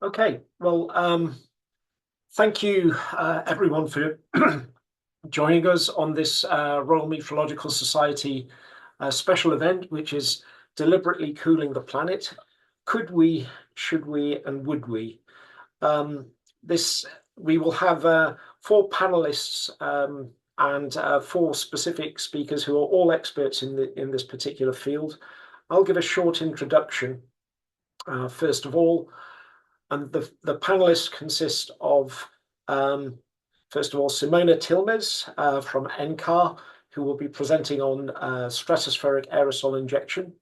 Okay, well, thank you everyone for joining us on this Royal Meteorological Society special event, which is deliberately cooling the planet. Could we, should we, and would we? Um, this we will have four panelists and four specific speakers who are all experts in this particular field. I'll give a short introduction first of all. And the panelists consist of, first of all, Simona Tilmes from NCAR, who will be presenting on stratospheric aerosol injection.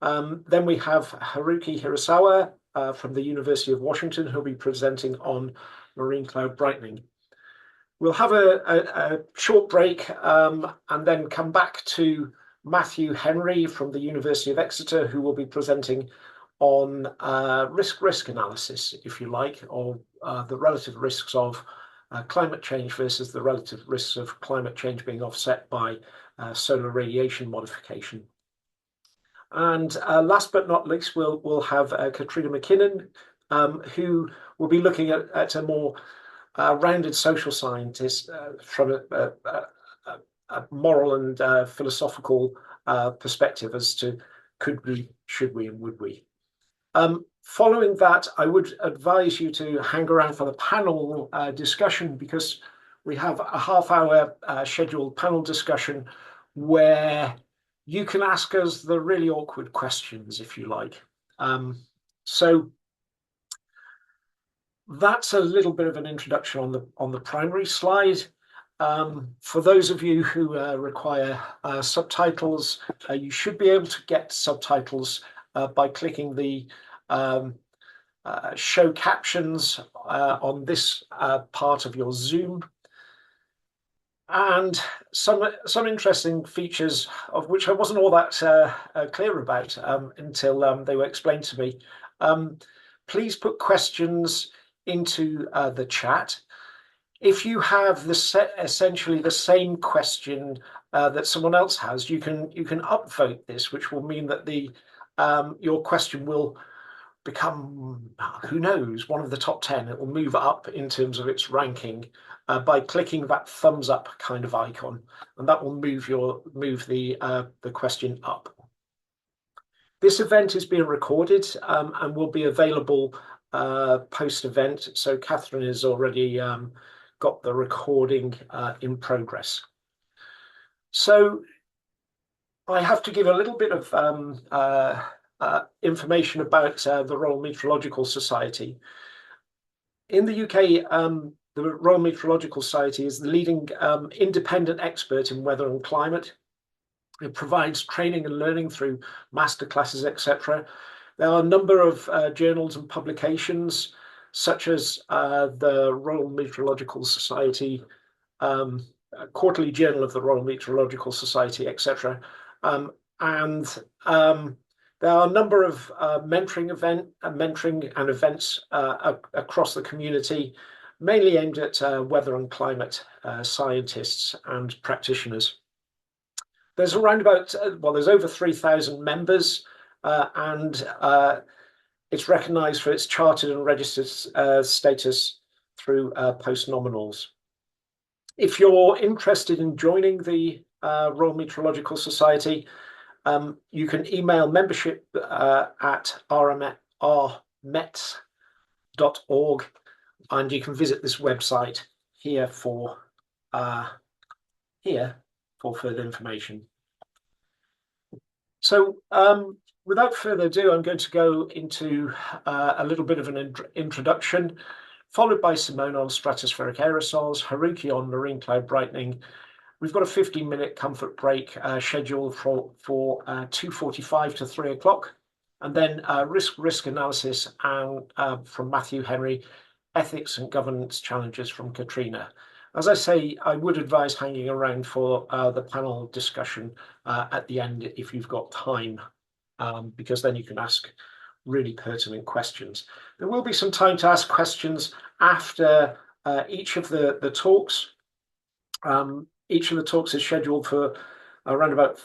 Then we have Haruki Hirasawa from the University of Washington, who'll be presenting on marine cloud brightening. We'll have a short break and then come back to Matthew Henry from the University of Exeter, who will be presenting on risk analysis, if you like, of the relative risks of climate change versus the relative risks of climate change being offset by solar radiation modification. And last but not least, we'll have Katrina McKinnon, who will be looking at a more rounded social scientist from a moral and philosophical perspective as to could we, should we, and would we. Following that, I would advise you to hang around for the panel discussion, because we have a half-hour scheduled panel discussion where you can ask us the really awkward questions, if you like. So that's a little bit of an introduction on the primary slide. For those of you who require subtitles, you should be able to get subtitles by clicking the show captions on this part of your Zoom. And some interesting features of which I wasn't all that clear about until they were explained to me. Please put questions into the chat. If you have essentially the same question that someone else has, you can upvote this, which will mean that your question will become, who knows, one of the top 10. It will move up in terms of its ranking by clicking that thumbs up kind of icon, and that will move the question up. This event is being recorded and will be available post-event. So Catherine has already got the recording in progress. So I have to give a little bit of information about the Royal Meteorological Society. In the UK, the Royal Meteorological Society is the leading independent expert in weather and climate. It provides training and learning through masterclasses, etc. There are a number of journals and publications, such as the Royal Meteorological Society, Quarterly Journal of the Royal Meteorological Society, etc. There are a number of mentoring and events across the community, mainly aimed at weather and climate scientists and practitioners. There's around about, there's over 3,000 members, and it's recognised for its chartered and registered status through postnominals. If you're interested in joining the Royal Meteorological Society, you can email membership at rmets.org, and you can visit this website here for further information. So without further ado, I'm going to go into a little bit of an introduction, followed by Simona on stratospheric aerosols, Haruki on marine cloud brightening. We've got a 15-minute comfort break scheduled for 2:45 to 3 o'clock, and then risk analysis and from Matthew Henry, ethics and governance challenges from Katrina. As I say, I would advise hanging around for the panel discussion at the end if you've got time, because then you can ask really pertinent questions. There will be some time to ask questions after each of the talks. Each of the talks is scheduled for around about,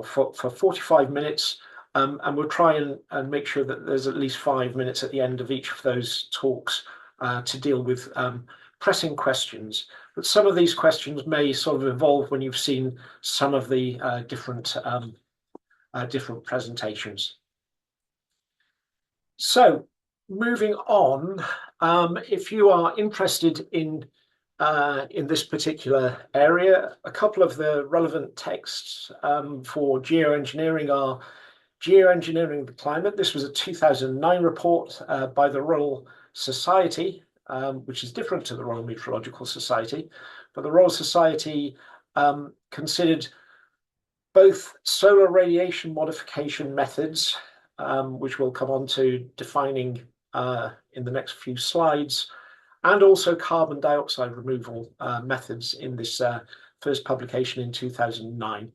for 45 minutes. And we'll try and make sure that there's at least 5 minutes at the end of each of those talks to deal with pressing questions. But some of these questions may sort of evolve when you've seen some of the different presentations. So moving on, if you are interested in this particular area, a couple of the relevant texts for geoengineering are Geoengineering the Climate. This was a 2009 report by the Royal Society, which is different to the Royal Meteorological Society, but the Royal Society considered both solar radiation modification methods, which we'll come on to defining in the next few slides, and also carbon dioxide removal methods in this first publication in 2009.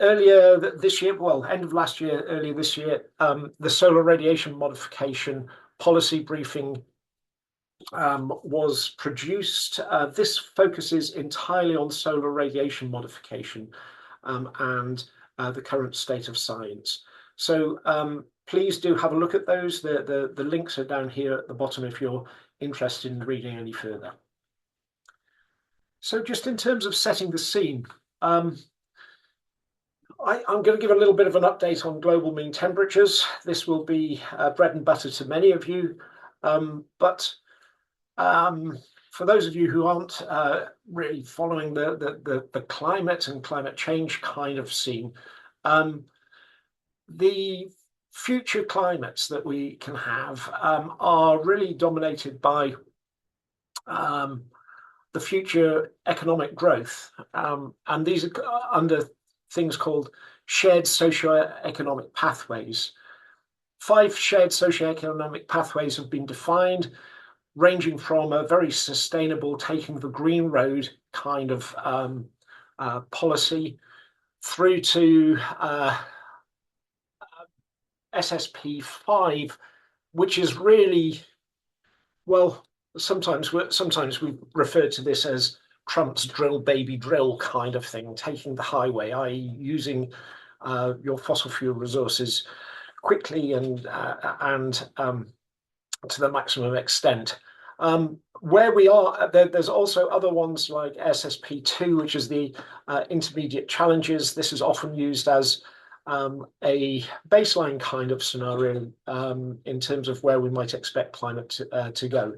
Earlier this year, well, end of last year, earlier this year, the solar radiation modification policy briefing was produced. This focuses entirely on solar radiation modification and the current state of science. So please do have a look at those. The links are down here at the bottom if you're interested in reading any further. So just in terms of setting the scene, I'm going to give a little bit of an update on global mean temperatures. This will be bread and butter to many of you, but for those of you who aren't really following the climate and climate change kind of scene, the future climates that we can have are really dominated by the future economic growth, and these are under things called shared socioeconomic pathways. 5 shared socioeconomic pathways have been defined, ranging from a very sustainable, taking the green road kind of policy through to SSP 5, which is really, well, sometimes we refer to this as Trump's drill baby drill kind of thing, taking the highway, i.e. using your fossil fuel resources quickly and to the maximum extent. Where we are, there's also other ones like SSP2, which is the intermediate challenges. This is often used as a baseline kind of scenario in terms of where we might expect climate to go.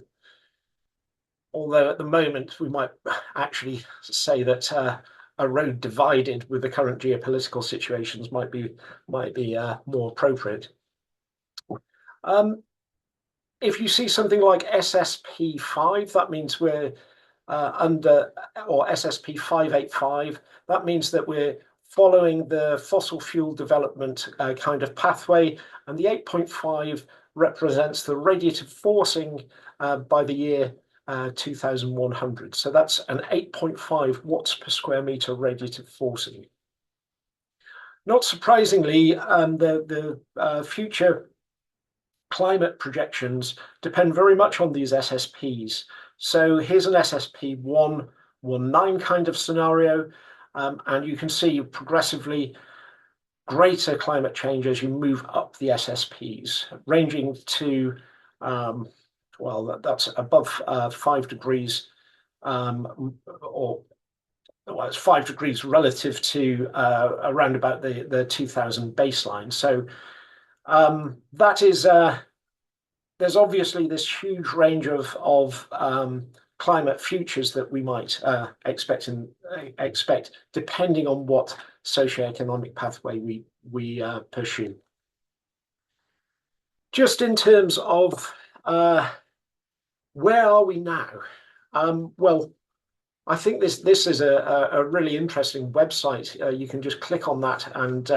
Although at the moment we might actually say that a road divided with the current geopolitical situations might be more appropriate. If you see something like SSP 5, that means we're under, or SSP 585, that means that we're following the fossil fuel development kind of pathway, and the 8.5 represents the radiative forcing by the year 2100. So that's an 8.5 watts per square meter radiative forcing. Not surprisingly, the future climate projections depend very much on these SSPs. So here's an SSP 119 kind of scenario, and you can see progressively greater climate change as you move up the SSPs, ranging to, well, that's above 5 degrees, or well, it's 5 degrees relative to around about the 2000 baseline. So that is, there's obviously this huge range of climate futures that we might expect depending on what socioeconomic pathway we pursue. Just in terms of where are we now? Well, I think this is a really interesting website. You can just click on that and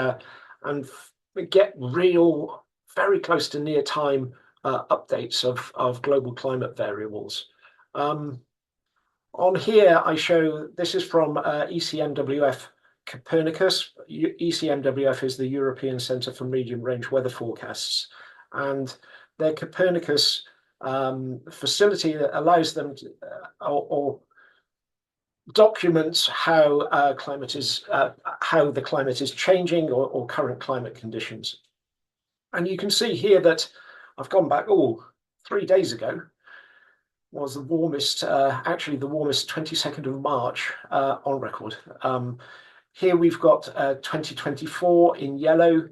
get real, very close to near time updates of global climate variables. On here, I show, this is from ECMWF Copernicus. ECMWF is the European Centre for Medium Range Weather Forecasts, and their Copernicus facility allows them to, or documents how how the climate is changing, or current climate conditions. And you can see here that I've gone back, 3 days ago was the warmest, actually the warmest 22nd of March on record. Here we've got 2024 in yellow,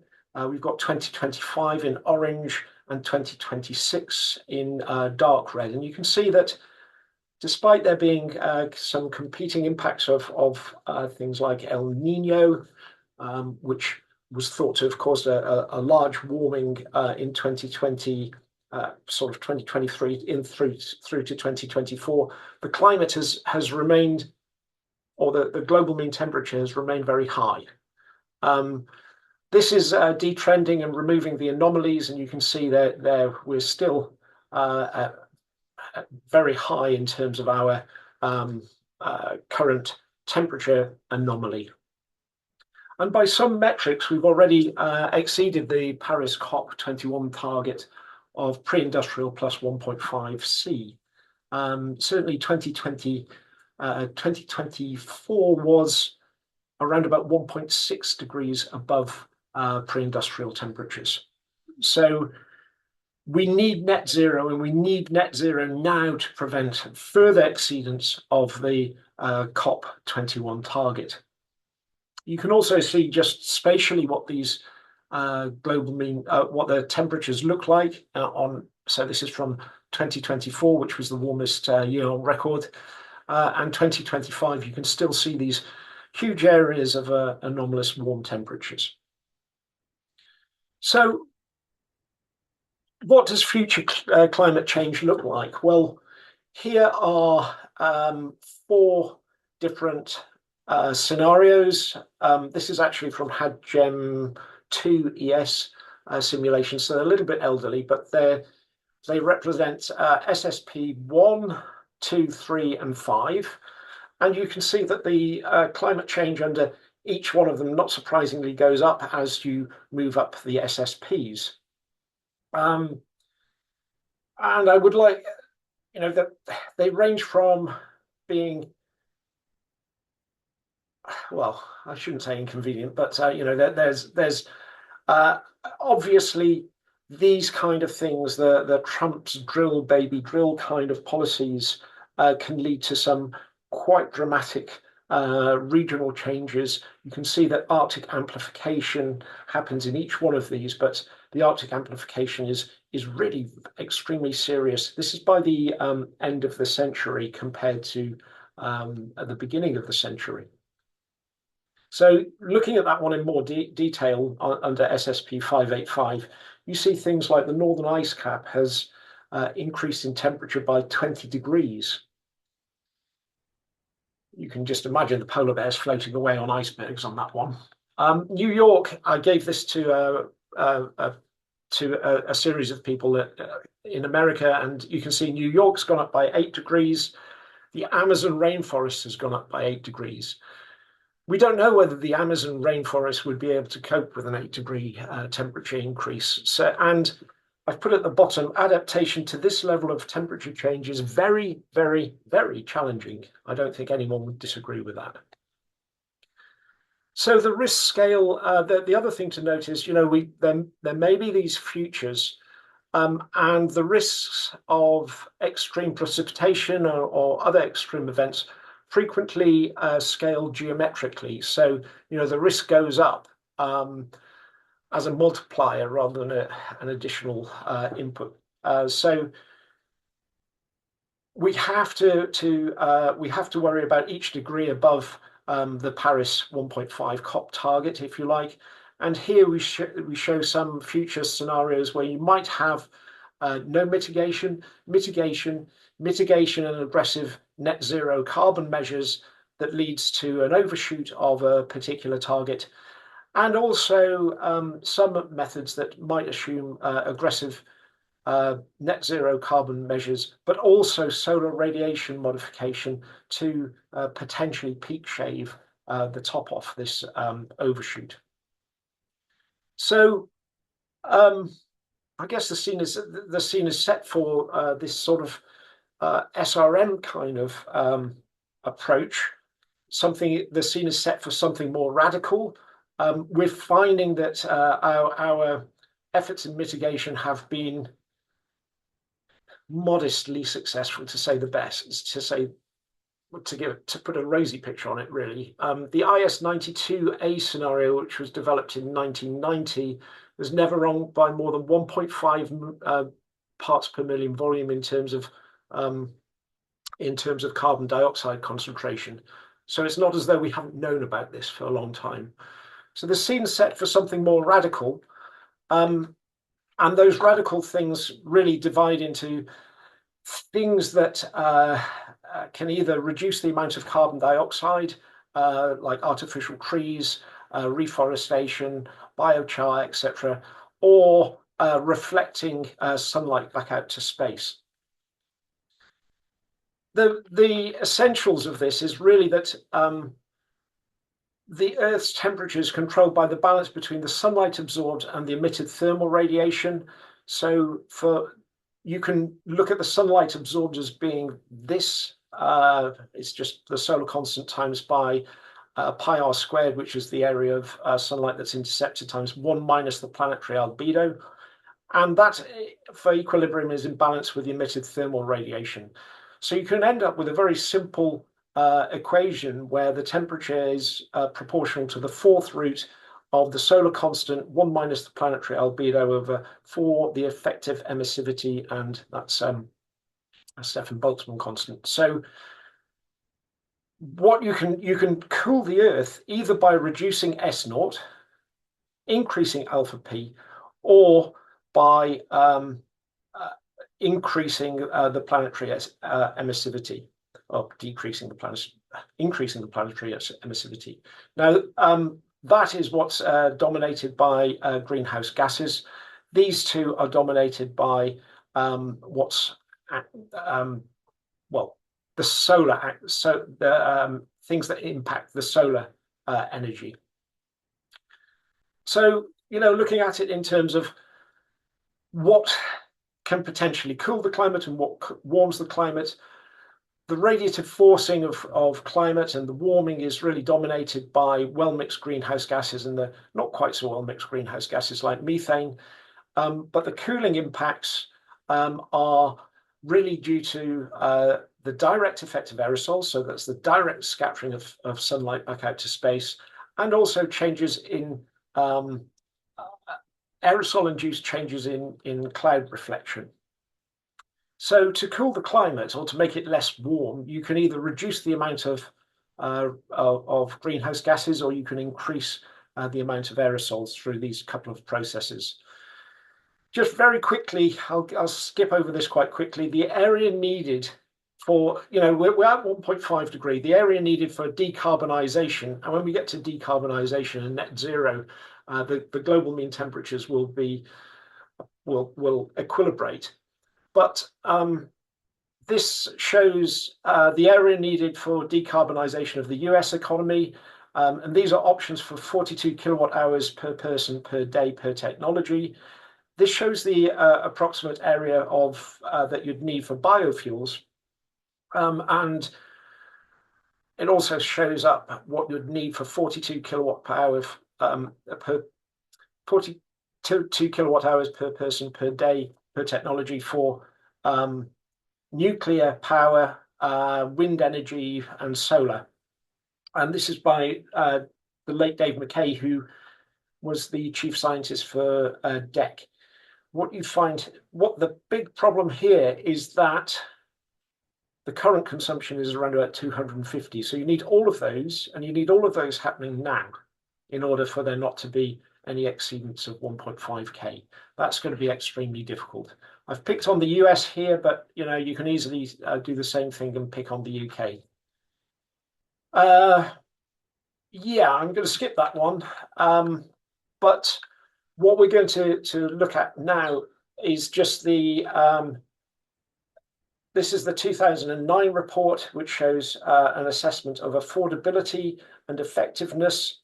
we've got 2025 in orange, and 2026 in dark red. And you can see that despite there being some competing impacts of things like El Nino, which was thought to have caused a large warming in 2020, sort of 2023 through to 2024, the climate has remained, or the global mean temperature has remained very high. This is detrending and removing the anomalies, and you can see that we're still very high in terms of our current temperature anomaly. And by some metrics, we've already exceeded the Paris COP21 target of pre-industrial plus 1.5 C. Certainly 2024 was around about 1.6 degrees above pre-industrial temperatures. So we need net zero, and we need net zero now to prevent further exceedance of the COP21 target. You can also see just spatially what these global mean, what the temperatures look like so this is from 2024, which was the warmest year on record, and 2025. You can still see these huge areas of anomalous warm temperatures. So what does future climate change look like? Well, here are 4 different scenarios. This is actually from HADGEM 2 ES simulations, so they're a little bit elderly, but they represent SSP 1, 2, 3, and 5. And you can see that the climate change under each one of them, not surprisingly, goes up as you move up the SSPs. And I would like, that they range from being, well, I shouldn't say inconvenient, but there's obviously these kind of things, the Trump's drill baby drill kind of policies can lead to some quite dramatic regional changes. You can see that Arctic amplification happens in each one of these, but the Arctic amplification is really extremely serious. This is by the end of the century compared to at the beginning of the century. So looking at that one in more detail under SSP 585, you see things like the northern ice cap has increased in temperature by 20 degrees. You can just imagine the polar bears floating away on icebergs on that one. New York, I gave this to a series of people in America, and you can see New York's gone up by 8 degrees. The Amazon rainforest has gone up by 8 degrees. We don't know whether the Amazon rainforest would be able to cope with an 8-degree temperature increase. And I've put at the bottom, adaptation to this level of temperature change is very, very, very challenging. I don't think anyone would disagree with that. So the risk scale, the other thing to note is, there may be these futures, and the risks of extreme precipitation or other extreme events frequently scale geometrically. So, the risk goes up as a multiplier rather than an additional input. So we have to worry about each degree above the Paris 1.5 COP target, if you like. And here we show some future scenarios where you might have no mitigation, and aggressive net zero carbon measures that leads to an overshoot of a particular target, and also some methods that might assume aggressive net zero carbon measures, but also solar radiation modification to potentially peak shave the top off this overshoot. So I guess the scene is set for this sort of SRM kind of approach. the scene is set for something more radical. We're finding that our efforts in mitigation have been modestly successful, to say the best, to put a rosy picture on it, really. The IS-92A scenario, which was developed in 1990, was never wrong by more than 1.5 parts per million volume in terms of carbon dioxide concentration. So it's not as though we haven't known about this for a long time. So the scene's set for something more radical. And those radical things really divide into things that can either reduce the amount of carbon dioxide, like artificial trees, reforestation, biochar, etc., or reflecting sunlight back out to space. The essentials of this is really that the Earth's temperature is controlled by the balance between the sunlight absorbed and the emitted thermal radiation. So you can look at the sunlight absorbed as being this. It's just the solar constant times by pi r squared, which is the area of sunlight that's intercepted, times 1 minus the planetary albedo. And that, for equilibrium, is in balance with the emitted thermal radiation. So you can end up with a very simple equation where the temperature is proportional to the fourth root of the solar constant, 1 minus the planetary albedo over 4, the effective emissivity, and that's a Stefan Boltzmann constant. So what you can cool the Earth either by reducing S naught, increasing alpha P, or by increasing the planetary emissivity, or increasing the planetary emissivity. Now, that is what's dominated by greenhouse gases. These two are dominated by the solar, things that impact the solar energy. So, looking at it in terms of what can potentially cool the climate and what warms the climate, the radiative forcing of climate and the warming is really dominated by well-mixed greenhouse gases and the not quite so well-mixed greenhouse gases like methane. But the cooling impacts are really due to the direct effect of aerosols, so that's the direct scattering of sunlight back out to space, and also changes in aerosol-induced changes in cloud reflection. So to cool the climate or to make it less warm, you can either reduce the amount of greenhouse gases, or you can increase the amount of aerosols through these couple of processes. Just very quickly, I'll skip over this quite quickly. The area needed for, we're at 1.5 degree, the area needed for decarbonisation, and when we get to decarbonisation and net zero, the global mean temperatures will equilibrate. But this shows the area needed for decarbonisation of the US economy. And these are options for 42 kilowatt hours per person per day per technology. This shows the approximate area of that you'd need for biofuels. And it also shows up what you'd need for 42 kilowatt per hour per 42 kilowatt hours per person per day per technology for nuclear power, wind energy, and solar. And this is by the late Dave McKay, who was the chief scientist for DEC. What the big problem here is that the current consumption is around about 250. So you need all of those, and you need all of those happening now in order for there not to be any exceedance of 1.5K. That's going to be extremely difficult. I've picked on the US here, but you can easily do the same thing and pick on the UK. Yeah, I'm going to skip that one. But what we're going to look at now is just this is the 2009 report, which shows an assessment of affordability and effectiveness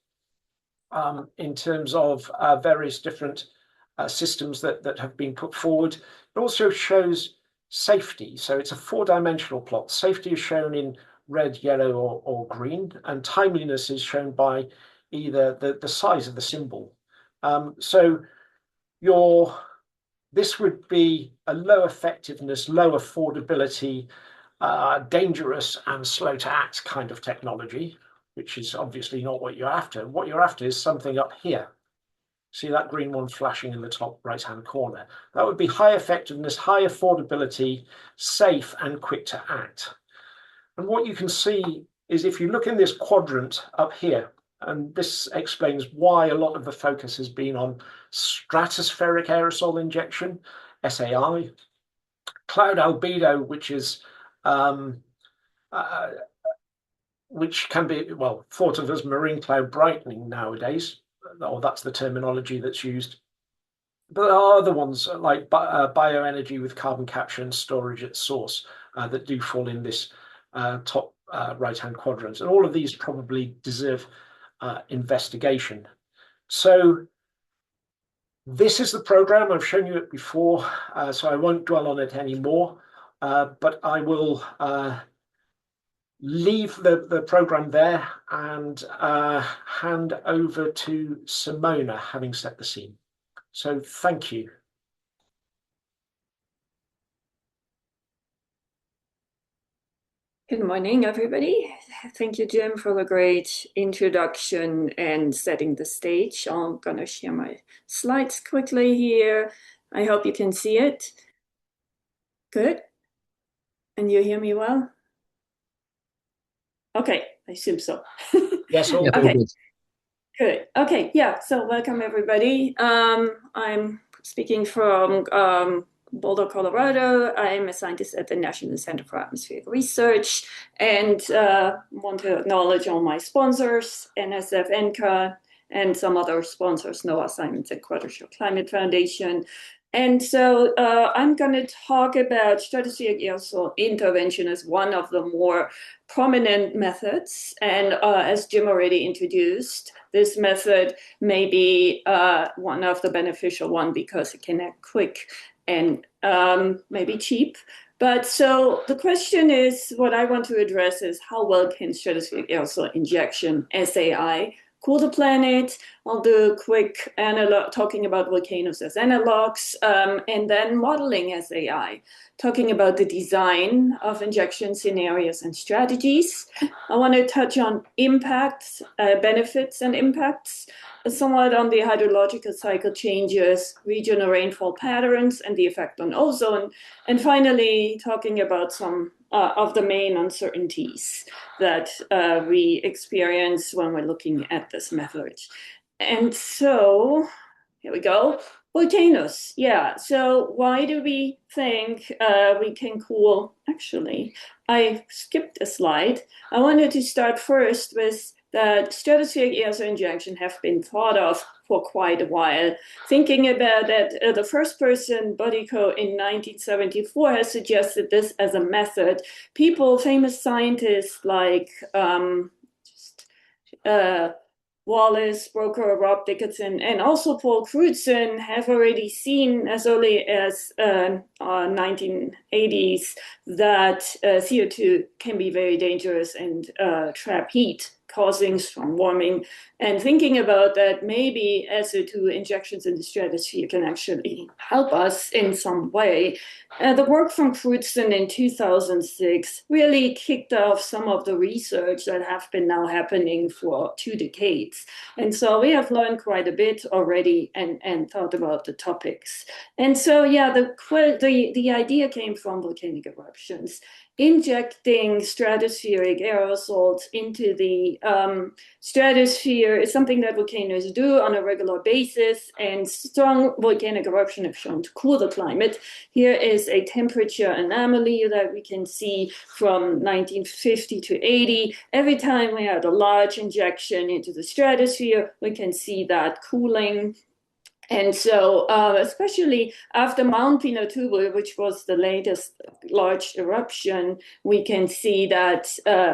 in terms of various different systems that have been put forward. It also shows safety. So it's a 4-dimensional plot. Safety is shown in red, yellow, or green, and timeliness is shown by either the size of the symbol. So this would be a low effectiveness, low affordability, dangerous and slow to act kind of technology, which is obviously not what you're after. What you're after is something up here. See that green one flashing in the top right-hand corner? That would be high effectiveness, high affordability, safe and quick to act. And what you can see is if you look in this quadrant up here, and this explains why a lot of the focus has been on stratospheric aerosol injection, SAI, cloud albedo, which can be, well, thought of as marine cloud brightening nowadays, or that's the terminology that's used. But there are other ones like bioenergy with carbon capture and storage at source that do fall in this top right-hand quadrant. And all of these probably deserve investigation. So this is the program. I've shown you it before, so I won't dwell on it anymore, but I will leave the program there and hand over to Simona, having set the scene. So thank you. Good morning, everybody. Thank you, Jim, for the great introduction and setting the stage. I'm going to share my slides quickly here. I hope you can see it. Good. And you hear me well? Okay, I assume so. Yes, all okay. good. Good. Okay, yeah, so welcome, everybody. I'm speaking from Boulder, Colorado. I'm a scientist at the National Center for Atmospheric Research and want to acknowledge all my sponsors, NSF, NCA, and some other sponsors, NOAA Science and Quadrennial Climate Foundation. And so I'm going to talk about stratospheric aerosol intervention as one of the more prominent methods. And as Jim already introduced, this method may be one of the beneficial one because it can act quick and maybe cheap. But so the question is, what I want to address is how well can stratospheric aerosol injection, SAI, cool the planet? I'll do a quick analog, talking about volcanoes as analogs, and then modeling SAI, talking about the design of injection scenarios and strategies. I want to touch on impacts, benefits and impacts, somewhat on the hydrological cycle changes, regional rainfall patterns, and the effect on ozone. And finally, talking about some of the main uncertainties that we experience when we're looking at this method. And so, here we go. Volcanoes, yeah. So why do we think we can cool? Actually, I skipped a slide. I wanted to start first with that stratospheric aerosol injection have been thought of for quite a while. Thinking about that, the first person, Bodico, in 1974 has suggested this as a method. People, famous scientists like Wallace, Broker, Rob Dickinson, and also Paul Crutzen have already seen as early as 1980s that CO2 can be very dangerous and trap heat, causing strong warming. And thinking about that, maybe SO2 injections in the stratosphere can actually help us in some way. The work from Crutzen in 2006 really kicked off some of the research that have been now happening for 2 decades. And so we have learned quite a bit already and thought about the topics. And so, yeah, the idea came from volcanic eruptions. Injecting stratospheric aerosols into the stratosphere is something that volcanoes do on a regular basis, and strong volcanic eruption have shown to cool the climate. Here is a temperature anomaly that we can see from 1950 to 80. Every time we had a large injection into the stratosphere, we can see that cooling. And so, especially after Mount Pinatubo, which was the latest large eruption, we can see that,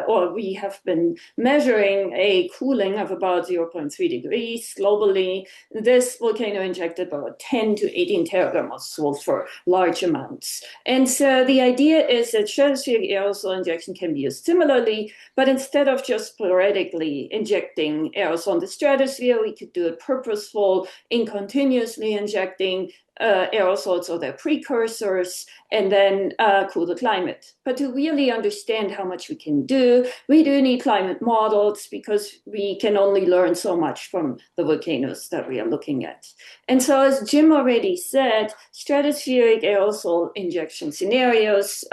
or we have been measuring a cooling of about 0.3 degrees globally. This volcano injected about 10 to 18 teragram of sulfur, large amounts. And so the idea is that stratospheric aerosol injection can be used similarly, but instead of just sporadically injecting aerosol in the stratosphere, we could do it purposeful in continuously injecting aerosols or their precursors and then cool the climate. But to really understand how much we can do, we do need climate models because we can only learn so much from the volcanoes that we are looking at. And so, as Jim already said, stratospheric aerosol injection scenarios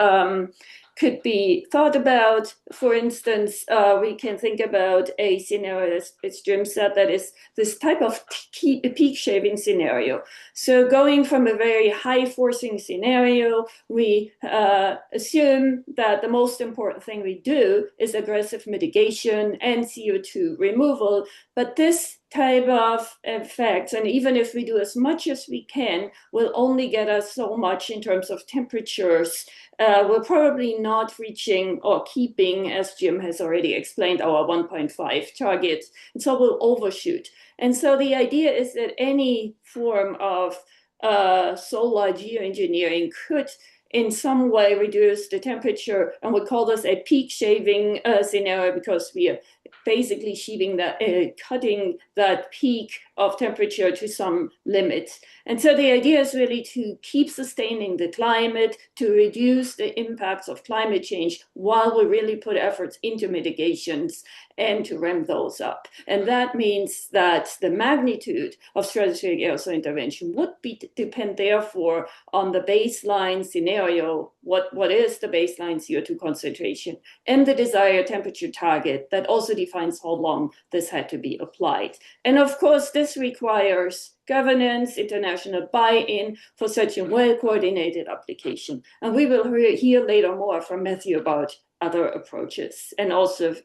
could be thought about. For instance, we can think about a scenario, as Jim said, that is this type of peak shaving scenario. So going from a very high forcing scenario, we assume that the most important thing we do is aggressive mitigation and CO2 removal. But this type of effects, and even if we do as much as we can, will only get us so much in terms of temperatures. We're probably not reaching or keeping, as Jim has already explained, our 1.5 target, and so we'll overshoot. And so the idea is that any form of solar geoengineering could in some way reduce the temperature, and we call this a peak shaving scenario because we are basically cutting that peak of temperature to some limit. And so the idea is really to keep sustaining the climate, to reduce the impacts of climate change while we really put efforts into mitigations and to ramp those up. And that means that the magnitude of stratospheric aerosol intervention would depend therefore on the baseline scenario, what is the baseline CO2 concentration, and the desired temperature target that also defines how long this had to be applied. And of course, this requires governance, international buy-in for such a well-coordinated application. And we will hear later more from Matthew about other approaches and also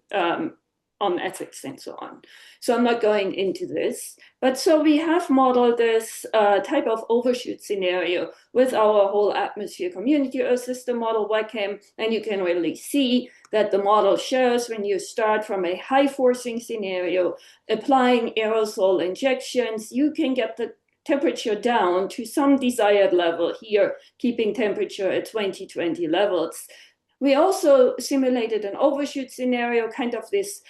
on ethics and so on. So I'm not going into this. But so we have modeled this type of overshoot scenario with our whole atmosphere community Earth system model, WACCM, and you can really see that the model shows when you start from a high forcing scenario, applying aerosol injections, you can get the temperature down to some desired level here, keeping temperature at 2020 levels. We also simulated an overshoot scenario, kind of this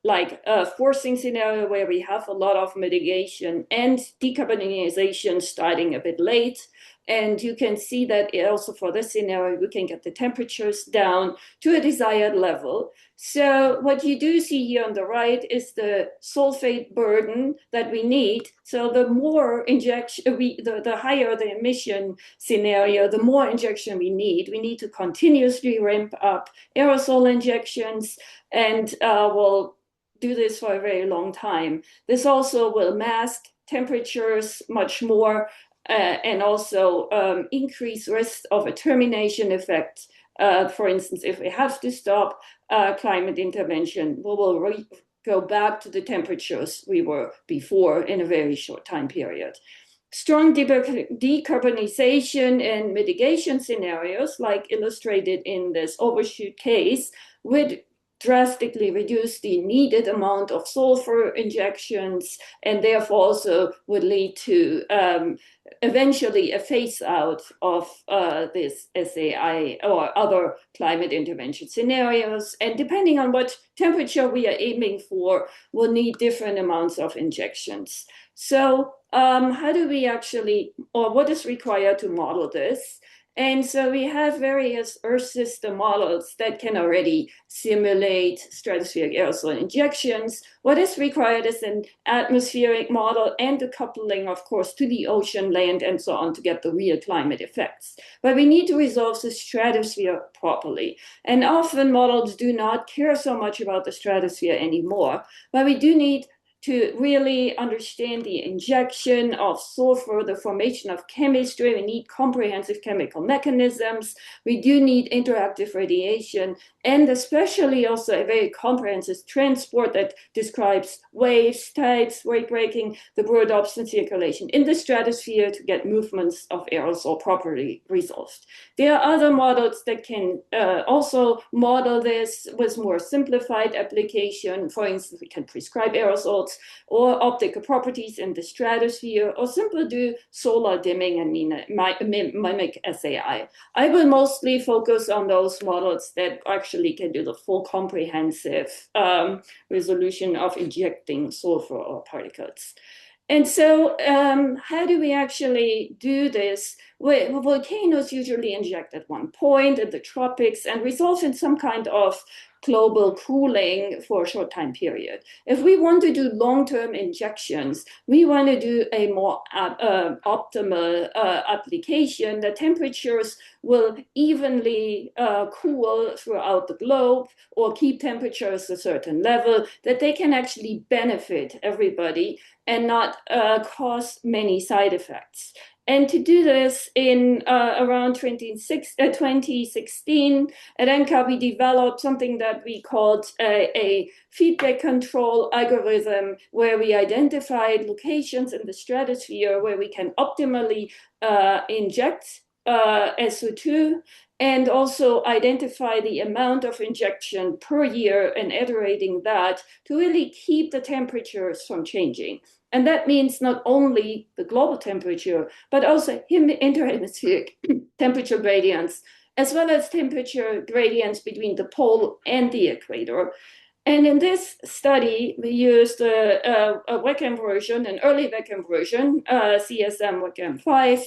like a forcing scenario where we have a lot of mitigation and decarbonization starting a bit late. And you can see that also for this scenario, we can get the temperatures down to a desired level. So what you do see here on the right is the sulfate burden that we need. So the more injection, the higher the emission scenario, the more injection we need. We need to continuously ramp up aerosol injections, and we'll do this for a very long time. This also will mask temperatures much more and also increase risk of a termination effect. For instance, if we have to stop climate intervention, we will go back to the temperatures we were before in a very short time period. Strong decarbonization and mitigation scenarios, like illustrated in this overshoot case, would drastically reduce the needed amount of sulfur injections and therefore also would lead to eventually a phase out of this SAI or other climate intervention scenarios. And depending on what temperature we are aiming for, we'll need different amounts of injections. So how do we actually, or what is required to model this? And so we have various Earth system models that can already simulate stratospheric aerosol injections. What is required is an atmospheric model and a coupling, of course, to the ocean, land, and so on to get the real climate effects. But we need to resolve the stratosphere properly. And often models do not care so much about the stratosphere anymore, but we do need to really understand the injection of sulfur, the formation of chemistry. We need comprehensive chemical mechanisms. We do need interactive radiation, and especially also a very comprehensive transport that describes waves, tides, wave breaking, the Breuer-Dobson circulation in the stratosphere to get movements of aerosol properly resolved. There are other models that can also model this with more simplified application. For instance, we can prescribe aerosols or optical properties in the stratosphere, or simply do solar dimming and mimic SAI. I will mostly focus on those models that actually can do the full comprehensive resolution of injecting sulfur or particles. And so how do we actually do this? Well, volcanoes usually inject at one point in the tropics and result in some kind of global cooling for a short time period. If we want to do long-term injections, we want to do a more optimal application. The temperatures will evenly cool throughout the globe, or keep temperatures a certain level that they can actually benefit everybody and not cause many side effects. And to do this in around 2016, at NCAR, we developed something that we called a feedback control algorithm, where we identified locations in the stratosphere where we can optimally inject SO2, and also identify the amount of injection per year and iterating that to really keep the temperatures from changing. And that means not only the global temperature, but also interhemispheric temperature gradients, as well as temperature gradients between the pole and the equator. And in this study, we used a WECM version, an early WECM version, CSM WECM 5.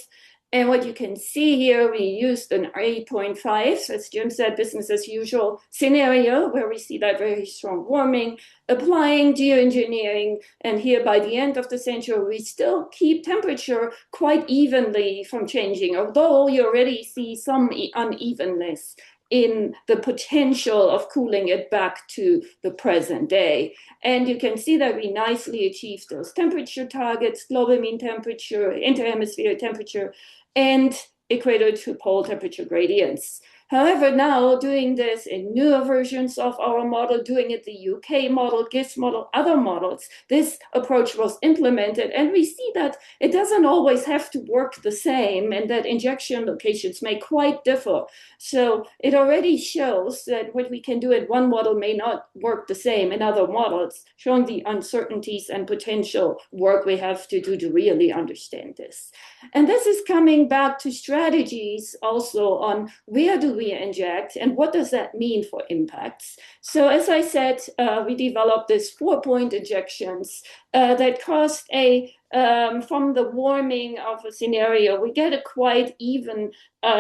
And what you can see here, we used an 8.5, as Jim said, business as usual scenario, where we see that very strong warming, applying geoengineering. And here by the end of the century, we still keep temperature quite evenly from changing, although you already see some unevenness in the potential of cooling it back to the present day. And you can see that we nicely achieved those temperature targets, global mean temperature, interhemispheric temperature, and equator to pole temperature gradients. However, now doing this in newer versions of our model, doing it the UK model, GISS model, other models, this approach was implemented, and we see that it doesn't always have to work the same, and that injection locations may quite differ. So it already shows that what we can do in one model may not work the same in other models, showing the uncertainties and potential work we have to do to really understand this. And this is coming back to strategies also on where do we inject and what does that mean for impacts. So as I said, we developed this 4-point injections that caused from the warming of a scenario, we get a quite even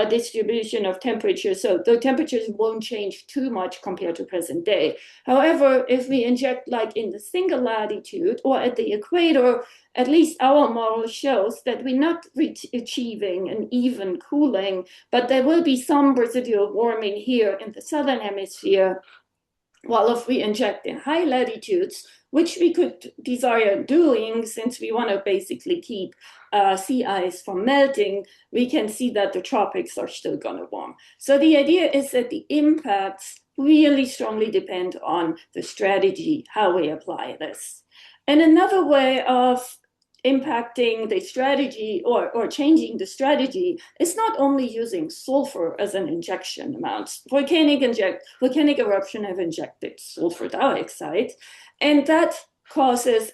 distribution of temperature. So the temperatures won't change too much compared to present day. However, if we inject like in the single latitude or at the equator, at least our model shows that we're not achieving an even cooling, but there will be some residual warming here in the southern hemisphere. While if we inject in high latitudes, which we could desire doing since we want to basically keep sea ice from melting, we can see that the tropics are still going to warm. So the idea is that the impacts really strongly depend on the strategy, how we apply this. And another way of impacting the strategy or changing the strategy is not only using sulfur as an injection amount. Volcanic eruption have injected sulfur dioxide, and that causes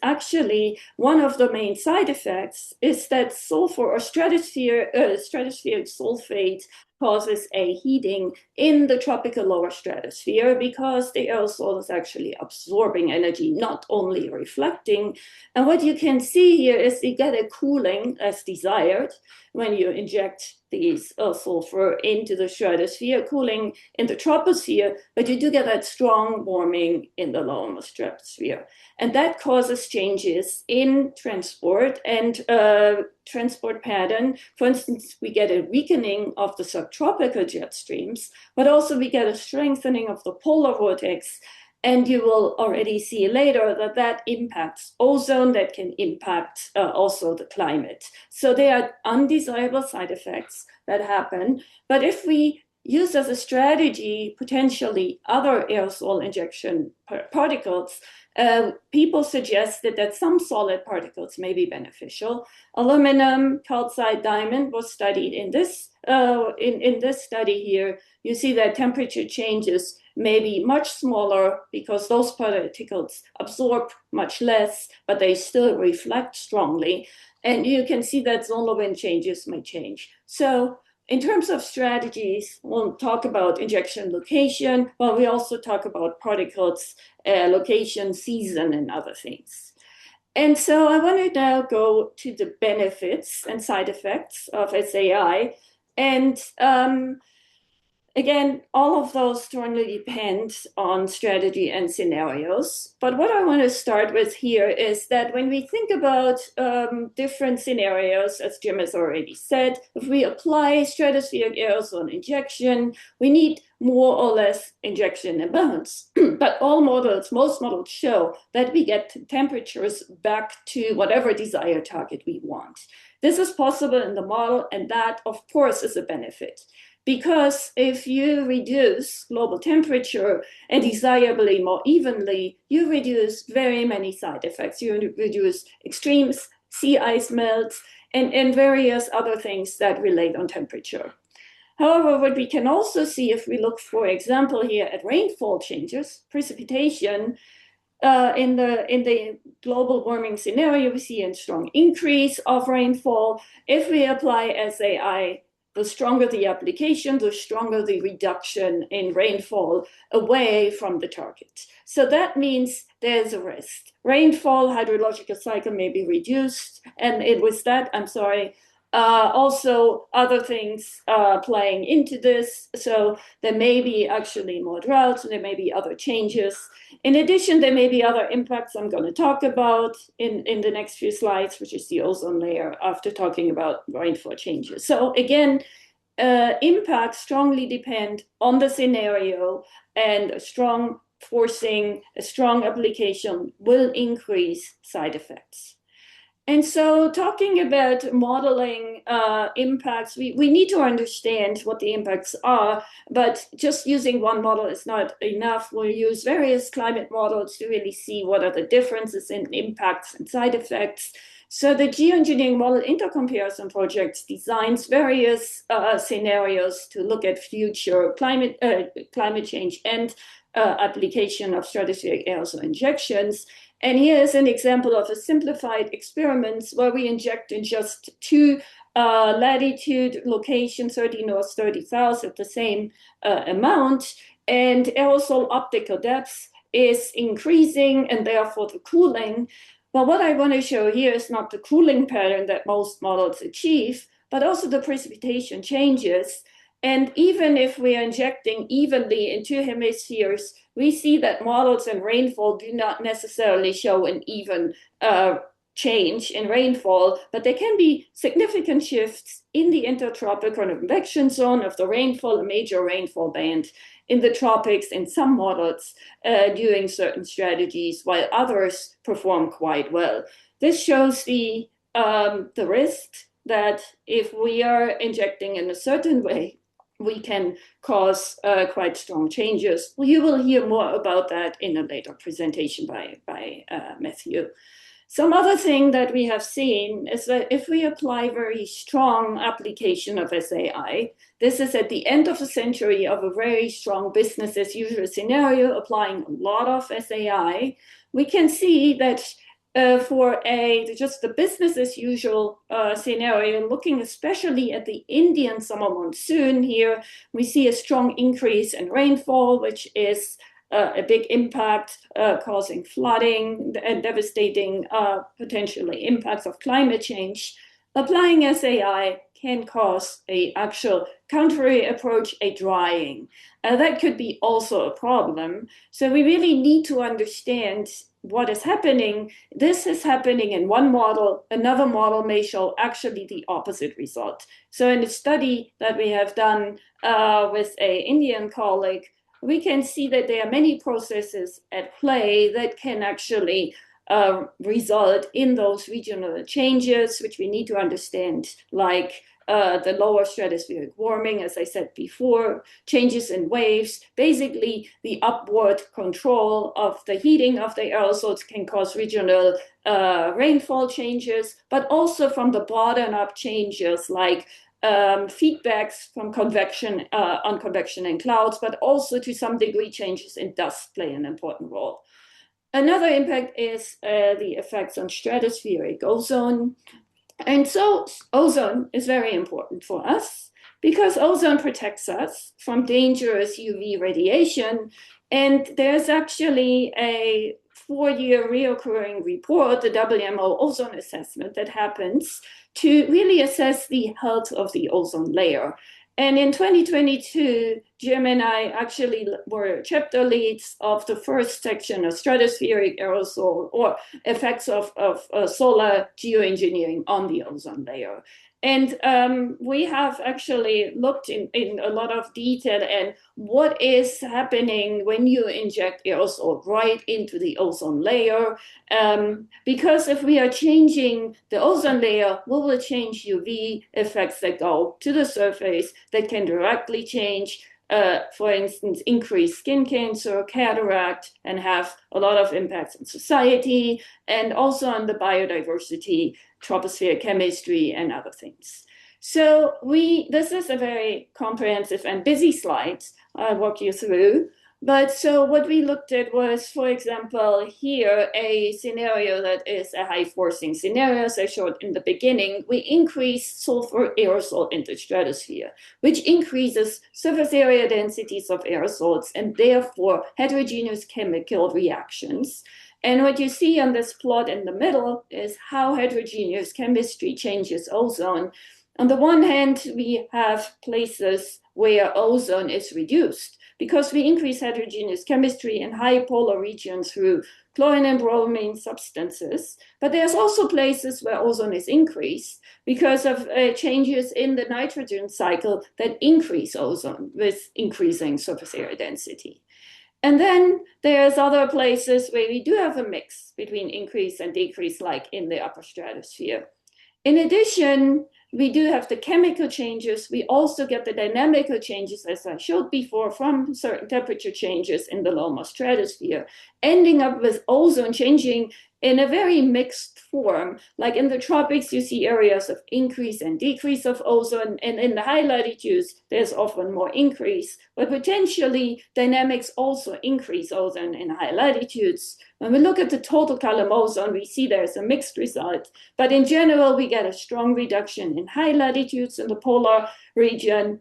one of the main side effects is that sulfur or stratospheric sulfate causes a heating in the tropical lower stratosphere because the aerosol is actually absorbing energy, not only reflecting. And what you can see here is you get a cooling as desired when you inject these sulfur into the stratosphere, cooling in the troposphere, but you do get that strong warming in the lower stratosphere. And that causes changes in transport and transport pattern. For instance, we get a weakening of the subtropical jet streams, but also we get a strengthening of the polar vortex. And you will already see later that that impacts ozone, that can impact also the climate. So there are undesirable side effects that happen. But if we use as a strategy potentially other aerosol injection particles, people suggested that some solid particles may be beneficial. Aluminum, calcite, diamond was studied in this in this study here. You see that temperature changes may be much smaller because those particles absorb much less, but they still reflect strongly. And you can see that solar wind changes may change. So in terms of strategies, we'll talk about injection location, but we also talk about particles, location, season, and other things. And so I want to now go to the benefits and side effects of SAI. And again, all of those strongly depend on strategy and scenarios. But what I want to start with here is that when we think about different scenarios, as Jim has already said, if we apply stratospheric aerosol injection, we need more or less injection amounts. But all models, most models show that we get temperatures back to whatever desired target we want. This is possible in the model, and that, of course, is a benefit. Because if you reduce global temperature and desirably more evenly, you reduce very many side effects. You reduce extreme sea ice melts and various other things that relate on temperature. However, what we can also see if we look, for example, here at rainfall changes, precipitation, in the global warming scenario, we see a strong increase of rainfall. If we apply SAI, the stronger the application, the stronger the reduction in rainfall away from the target. So that means there's a risk. Rainfall, hydrological cycle may be reduced. And with that, I'm sorry, also other things playing into this. So there may be actually more droughts, and there may be other changes. In addition, there may be other impacts I'm going to talk about in the next few slides, which is the ozone layer after talking about rainfall changes. So again, impacts strongly depend on the scenario, and a strong forcing, a strong application will increase side effects. And so talking about modeling impacts, we need to understand what the impacts are, but just using one model is not enough. We'll use various climate models to really see what are the differences in impacts and side effects. So the Geoengineering Model Intercomparison Project designs various scenarios to look at future climate change and application of stratospheric aerosol injections. And here is an example of a simplified experiment where we inject in just two latitude location, 30 north, 30 south at the same amount. And aerosol optical depth is increasing, and therefore the cooling. But what I want to show here is not the cooling pattern that most models achieve, but also the precipitation changes. And even if we are injecting evenly in two hemispheres, we see that models and rainfall do not necessarily show an even change in rainfall, but there can be significant shifts in the intertropical convection zone of the rainfall, a major rainfall band in the tropics in some models doing certain strategies, while others perform quite well. This shows the risk that if we are injecting in a certain way, we can cause quite strong changes. Well, you will hear more about that in a later presentation by Matthew. Some other thing that we have seen is that if we apply very strong application of SAI, this is at the end of the century of a very strong business as usual scenario, applying a lot of SAI, we can see that for just the business as usual scenario, looking especially at the Indian summer monsoon here, we see a strong increase in rainfall, which is a big impact causing flooding and devastating potentially impacts of climate change. Applying SAI can cause a actual contrary approach, a drying. That could be also a problem. So we really need to understand what is happening. This is happening in one model. Another model may show actually the opposite result. So in a study that we have done with an Indian colleague, we can see that there are many processes at play that can actually result in those regional changes, which we need to understand, like the lower stratospheric warming, as I said before, changes in waves. Basically, the upward control of the heating of the aerosols can cause regional rainfall changes, but also from the bottom-up changes like feedbacks from convection on convection in clouds, but also to some degree changes in dust play an important role. Another impact is the effects on stratospheric ozone. And so ozone is very important for us because ozone protects us from dangerous UV radiation. And there's actually a 4-year reoccurring report, the WMO ozone assessment, that happens to really assess the health of the ozone layer. And in 2022, Jim and I actually were chapter leads of the first section of stratospheric aerosol or effects of solar geoengineering on the ozone layer. And we have actually looked in a lot of detail at what is happening when you inject aerosol right into the ozone layer. Because if we are changing the ozone layer, we will change UV effects that go to the surface that can directly change, for instance, increase skin cancer, cataract, and have a lot of impacts on society and also on the biodiversity, tropospheric chemistry, and other things. So this is a very comprehensive and busy slide I'll walk you through. But so what we looked at was, for example, here a scenario that is a high forcing scenario, as I showed in the beginning. We increase sulfur aerosol into stratosphere, which increases surface area densities of aerosols and therefore heterogeneous chemical reactions. And what you see on this plot in the middle is how heterogeneous chemistry changes ozone. On the one hand, we have places where ozone is reduced because we increase heterogeneous chemistry in high polar regions through chlorine and bromine substances. But there's also places where ozone is increased because of changes in the nitrogen cycle that increase ozone with increasing surface area density. And then there's other places where we do have a mix between increase and decrease, like in the upper stratosphere. In addition, we do have the chemical changes. We also get the dynamical changes, as I showed before, from certain temperature changes in the lower stratosphere, ending up with ozone changing in a very mixed form. Like in the tropics, you see areas of increase and decrease of ozone, and in the high latitudes, there's often more increase, but potentially dynamics also increase ozone in high latitudes. When we look at the total column ozone, we see there's a mixed result, but in general, we get a strong reduction in high latitudes in the polar region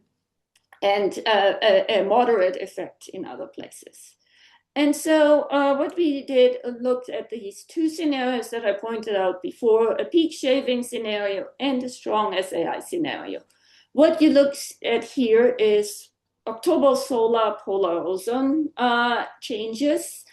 and a moderate effect in other places. And so what we did looked at these two scenarios that I pointed out before, a peak shaving scenario and a strong SAI scenario. What you look at here is October solar polar ozone changes.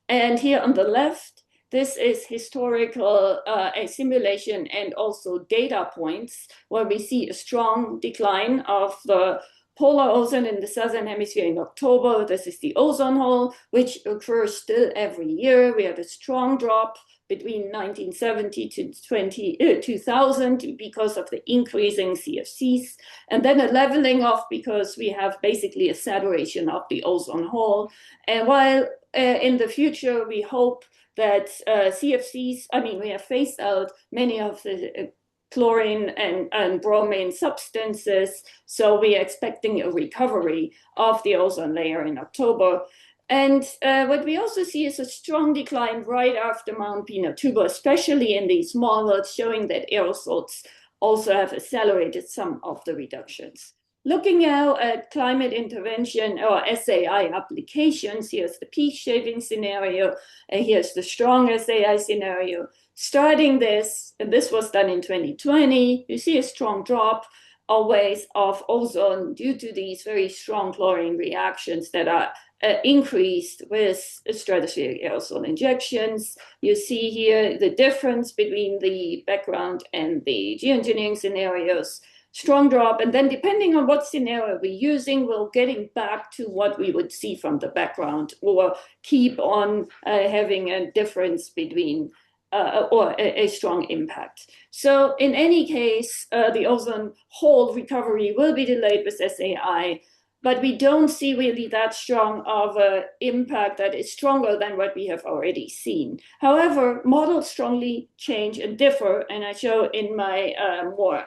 And here on the left, this is historical a simulation and also data points where we see a strong decline of the polar ozone in the southern hemisphere in October. This is the ozone hole, which occurs still every year. We have a strong drop between 1970 to 2000 because of the increasing CFCs, and then a leveling off because we have basically a saturation of the ozone hole. And while in the future we hope that CFCs, we have phased out many of the chlorine and bromine substances, so we are expecting a recovery of the ozone layer in October. And what we also see is a strong decline right after Mount Pinatubo, especially in these models, showing that aerosols also have accelerated some of the reductions. Looking now at climate intervention or SAI applications, here's the peak shaving scenario, and here's the strong SAI scenario. Starting this, and this was done in 2020, you see a strong drop always of ozone due to these very strong chlorine reactions that are increased with stratospheric aerosol injections. You see here the difference between the background and the geoengineering scenarios. strong drop. And then depending on what scenario we're using, we're getting back to what we would see from the background or keep on having a difference between or a strong impact. So in any case, the ozone hole recovery will be delayed with SAI, but we don't see really that strong of an impact that is stronger than what we have already seen. However, models strongly change and differ, and I show in my more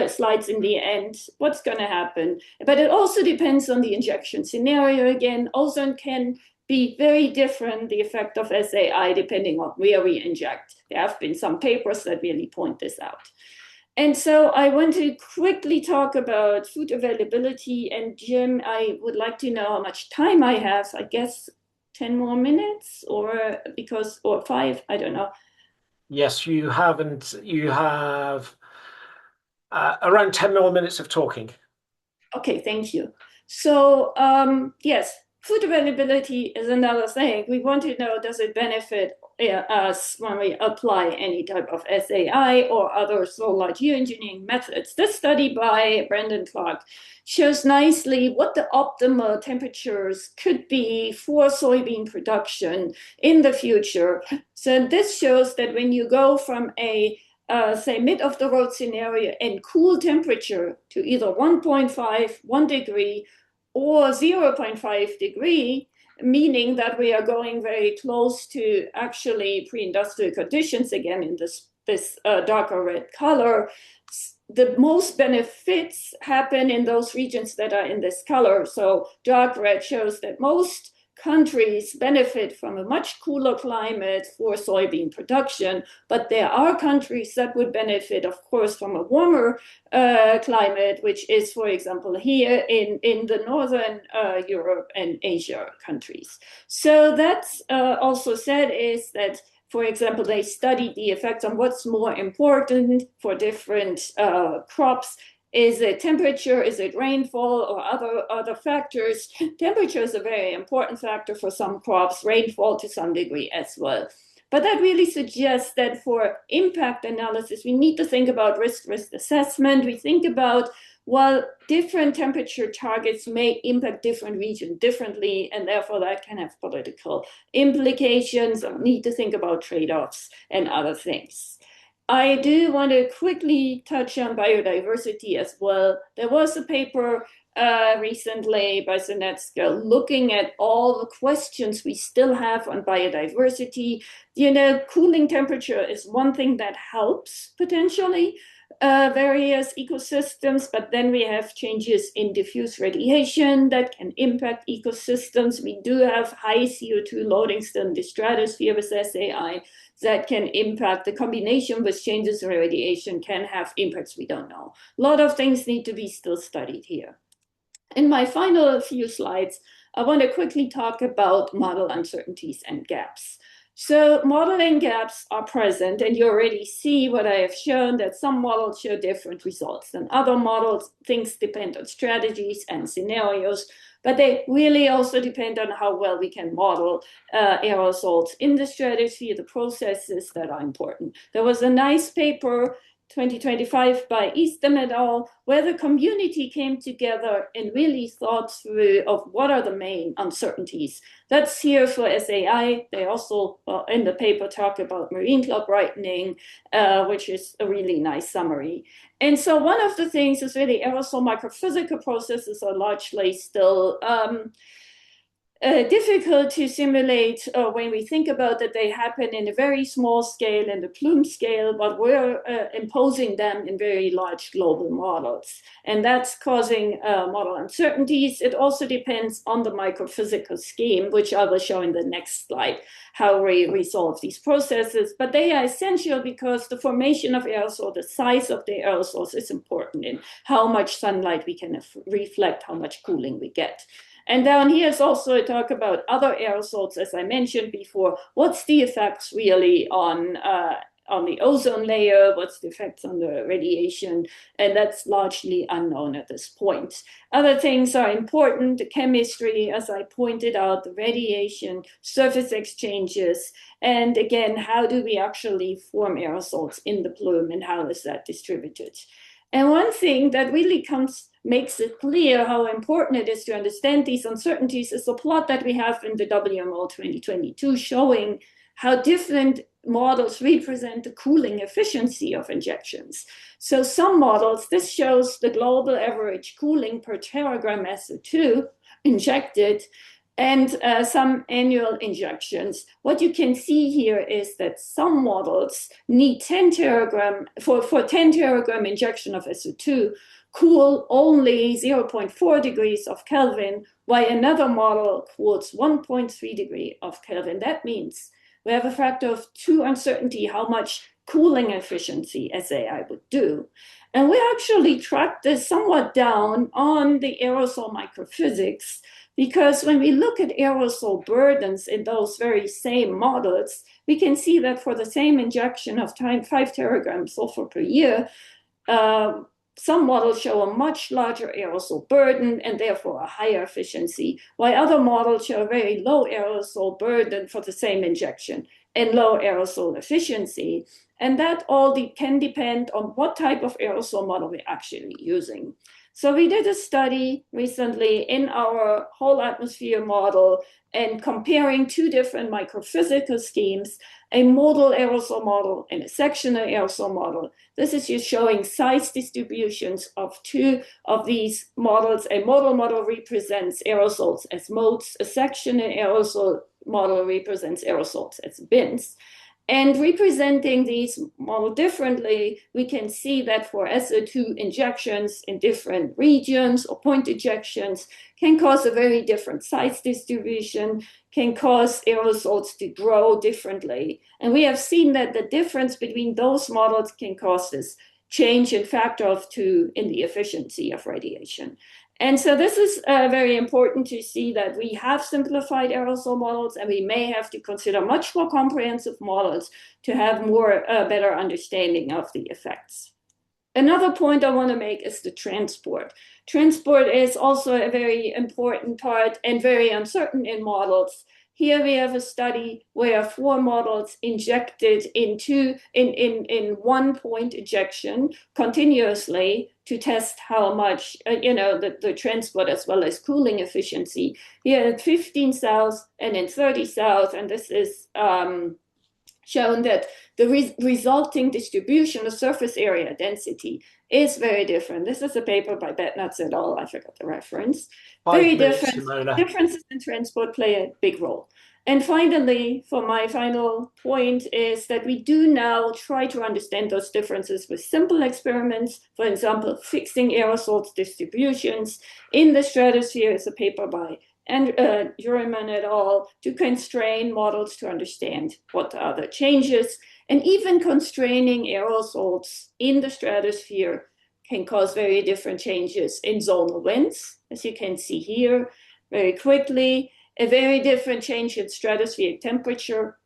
slides in the end what's going to happen. But it also depends on the injection scenario. Again, ozone can be very different, the effect of SAI, depending on where we inject. There have been some papers that really point this out. And so I want to quickly talk about food availability. And Jim, I would like to know how much time I have. I guess 10 more minutes or 5, I don't know. Yes, you have around 10 more minutes of talking. Okay, thank you. So yes, food availability is another thing. We want to know, does it benefit us when we apply any type of SAI or other solar geoengineering methods? This study by Brendan Clark shows nicely what the optimal temperatures could be for soybean production in the future. So this shows that when you go from a say mid-of-the-road scenario and cool temperature to either 1.5, 1 degree, or 0.5 degree, meaning that we are going very close to actually pre-industrial conditions again in this darker red color. The most benefits happen in those regions that are in this color. So dark red shows that most countries benefit from a much cooler climate for soybean production, but there are countries that would benefit, of course, from a warmer climate, which is, for example, here in the northern Europe and Asia countries. So that's also said is that, for example, they studied the effects on what's more important for different crops. Is it temperature? Is it rainfall or other factors? Temperature is a very important factor for some crops, rainfall to some degree as well. But that really suggests that for impact analysis, we need to think about risk assessment. We think about, well, different temperature targets may impact different regions differently, and therefore that can have political implications. We need to think about trade-offs and other things. I do want to quickly touch on biodiversity as well. There was a paper recently by Sonetska looking at all the questions we still have on biodiversity. You know, cooling temperature is one thing that helps potentially various ecosystems, but then we have changes in diffuse radiation that can impact ecosystems. We do have high CO2 loading still in the stratosphere with SAI that can impact. The combination with changes in radiation can have impacts we don't know. A lot of things need to be still studied here. In my final few slides, I want to quickly talk about model uncertainties and gaps. So modeling gaps are present, and you already see what I have shown, that some models show different results than other models. Things depend on strategies and scenarios, but they really also depend on how well we can model aerosols in the stratosphere, the processes that are important. There was a nice paper 2025 by Eastham et al., where the community came together and really thought through of what are the main uncertainties. That's here for SAI. They also, in the paper, talk about marine cloud brightening, which is a really nice summary. And so one of the things is really aerosol microphysical processes are largely still difficult to simulate when we think about that they happen in a very small scale, in the plume scale, but we're imposing them in very large global models. And that's causing model uncertainties. It also depends on the microphysical scheme, which I will show in the next slide, how we resolve these processes. But they are essential because the formation of aerosol, the size of the aerosols is important in how much sunlight we can reflect, how much cooling we get. And down here is also a talk about other aerosols, as I mentioned before. What's the effects really on the ozone layer? What's the effects on the radiation? And that's largely unknown at this point. Other things are important, the chemistry, as I pointed out, the radiation, surface exchanges, and again, how do we actually form aerosols in the plume and how is that distributed? And one thing that really makes it clear how important it is to understand these uncertainties is the plot that we have in the WMO 2022 showing how different models represent the cooling efficiency of injections. So some models, this shows the global average cooling per teragram SO2 injected, and some annual injections. What you can see here is that some models need 10 teragram, for 10 teragram injection of SO2, cool only 0.4 degrees of Kelvin, while another model cools 1.3 degree of Kelvin. That means we have a factor of 2 uncertainty how much cooling efficiency SAI would do. And we actually tracked this somewhat down on the aerosol microphysics, because when we look at aerosol burdens in those very same models, we can see that for the same injection of 5 teragrams sulfur per year, some models show a much larger aerosol burden and therefore a higher efficiency, while other models show a very low aerosol burden for the same injection and low aerosol efficiency. And that all can depend on what type of aerosol model we're actually using. So we did a study recently in our whole atmosphere model and comparing 2 different microphysical schemes, a modal aerosol model and a sectional aerosol model. This is just showing size distributions of 2 of these models. A modal model represents aerosols as modes. A sectional aerosol model represents aerosols as bins. And representing these models differently, we can see that for SO2 injections in different regions or point injections can cause a very different size distribution, can cause aerosols to grow differently. And we have seen that the difference between those models can cause this change in factor of 2 in the efficiency of radiation. And so this is very important to see that we have simplified aerosol models, and we may have to consider much more comprehensive models to have more better understanding of the effects. Another point I want to make is the transport. Transport is also a very important part and very uncertain in models. Here we have a study where 4 models injected in 1 point injection continuously to test how much, the transport as well as cooling efficiency. Here at 15 cells and in 30 cells, and this is shown that the resulting distribution of surface area density is very different. This is a paper by Bednarz et al. I forgot the reference. Very different. Simona. Differences in transport play a big role. And finally, for my final point is that we do now try to understand those differences with simple experiments. For example, fixing aerosols distributions in the stratosphere is a paper by Juermann et al. To constrain models to understand what are the changes. And even constraining aerosols in the stratosphere can cause very different changes in zonal winds, as you can see here very quickly. A very different change in stratospheric temperature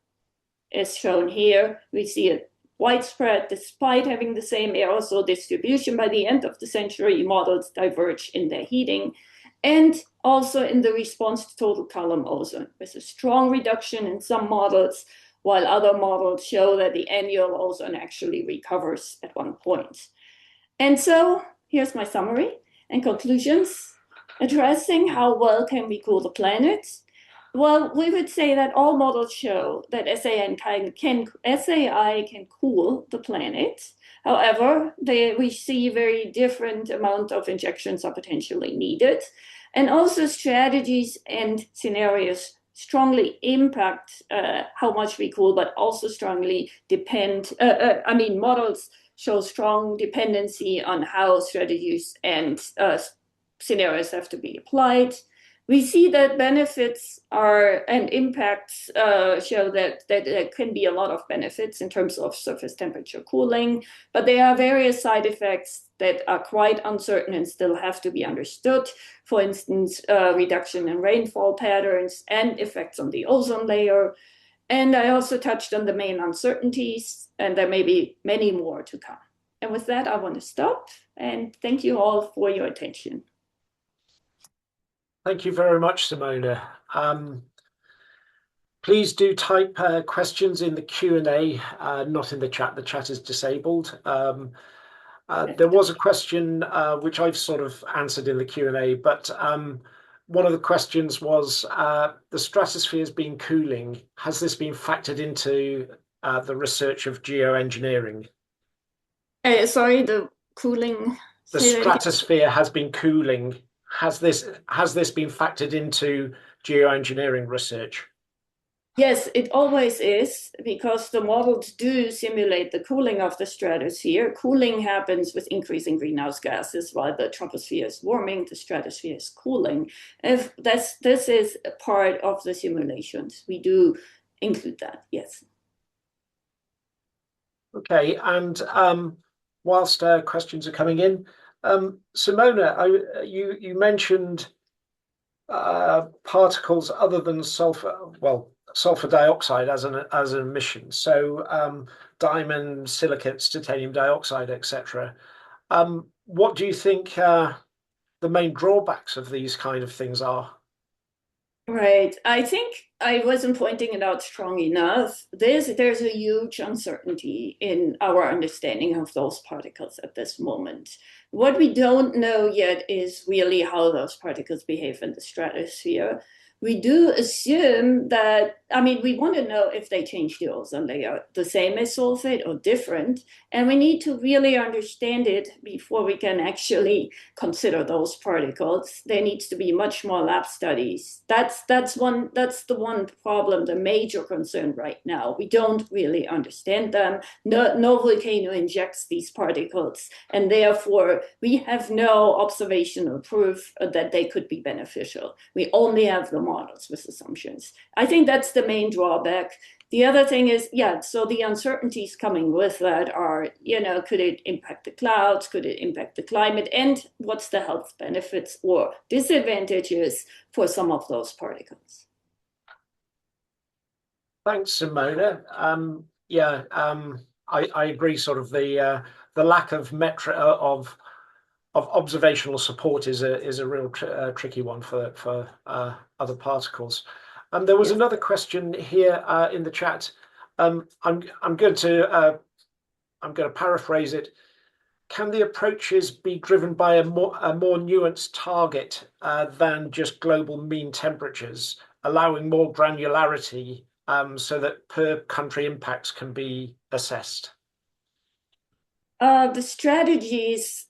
is shown here. We see a widespread despite having the same aerosol distribution. By the end of the century, models diverge in their heating, and also in the response to total column ozone. There's a strong reduction in some models, while other models show that the annual ozone actually recovers at one point. And so here's my summary and conclusions. Addressing how well can we cool the planet? Well, we would say that all models show that SAI can cool the planet. However, we see very different amount of injections are potentially needed. And also strategies and scenarios strongly impact how much we cool, but also strongly depend, models show strong dependency on how strategies and scenarios have to be applied. We see that benefits and impacts show that there can be a lot of benefits in terms of surface temperature cooling, but there are various side effects that are quite uncertain and still have to be understood. For instance, reduction in rainfall patterns and effects on the ozone layer. And I also touched on the main uncertainties, and there may be many more to come. And with that, I want to stop and thank you all for your attention. Thank you very much, Simona. Please do type questions in the Q&A, not in the chat. The chat is disabled. There was a question which I've sort of answered in the Q&A, but one of the questions was the stratosphere has been cooling. Has this been factored into the research of geoengineering? Sorry, the cooling. The Say that again. stratosphere has been cooling. Has this been factored into geoengineering research? Yes, it always is because the models do simulate the cooling of the stratosphere. Cooling happens with increasing greenhouse gases while the troposphere is warming, the stratosphere is cooling. If this is a part of the simulations, we do include that, yes. Okay, and whilst questions are coming in, Simona, you mentioned particles other than sulfur, well, sulfur dioxide as an emission. So diamond, silicates, titanium dioxide, etc. What do you think the main drawbacks of these kind of things are? Right. I think I wasn't pointing it out strong enough. There's a huge uncertainty in our understanding of those particles at this moment. What we don't know yet is really how those particles behave in the stratosphere. We do assume that, I mean, we want to know if they change the ozone layer, the same as sulfate or different. And we need to really understand it before we can actually consider those particles. There needs to be much more lab studies. That's the one problem, the major concern right now. We don't really understand them. No volcano injects these particles, and therefore we have no observational proof that they could be beneficial. We only have the models with assumptions. I think that's the main drawback. The other thing is, yeah, so the uncertainties coming with that are, could it impact the clouds? Could it impact the climate? And what's the health benefits or disadvantages for some of those particles? Thanks, Simona. Yeah, I agree. Sort of the lack of observational support is a real tricky one for other particles. There was Yes. another question here in the chat. I'm going to paraphrase it. Can the approaches be driven by a more nuanced target than just global mean temperatures, allowing more granularity so that per country impacts can be assessed? The strategies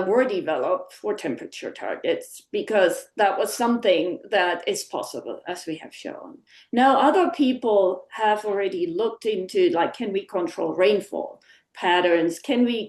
were developed for temperature targets because that was something that is possible, as we have shown. Now, other people have already looked into, like, can we control rainfall patterns? Can we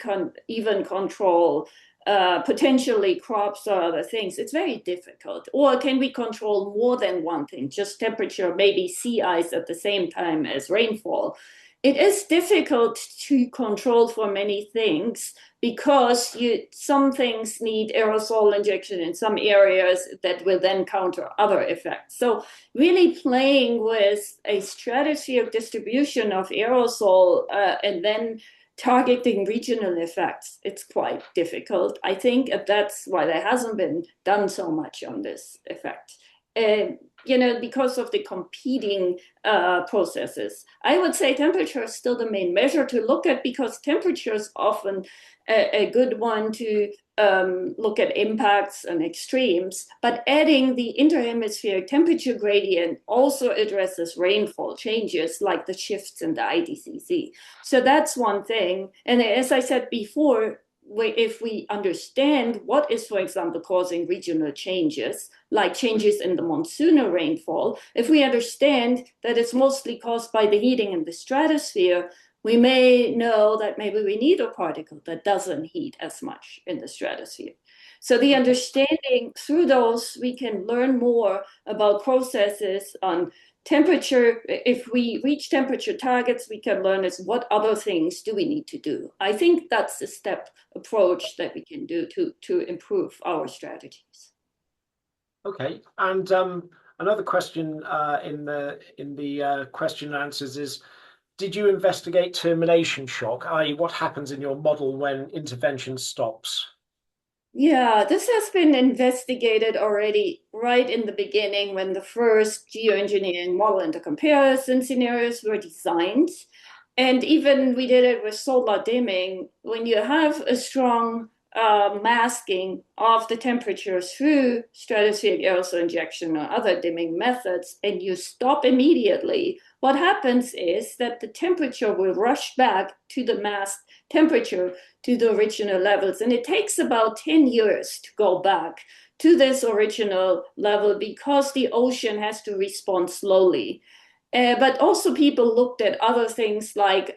even control potentially crops or other things? It's very difficult. Or can we control more than one thing, just temperature, maybe sea ice at the same time as rainfall? It is difficult to control for many things because some things need aerosol injection in some areas that will then counter other effects. So really playing with a stratosphere distribution of aerosol and then targeting regional effects, it's quite difficult. I think that's why there hasn't been done so much on this effect. Because of the competing processes. I would say temperature is still the main measure to look at because temperature is often a good one to look at impacts and extremes, but adding the interhemispheric temperature gradient also addresses rainfall changes like the shifts in the IDCC. So that's one thing. And as I said before, if we understand what is, for example, causing regional changes, like changes in the monsoonal rainfall, if we understand that it's mostly caused by the heating in the stratosphere, we may know that maybe we need a particle that doesn't heat as much in the stratosphere. So the understanding through those, we can learn more about processes on temperature. If we reach temperature targets, we can learn is what other things do we need to do. I think that's the step approach that we can do to improve our strategies. Okay, and another question in the question and answers is, did you investigate termination shock, i.e., what happens in your model when intervention stops? Yeah, this has been investigated already right in the beginning when the first geoengineering model intercomparison scenarios were designed. And even we did it with solar dimming. When you have a strong masking of the temperature through stratospheric aerosol injection or other dimming methods, and you stop immediately, what happens is that the temperature will rush back to the masked temperature to the original levels. And it takes about 10 years to go back to this original level because the ocean has to respond slowly. But also people looked at other things like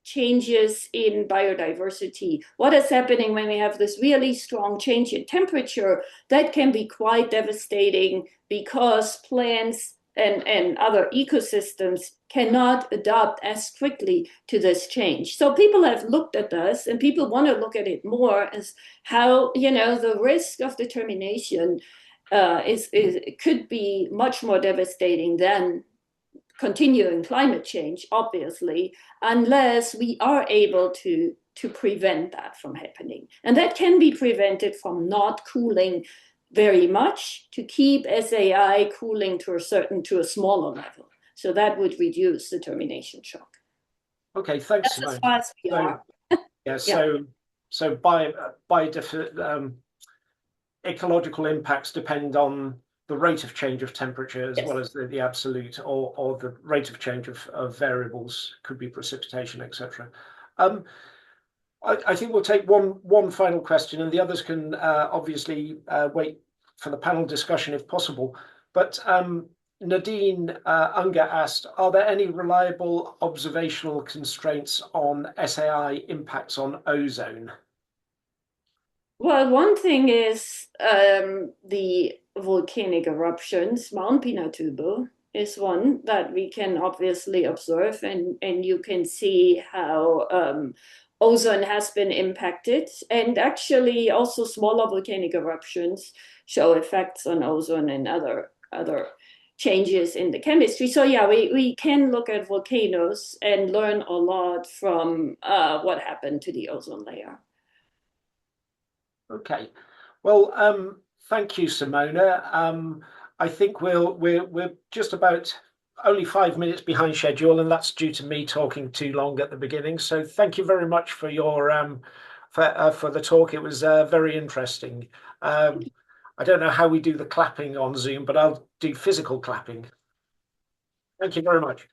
changes in biodiversity. What is happening when we have this really strong change in temperature? That can be quite devastating because plants and other ecosystems cannot adapt as quickly to this change. So people have looked at this and people want to look at it more as how, the risk of determination could be much more devastating than continuing climate change, obviously, unless we are able to prevent that from happening. And that can be prevented from not cooling very much to keep SAI cooling to a smaller level. So that would reduce the termination shock. Okay, thanks, That's as Simone. far as we So, are. yeah, Yeah. so ecological impacts depend on the rate of change of temperature as Yes. well as the absolute or the rate of change of variables, could be precipitation, etc. Um, I think we'll take one final question, and the others can obviously wait for the panel discussion if possible. But Nadine Unger asked, are there any reliable observational constraints on SAI impacts on ozone? Well, one thing is the volcanic eruptions. Mount Pinatubo is one that we can obviously observe, and you can see how ozone has been impacted. And actually, also smaller volcanic eruptions show effects on ozone and other changes in the chemistry. So yeah, we can look at volcanoes and learn a lot from what happened to the ozone layer. Okay. Well, thank you, Simona. I think we're just about only 5 minutes behind schedule, and that's due to me talking too long at the beginning. So thank you very much for your for the talk. It was very interesting. Um, I don't know how we do the clapping on Zoom, but I'll do physical clapping. Thank you very much.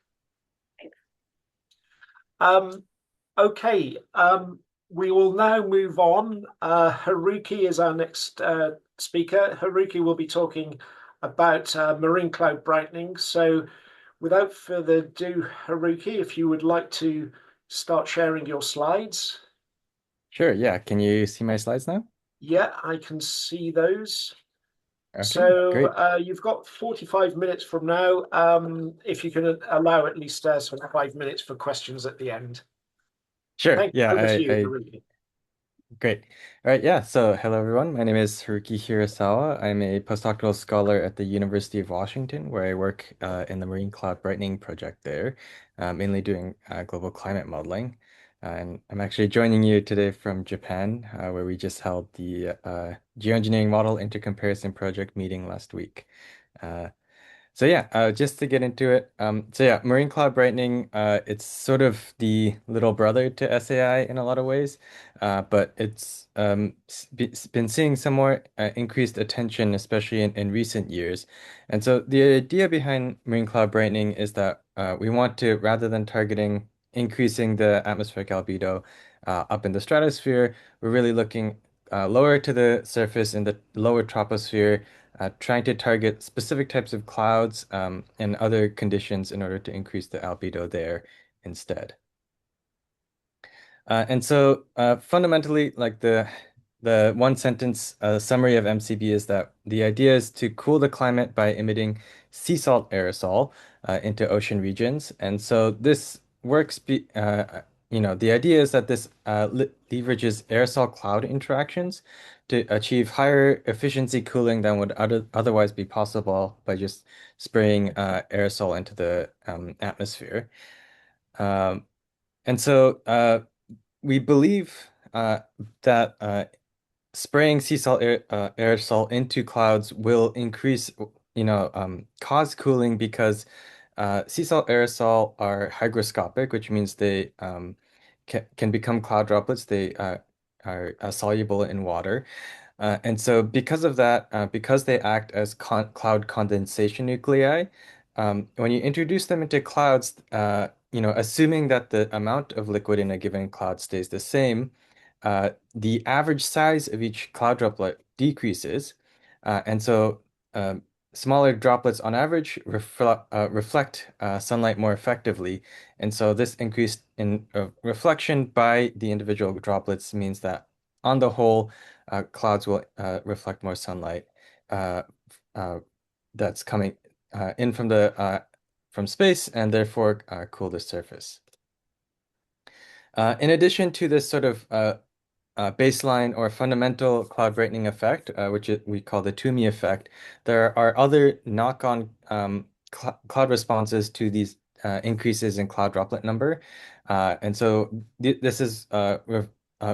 Um, okay. We will now move on. Haruki is our next speaker. Haruki will be talking about marine cloud brightening. So without further ado, Haruki, if you would like to start sharing your slides. Sure, yeah. Can you see my slides now? Yeah, I can see those. Okay, So great. you've got 45 minutes from now. If you can allow at least sort of 5 minutes for questions at the end. Sure, Thanks. yeah, Over to you, I Haruki. great. All right, yeah. So hello everyone. My name is Haruki Hirasawa. I'm a postdoctoral scholar at the University of Washington, where I work in the Marine Cloud Brightening project there, mainly doing global climate modeling. And I'm actually joining you today from Japan, where we just held the Geoengineering Model Intercomparison Project meeting last week. So yeah, just to get into it. So yeah, marine cloud brightening, it's sort of the little brother to SAI in a lot of ways, but it's been seeing some more increased attention, especially in recent years. And so the idea behind marine cloud brightening is that we want to, rather than targeting increasing the atmospheric albedo up in the stratosphere, we're really looking lower to the surface in the lower troposphere, trying to target specific types of clouds and other conditions in order to increase the albedo there instead. And so fundamentally, like the one sentence summary of MCB is that the idea is to cool the climate by emitting sea salt aerosol into ocean regions. And so this works, the idea is that this leverages aerosol cloud interactions to achieve higher efficiency cooling than would otherwise be possible by just spraying aerosol into the atmosphere. Um, and so we believe that spraying sea salt aerosol into clouds will increase, cause cooling because sea salt aerosol are hygroscopic, which means they can become cloud droplets. They are soluble in water. And so because of that, because they act as cloud condensation nuclei, when you introduce them into clouds, assuming that the amount of liquid in a given cloud stays the same, the average size of each cloud droplet decreases. And so smaller droplets on average reflect sunlight more effectively. And so this increase in reflection by the individual droplets means that on the whole, clouds will reflect more sunlight uh, uh, that's coming in from space and therefore cool the surface. In addition to this sort of baseline or fundamental cloud brightening effect, we call the Toomey effect, there are other knock-on cloud responses to these increases in cloud droplet number. And so this is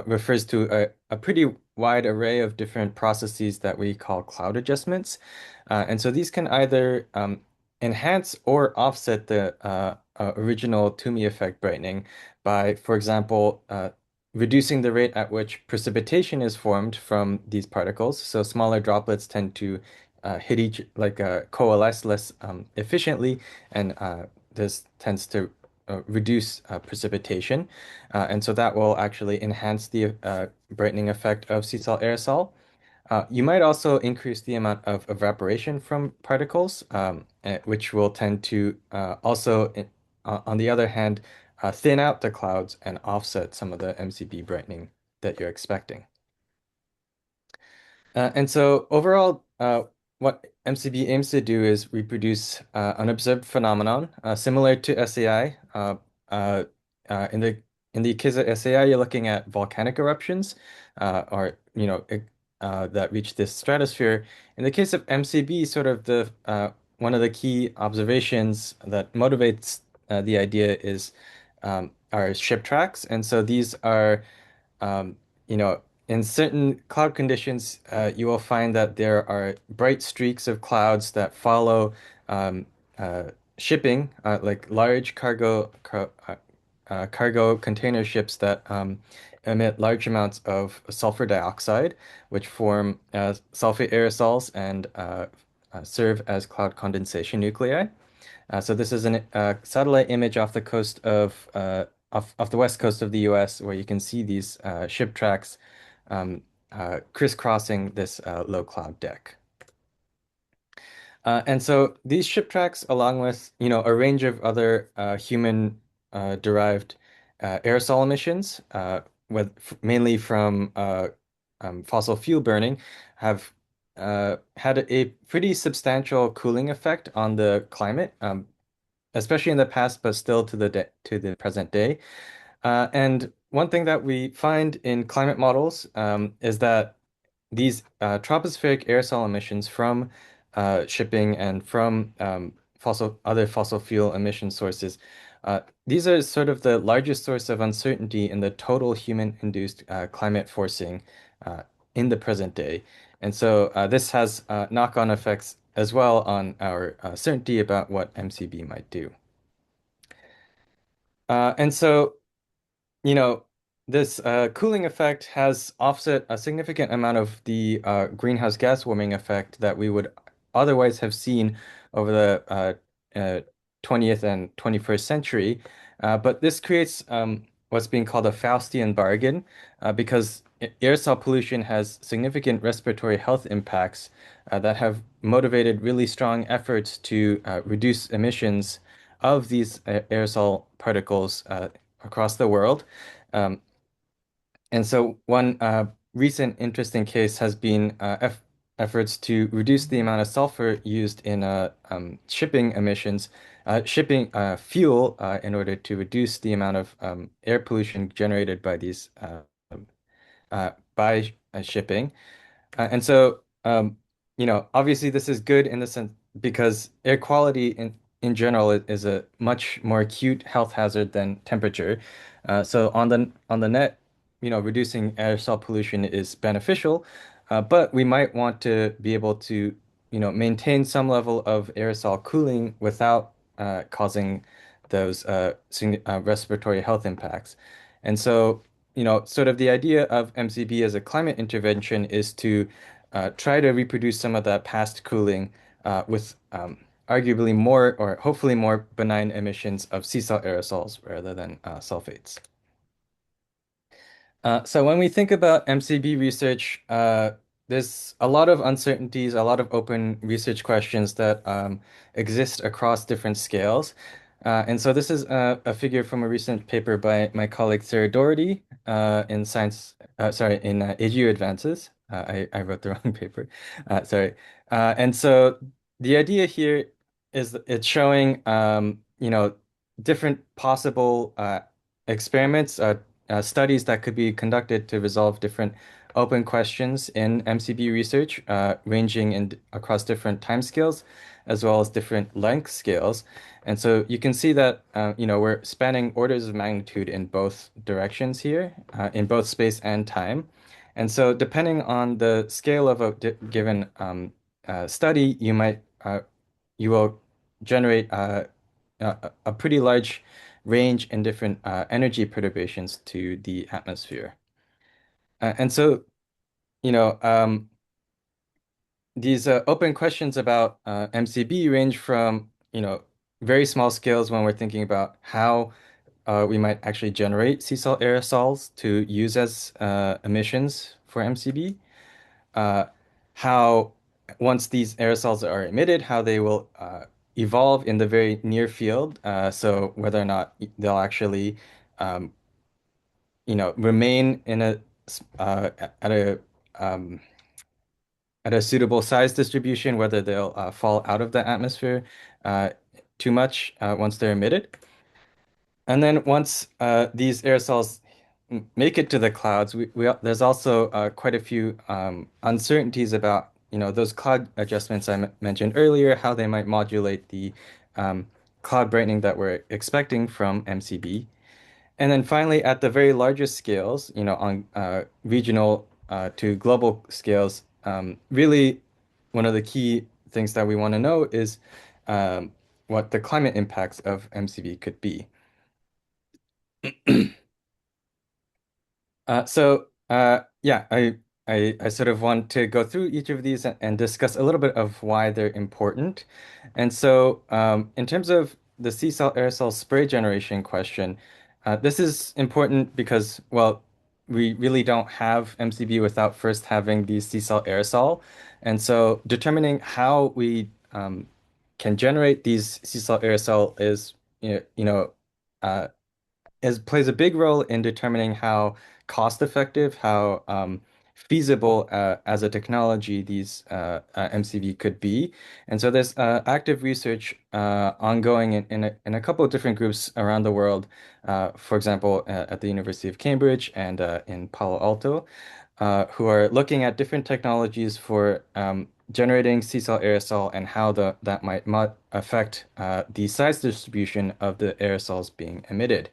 refers to a pretty wide array of different processes that we call cloud adjustments. And so these can either enhance or offset the original Toomey effect brightening by, for example, reducing the rate at which precipitation is formed from these particles. So smaller droplets tend to hit coalesce less efficiently, and this tends to reduce precipitation. And so that will actually enhance the brightening effect of sea salt aerosol. You might also increase the amount of evaporation from particles, which will tend to on the other hand, thin out the clouds and offset some of the MCB brightening that you're expecting. And so overall, what MCB aims to do is reproduce an observed phenomenon similar to SAI. In the case of SAI, you're looking at volcanic eruptions, that reach this stratosphere. In the case of MCB, sort of the one of the key observations that motivates the idea is are ship tracks, and so these are um, you know, in certain cloud conditions, you will find that there are bright streaks of clouds that follow um, shipping, like large cargo container ships that emit large amounts of sulfur dioxide, which form sulfate aerosols and serve as cloud condensation nuclei. So this is a satellite image off the coast off the west coast of the U.S. where you can see these ship tracks crisscrossing this low cloud deck. And so these ship tracks, along with a range of other human derived aerosol emissions, mainly from fossil fuel burning, have had a pretty substantial cooling effect on the climate, especially in the past, but still to the present day. And one thing that we find in climate models is that these tropospheric aerosol emissions from shipping and from other fossil fuel emission sources, these are sort of the largest source of uncertainty in the total human-induced climate forcing in the present day. And so this has knock-on effects as well on our certainty about what MCB might do. And so you know, this cooling effect has offset a significant amount of the greenhouse gas warming effect that we would otherwise have seen over the 20th and 21st century. But this creates what's being called a Faustian bargain because aerosol pollution has significant respiratory health impacts that have motivated really strong efforts to reduce emissions of these aerosol particles across the world. Um, and so one recent interesting case has been efforts to reduce the amount of sulfur used in shipping emissions, shipping fuel in order to reduce the amount of air pollution generated by these by shipping. And so, obviously this is good in the sense because air quality in general is a much more acute health hazard than temperature. So on the net, reducing aerosol pollution is beneficial, but we might want to be able to, maintain some level of aerosol cooling without causing those respiratory health impacts. And so, sort of the idea of MCB as a climate intervention is to try to reproduce some of that past cooling with arguably more or hopefully more benign emissions of sea salt aerosols rather than sulfates. So when we think about MCB research, there's a lot of uncertainties, a lot of open research questions that exist across different scales. And so this is a figure from a recent paper by my colleague Sarah Doherty in AGU Advances. I wrote the wrong paper. Sorry. And so the idea here is that it's showing, different possible experiments, studies that could be conducted to resolve different open questions in MCB research, ranging across different timescales as well as different length scales. And so you can see that we're spanning orders of magnitude in both directions here, in both space and time. And so depending on the scale of a given study, you will generate a pretty large range in different energy perturbations to the atmosphere. And so, you know, these open questions about MCB range from, very small scales when we're thinking about how we might actually generate sea salt aerosols to use as emissions for MCB. How once these aerosols are emitted, how they will evolve in the very near field. So whether or not they'll actually, um, remain in uh, at a um, at a suitable size distribution, whether they'll fall out of the atmosphere uh, too much once they're emitted. And then once these aerosols make it to the clouds, there's also quite a few uncertainties about, those cloud adjustments I mentioned earlier, how they might modulate the um, cloud brightening that we're expecting from MCB. And then finally, at the very largest scales, on regional to global scales, really one of the key things that we want to know is um, what the climate impacts of MCB could be. Yeah, I sort of want to go through each of these and discuss a little bit of why they're important. And so, in terms of the sea salt aerosol spray generation question, this is important because, well, we really don't have MCB without first having the sea salt aerosol. And so, determining how we can generate these sea salt aerosol is, uh, plays a big role in determining how cost effective, how feasible as a technology these MCV could be. And so there's active research ongoing in a couple of different groups around the world. For example, at the University of Cambridge and in Palo Alto, who are looking at different technologies for generating sea salt aerosol and how that might affect the size distribution of the aerosols being emitted.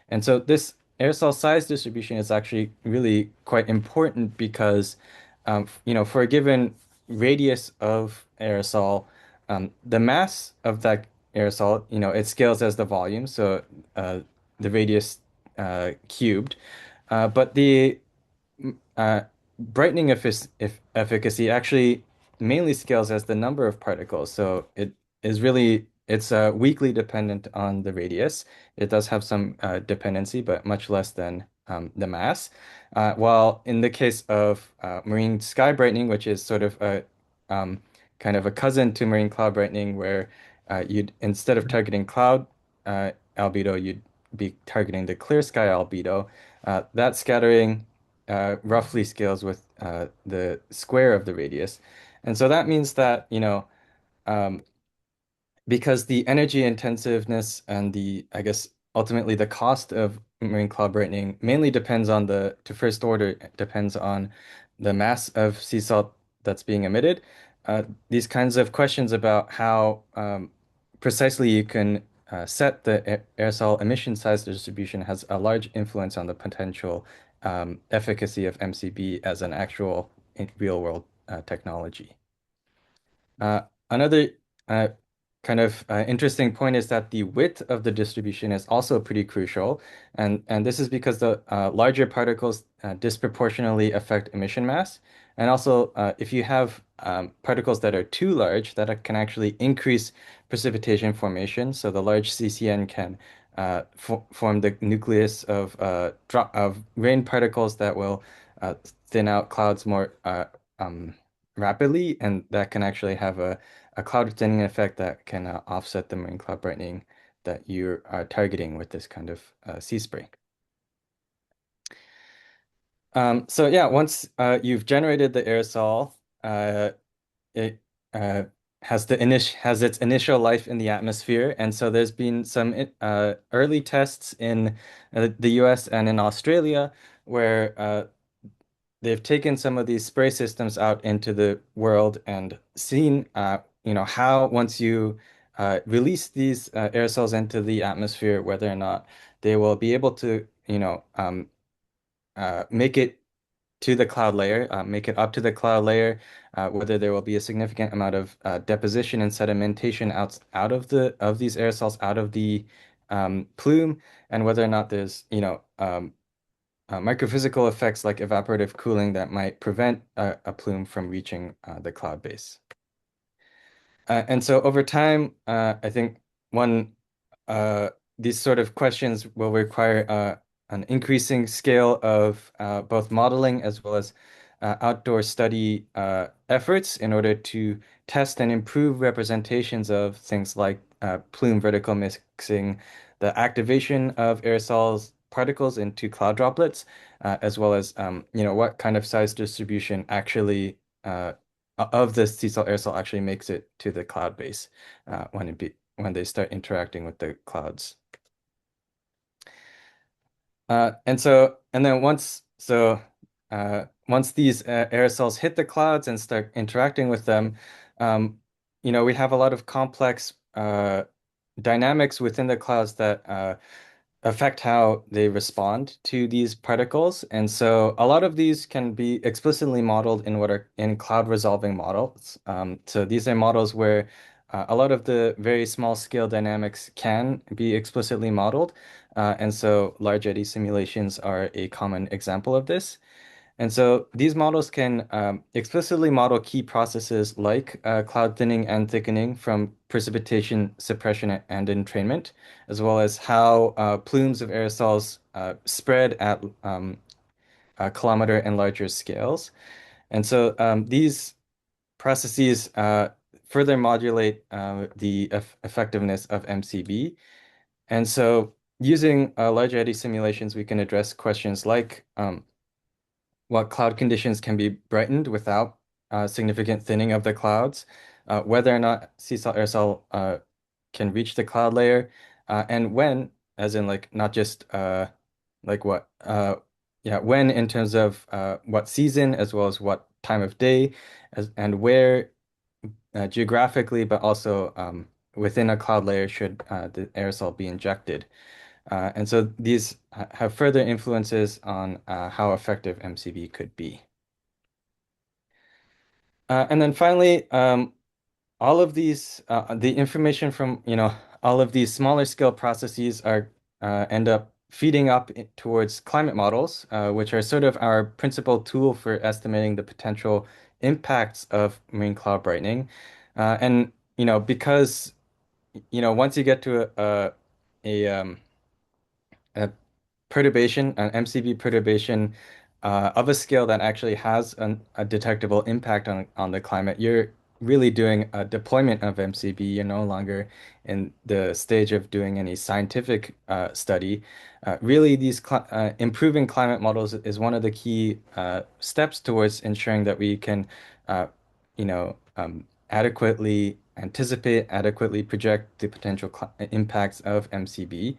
And so this aerosol size distribution is actually really quite important because, for a given radius of aerosol, the mass of that aerosol, it scales as the volume, so the radius cubed. But the uh, brightening efficacy actually mainly scales as the number of particles. So it's weakly dependent on the radius. It does have some dependency, but much less than the mass. While in the case of marine sky brightening, which is sort of a kind of a cousin to marine cloud brightening, where you'd instead of targeting cloud albedo, you'd be targeting the clear sky albedo. That scattering roughly scales with the square of the radius. And so that means that, um, because the energy intensiveness and I guess, ultimately the cost of marine cloud brightening mainly depends on to first order, depends on the mass of sea salt that's being emitted. These kinds of questions about how precisely you can set the aerosol emission size distribution has a large influence on the potential efficacy of MCB as an actual real world technology. Another kind of interesting point is that the width of the distribution is also pretty crucial. And this is because the larger particles disproportionately affect emission mass. And also, if you have particles that are too large, that can actually increase precipitation formation. So the large CCN can form the nucleus of rain particles that will thin out clouds more um, rapidly, and that can actually have a cloud thinning effect that can offset the marine cloud brightening that you are targeting with this kind of sea spray. So yeah, once you've generated the aerosol, it has its initial life in the atmosphere, and so there's been some early tests in the U.S. and in Australia where they've taken some of these spray systems out into the world and seen, how once you release these aerosols into the atmosphere, whether or not they will be able to, make it to the cloud layer, make it up to the cloud layer, whether there will be a significant amount of deposition and sedimentation out of these aerosols out of the plume, and whether or not there's, microphysical effects like evaporative cooling that might prevent a plume from reaching the cloud base. And so over time, I think one these sort of questions will require an increasing scale of both modeling as well as outdoor study efforts in order to test and improve representations of things like plume vertical mixing, the activation of aerosols particles into cloud droplets, as well as what kind of size distribution actually of the CSOL aerosol actually makes it to the cloud base when they start interacting with the clouds. And then once these aerosols hit the clouds and start interacting with them, we have a lot of complex dynamics within the clouds that affect how they respond to these particles. And so a lot of these can be explicitly modeled in what are in cloud resolving models. So these are models where a lot of the very small scale dynamics can be explicitly modeled. And so large eddy simulations are a common example of this. And so these models can explicitly model key processes like cloud thinning and thickening from precipitation suppression and entrainment, as well as how plumes of aerosols spread at a kilometer and larger scales. And so these processes further modulate the effectiveness of MCB. And so using large eddy simulations, we can address questions like what cloud conditions can be brightened without significant thinning of the clouds, whether or not CSOL aerosol can reach the cloud layer, and when, as in like not just like what, yeah, when in terms of what season as well as what time of day, and where geographically, but also within a cloud layer should the aerosol be injected. And so these have further influences on how effective MCB could be. And then finally, all of these, the information from, all of these smaller scale processes end up feeding up towards climate models, which are sort of our principal tool for estimating the potential impacts of marine cloud brightening. And, because, once you get to a perturbation, an MCB perturbation of a scale that actually has a detectable impact on the climate, you're really doing a deployment of MCB. You're no longer in the stage of doing any scientific study. Really, improving climate models is one of the key steps towards ensuring that we can, adequately anticipate, adequately project the potential impacts of MCB.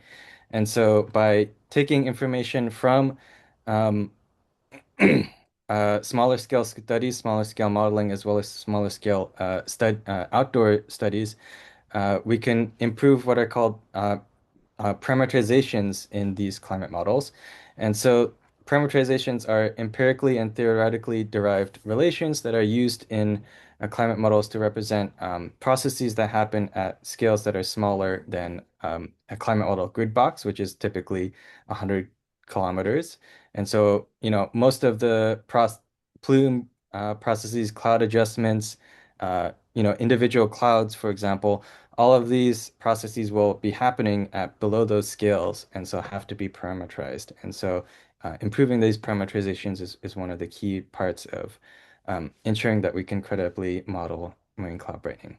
And so by taking information from um, smaller scale studies, smaller scale modeling, as well as smaller scale outdoor studies, we can improve what are called parameterizations in these climate models. And so parameterizations are empirically and theoretically derived relations that are used in climate models to represent processes that happen at scales that are smaller than a climate model grid box, which is typically 100 kilometers. And so, most of the plume processes, cloud adjustments, individual clouds, for example, all of these processes will be happening at below those scales and so have to be parameterized. And so improving these parameterizations is one of the key parts of ensuring that we can credibly model marine cloud brightening.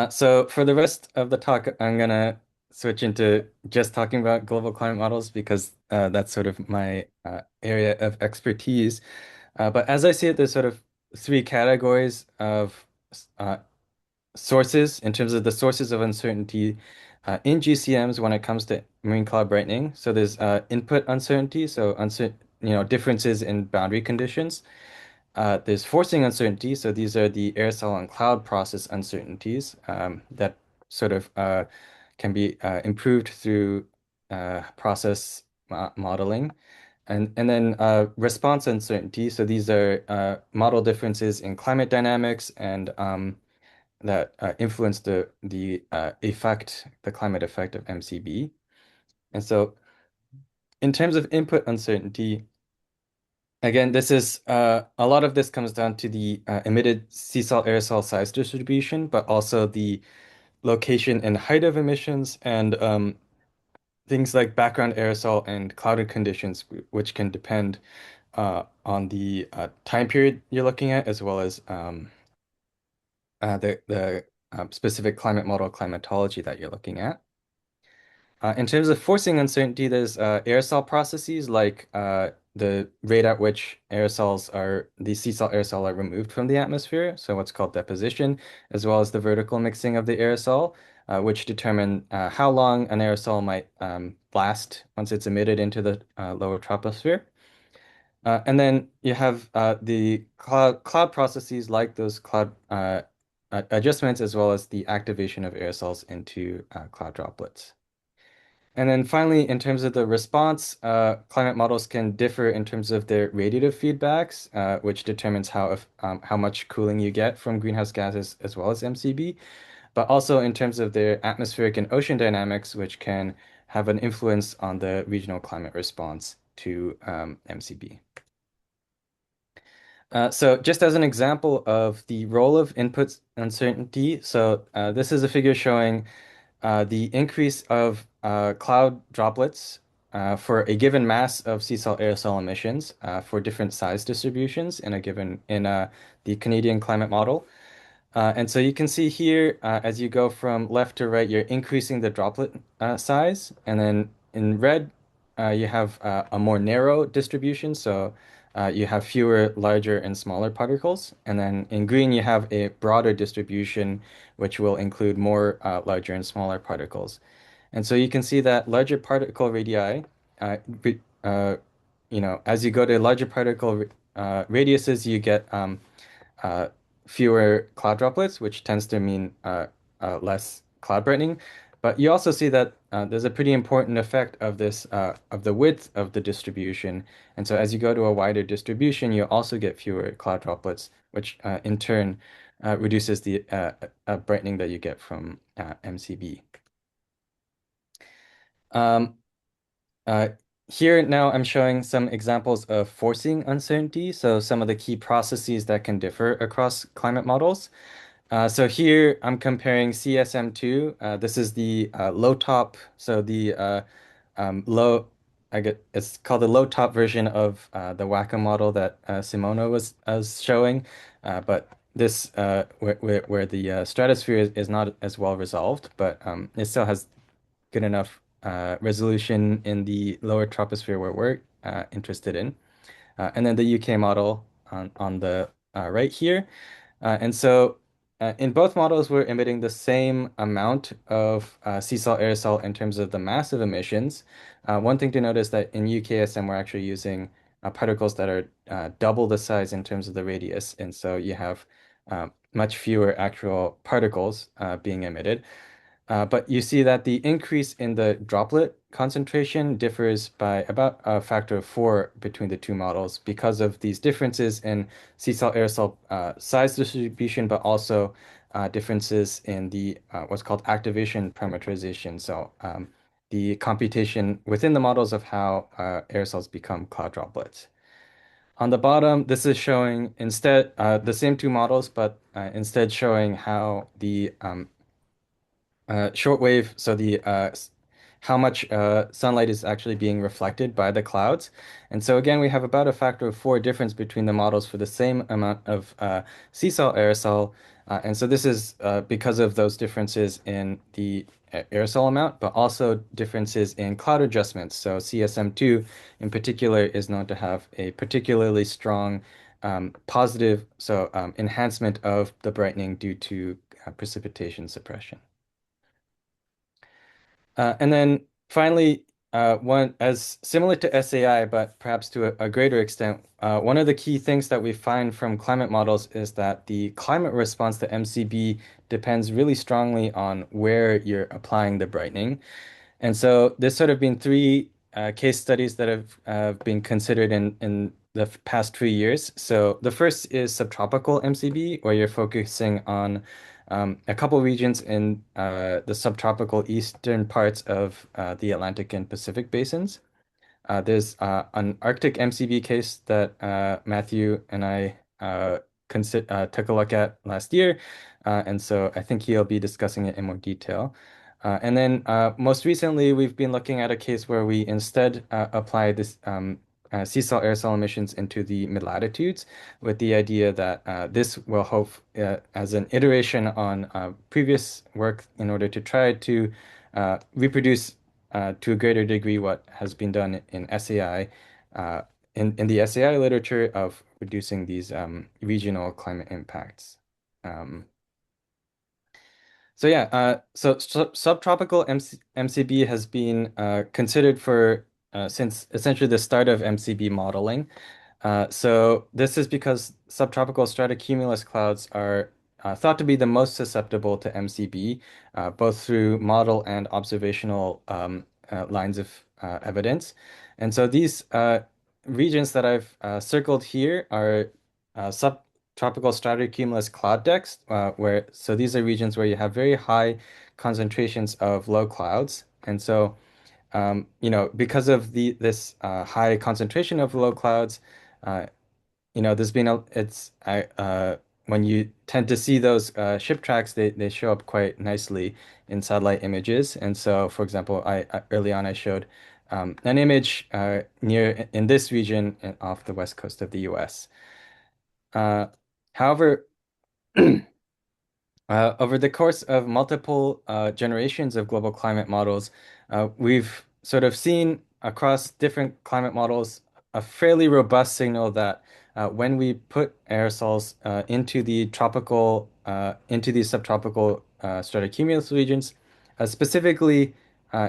So for the rest of the talk, I'm going to switch into just talking about global climate models because that's sort of my area of expertise. But as I see it, there's sort of three categories of sources in terms of the sources of uncertainty in GCMs when it comes to marine cloud brightening. So there's input uncertainty, so differences in boundary conditions. There's forcing uncertainty, so these are the aerosol and cloud process uncertainties that sort of can be improved through process modeling. And then response uncertainty, so these are model differences in climate dynamics and that influence the climate effect of MCB. And so in terms of input uncertainty, again, this is a lot of this comes down to the emitted sea salt aerosol size distribution, but also the location and height of emissions and things like background aerosol and clouded conditions, which can depend on the time period you're looking at, as well as the specific climate model climatology that you're looking at. In terms of forcing uncertainty, there's aerosol processes like the rate at which the sea salt aerosol are removed from the atmosphere, so what's called deposition, as well as the vertical mixing of the aerosol, which determine how long an aerosol might last once it's emitted into the lower troposphere. And then you have the cloud processes like those cloud adjustments, as well as the activation of aerosols into cloud droplets. And then finally, in terms of the response, climate models can differ in terms of their radiative feedbacks, which determines how much cooling you get from greenhouse gases as well as MCB, but also in terms of their atmospheric and ocean dynamics, which can have an influence on the regional climate response to MCB. So just as an example of the role of input uncertainty, so this is a figure showing the increase of cloud droplets for a given mass of sea salt aerosol emissions for different size distributions in the Canadian climate model. And so you can see here, as you go from left to right, you're increasing the droplet size. And then in red, you have a more narrow distribution. So you have fewer larger and smaller particles. And then in green, you have a broader distribution, which will include more larger and smaller particles. And so you can see that larger particle radii, as you go to larger particle radiuses, you get uh, fewer cloud droplets, which tends to mean less cloud brightening. But you also see that there's a pretty important effect of this of the width of the distribution. And so as you go to a wider distribution, you also get fewer cloud droplets, which in turn reduces the brightening that you get from MCB. Um, uh, Here now I'm showing some examples of forcing uncertainty, so some of the key processes that can differ across climate models. So here I'm comparing CSM2. This is the low top, so the low, it's called the low top version of the WACCM model that Simona was showing. But this, where the stratosphere is not as well resolved, but it still has good enough resolution in the lower troposphere where we're interested in. And then the UK model on the right here. And so in both models, we're emitting the same amount of sea salt aerosol in terms of the mass of emissions. One thing to note is that in UKSM, we're actually using particles that are double the size in terms of the radius. And so you have much fewer actual particles being emitted. But you see that the increase in the droplet concentration differs by about a factor of 4 between the two models because of these differences in sea-salt aerosol size distribution, but also differences in the what's called activation parameterization. So the computation within the models of how aerosols become cloud droplets. On the bottom, this is showing instead the same two models, but instead showing how the shortwave, so the how much sunlight is actually being reflected by the clouds. And so again, we have about a factor of 4 difference between the models for the same amount of sea salt aerosol. And so this is because of those differences in the aerosol amount, but also differences in cloud adjustments. So CSM2 in particular is known to have a particularly strong positive, so enhancement of the brightening due to precipitation suppression. And then finally, one as similar to SAI, but perhaps to a greater extent, one of the key things that we find from climate models is that the climate response to MCB depends really strongly on where you're applying the brightening. And so there's sort of been three case studies that have been considered in the past few years. So the first is subtropical MCB, where you're focusing on a couple regions in the subtropical eastern parts of the Atlantic and Pacific basins. There's an Arctic MCB case that Matthew and I took a look at last year, and so I think he'll be discussing it in more detail. And then most recently, we've been looking at a case where we instead apply this sea salt aerosol emissions into the mid-latitudes with the idea that this will help as an iteration on previous work in order to try to reproduce to a greater degree what has been done in SAI, in the SAI literature of reducing these regional climate impacts. So yeah, subtropical MCB has been considered for since essentially the start of MCB modeling. So this is because subtropical stratocumulus clouds are thought to be the most susceptible to MCB, both through model and observational lines of evidence. And so these regions that I've circled here are subtropical stratocumulus cloud decks, where so these are regions where you have very high concentrations of low clouds. And so because of this high concentration of low clouds, there's been when you tend to see those ship tracks, they show up quite nicely in satellite images. And so, for example, early on I showed an image near in this region off the west coast of the U.S. However, over the course of multiple generations of global climate models, we've sort of seen across different climate models a fairly robust signal that when we put aerosols into these subtropical stratocumulus regions, specifically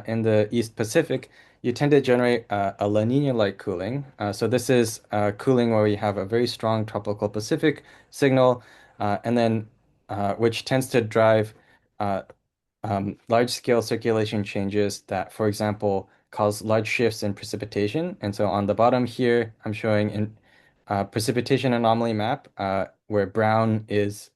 in the East Pacific, you tend to generate a La Nina-like cooling. So this is cooling where we have a very strong tropical Pacific signal, and then which tends to drive uh, large-scale circulation changes that, for example, cause large shifts in precipitation. And so on the bottom here, I'm showing a precipitation anomaly map where brown is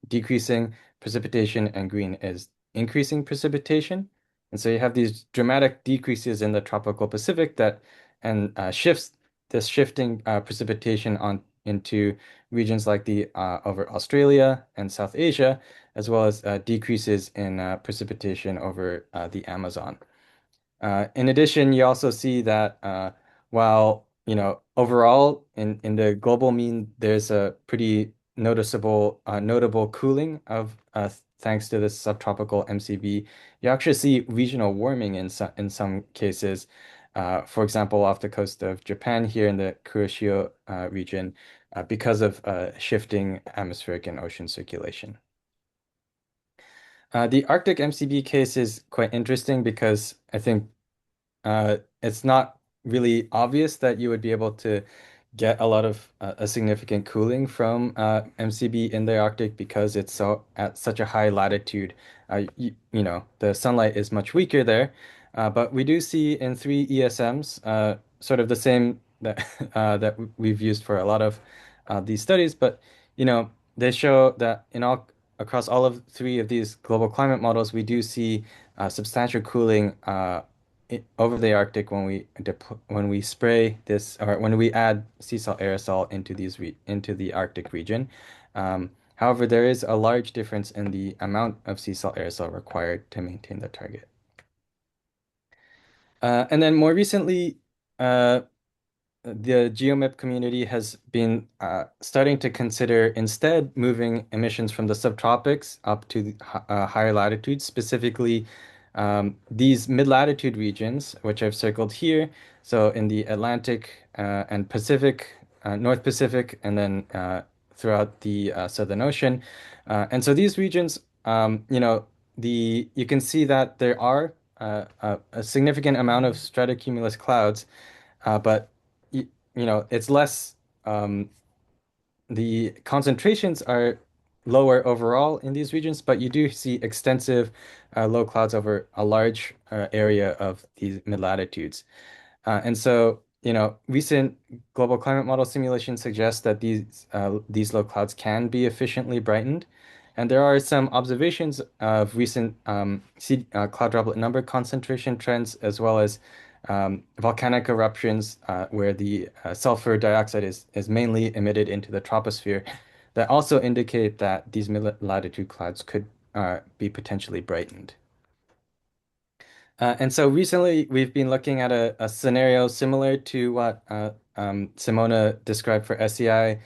decreasing precipitation and green is increasing precipitation. And so you have these dramatic decreases in the tropical Pacific that and shifts this shifting precipitation on into regions like the over Australia and South Asia, as well as decreases in precipitation over the Amazon. In addition, you also see that while overall in the global mean, there's a pretty notable cooling of thanks to this subtropical MCB. You actually see regional warming in some cases. For example, off the coast of Japan here in the Kuroshio region, because of shifting atmospheric and ocean circulation. The Arctic MCB case is quite interesting because I think it's not really obvious that you would be able to get a lot of a significant cooling from MCB in the Arctic because it's so at such a high latitude. You know, the sunlight is much weaker there, but we do see in three ESMs sort of the same that that we've used for a lot of these studies, but you know, they show that in all across all of three of these global climate models, we do see substantial cooling over the Arctic when we spray this or when we add sea salt aerosol into into the Arctic region. However, there is a large difference in the amount of sea salt aerosol required to maintain the target. And then more recently, the GeoMIP community has been starting to consider instead moving emissions from the subtropics up to higher latitudes, specifically these mid-latitude regions, which I've circled here. So in the Atlantic and Pacific, North Pacific, and then throughout the Southern Ocean. And so these regions, you know, you can see that there are a significant amount of stratocumulus clouds, but you know, it's less, the concentrations are lower overall in these regions, but you do see extensive low clouds over a large area of these mid-latitudes. And so, you know, recent global climate model simulations suggest that these low clouds can be efficiently brightened. And there are some observations of recent cloud droplet number concentration trends, as well as volcanic eruptions where the sulfur dioxide is mainly emitted into the troposphere that also indicate that these mid-latitude clouds could be potentially brightened. And so recently we've been looking at a scenario similar to what Simona described for SEI,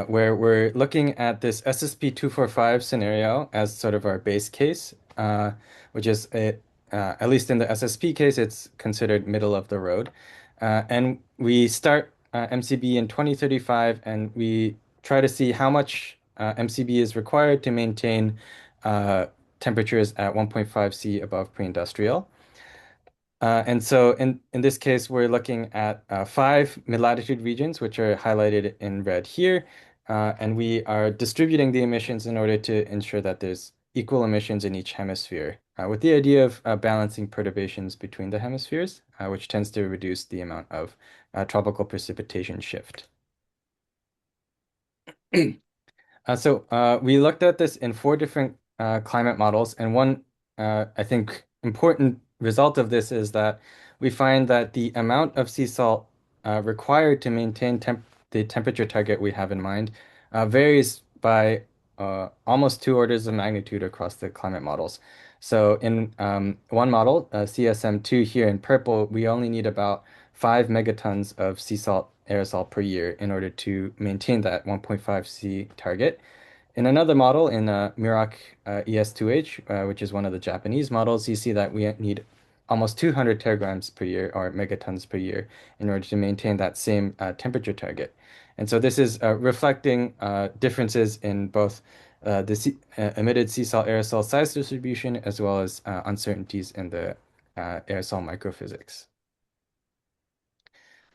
where we're looking at this SSP 245 scenario as sort of our base case, which is at least in the SSP case, it's considered middle of the road. And we start MCB in 2035, and we try to see how much MCB is required to maintain temperatures at 1.5 C above pre-industrial. And so in this case, we're looking at five mid-latitude regions, which are highlighted in red here. And we are distributing the emissions in order to ensure that there's equal emissions in each hemisphere, with the idea of balancing perturbations between the hemispheres, which tends to reduce the amount of tropical precipitation shift. So we looked at this in four different climate models, and one, I think, important result of this is that we find that the amount of sea salt required to maintain the temperature target we have in mind varies by almost two orders of magnitude across the climate models. So in one model, CSM2 here in purple, we only need about 5 megatons of sea salt aerosol per year in order to maintain that 1.5 C target. In another model, in Mirac ES2H, which is one of the Japanese models, you see that we need almost 200 teragrams per year or megatons per year in order to maintain that same temperature target. And so this is reflecting differences in both the emitted sea salt aerosol size distribution as well as uncertainties in the aerosol microphysics.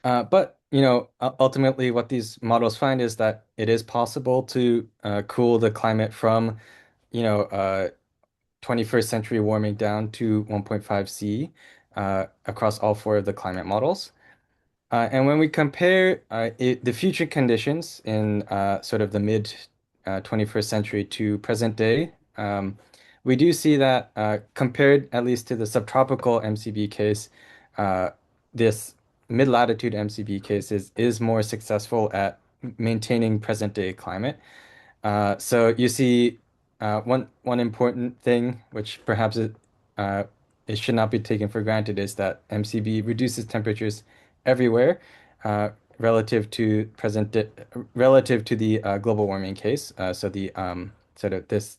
But you know, ultimately, what these models find is that it is possible to cool the climate from, you know, 21st century warming down to 1.5 C across all four of the climate models. And when we compare the future conditions in sort of the mid 21st century to present day, we do see that compared at least to the subtropical MCB case, this mid-latitude MCB case is more successful at maintaining present day climate. So you see one important thing, which perhaps it should not be taken for granted, is that MCB reduces temperatures everywhere relative to relative to the global warming case. So the sort of this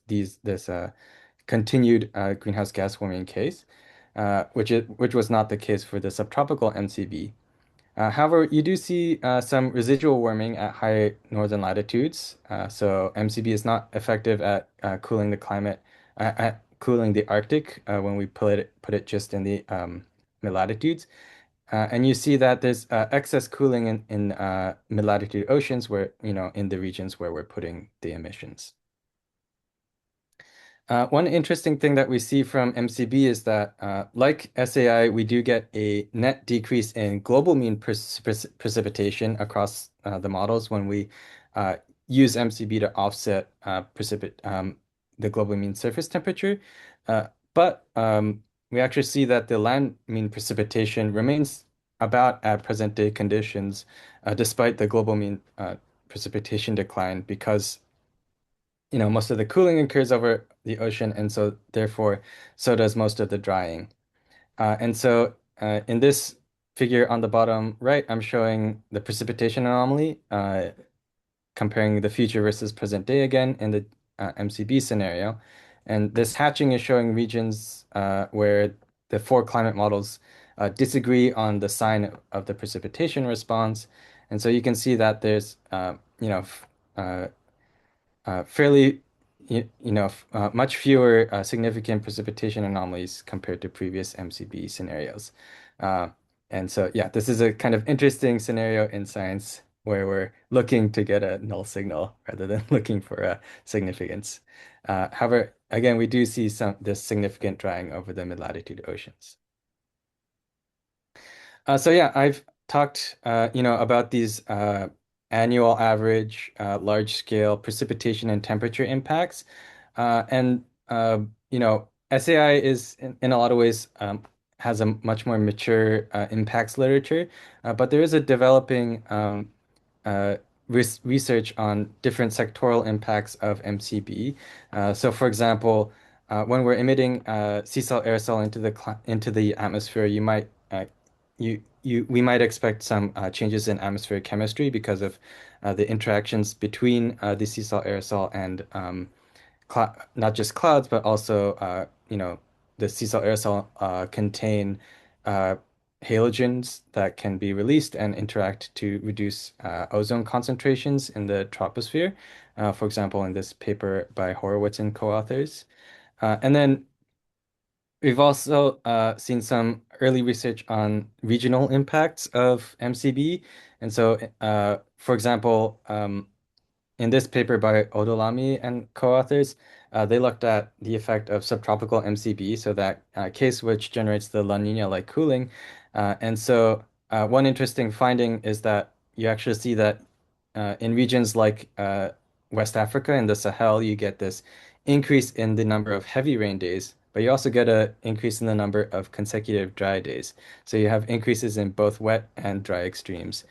continued greenhouse gas warming case, which was not the case for the subtropical MCB. However, you do see some residual warming at high northern latitudes. So MCB is not effective at cooling the climate, at cooling the Arctic when we put it just in the mid latitudes. And you see that there's excess cooling in mid-latitude oceans where, in the regions where we're putting the emissions. One interesting thing that we see from MCB is that, like SAI, we do get a net decrease in global mean precipitation across the models when we use MCB to offset the global mean surface temperature. But we actually see that the land mean precipitation remains about at present day conditions, despite the global mean precipitation decline, because most of the cooling occurs over the ocean, and so therefore, so does most of the drying. And so in this figure on the bottom right, I'm showing the precipitation anomaly, comparing the future versus present day again in the MCB scenario. And this hatching is showing regions where the four climate models disagree on the sign of the precipitation response. And so you can see that there's, fairly, much fewer significant precipitation anomalies compared to previous MCB scenarios. And so, yeah, this is a kind of interesting scenario in science where we're looking to get a null signal rather than looking for a significance. However, again, we do see this significant drying over the mid-latitude oceans. So yeah, I've talked, about these annual average, large-scale precipitation and temperature impacts, and SAI is in a lot of ways has a much more mature impacts literature, but there is a developing uh, research on different sectoral impacts of MCB. So, for example, when we're emitting sea salt aerosol into the atmosphere, we might expect some changes in atmospheric chemistry because of the interactions between the sea salt aerosol and not just clouds, but also the sea salt aerosol contain uh, halogens that can be released and interact to reduce ozone concentrations in the troposphere. For example, in this paper by Horowitz and co-authors. And then we've also seen some early research on regional impacts of MCB. And so, for example, in this paper by Odolami and co-authors, they looked at the effect of subtropical MCB, so that case which generates the La Nina-like cooling. And so one interesting finding is that you actually see that in regions like West Africa and the Sahel, you get this increase in the number of heavy rain days, but you also get an increase in the number of consecutive dry days. So you have increases in both wet and dry extremes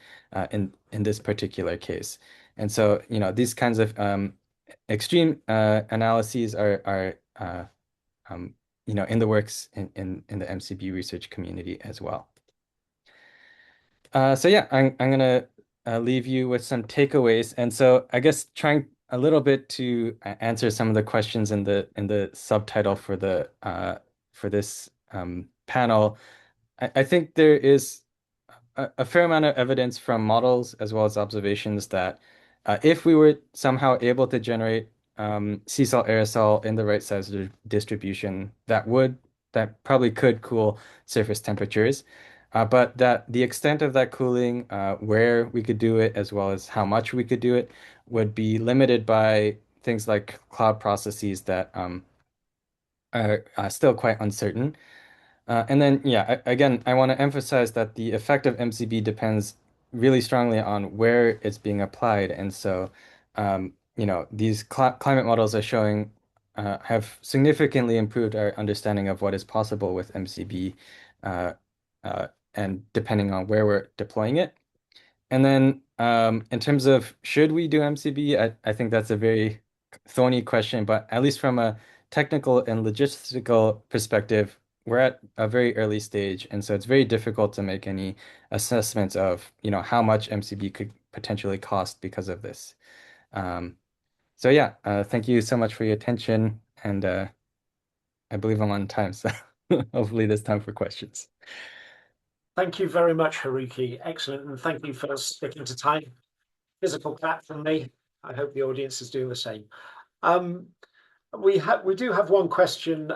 in this particular case. And so, these kinds of extreme analyses are in the works in the MCB research community as well. So yeah, I'm gonna leave you with some takeaways, and so I guess trying a little bit to answer some of the questions in the subtitle for this panel. I think there is a fair amount of evidence from models as well as observations that if we were somehow able to generate sea salt aerosol in the right size distribution, that probably could cool surface temperatures. But that the extent of that cooling, where we could do it, as well as how much we could do it, would be limited by things like cloud processes that are still quite uncertain. And then, yeah, again, I want to emphasize that the effect of MCB depends really strongly on where it's being applied. And so, these climate models are showing have significantly improved our understanding of what is possible with MCB, uh, and depending on where we're deploying it. And then, in terms of should we do MCB, I think that's a very thorny question, but at least from a technical and logistical perspective, we're at a very early stage, and so it's very difficult to make any assessments of, how much MCB could potentially cost because of this. Um, so yeah, thank you so much for your attention, and I believe I'm on time, so hopefully there's time for questions. Thank you very much, Haruki. Excellent, and thank you for sticking to time. Physical clap from me. I hope the audience is doing the same. We do have one question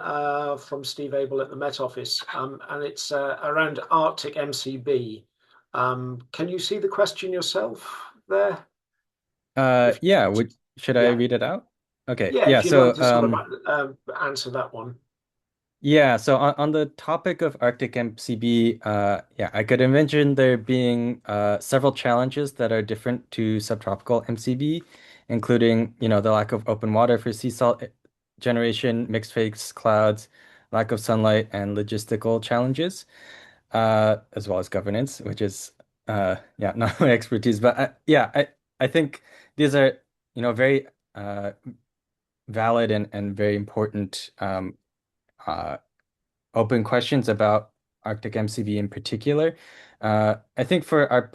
from Steve Abel at the Met Office, and it's around Arctic MCB. Can you see the question yourself there? If Yeah, should I yeah, read it out? Okay, yeah, yeah, if you'd like so to sort of answer that one. yeah, so on the topic of Arctic MCB, yeah, I could envision there being several challenges that are different to subtropical MCB, including, the lack of open water for sea salt generation, mixed phase clouds, lack of sunlight, and logistical challenges, as well as governance, which is, yeah, not my expertise. But yeah, I think these are, very valid and very important uh, open questions about Arctic MCB in particular. I think for our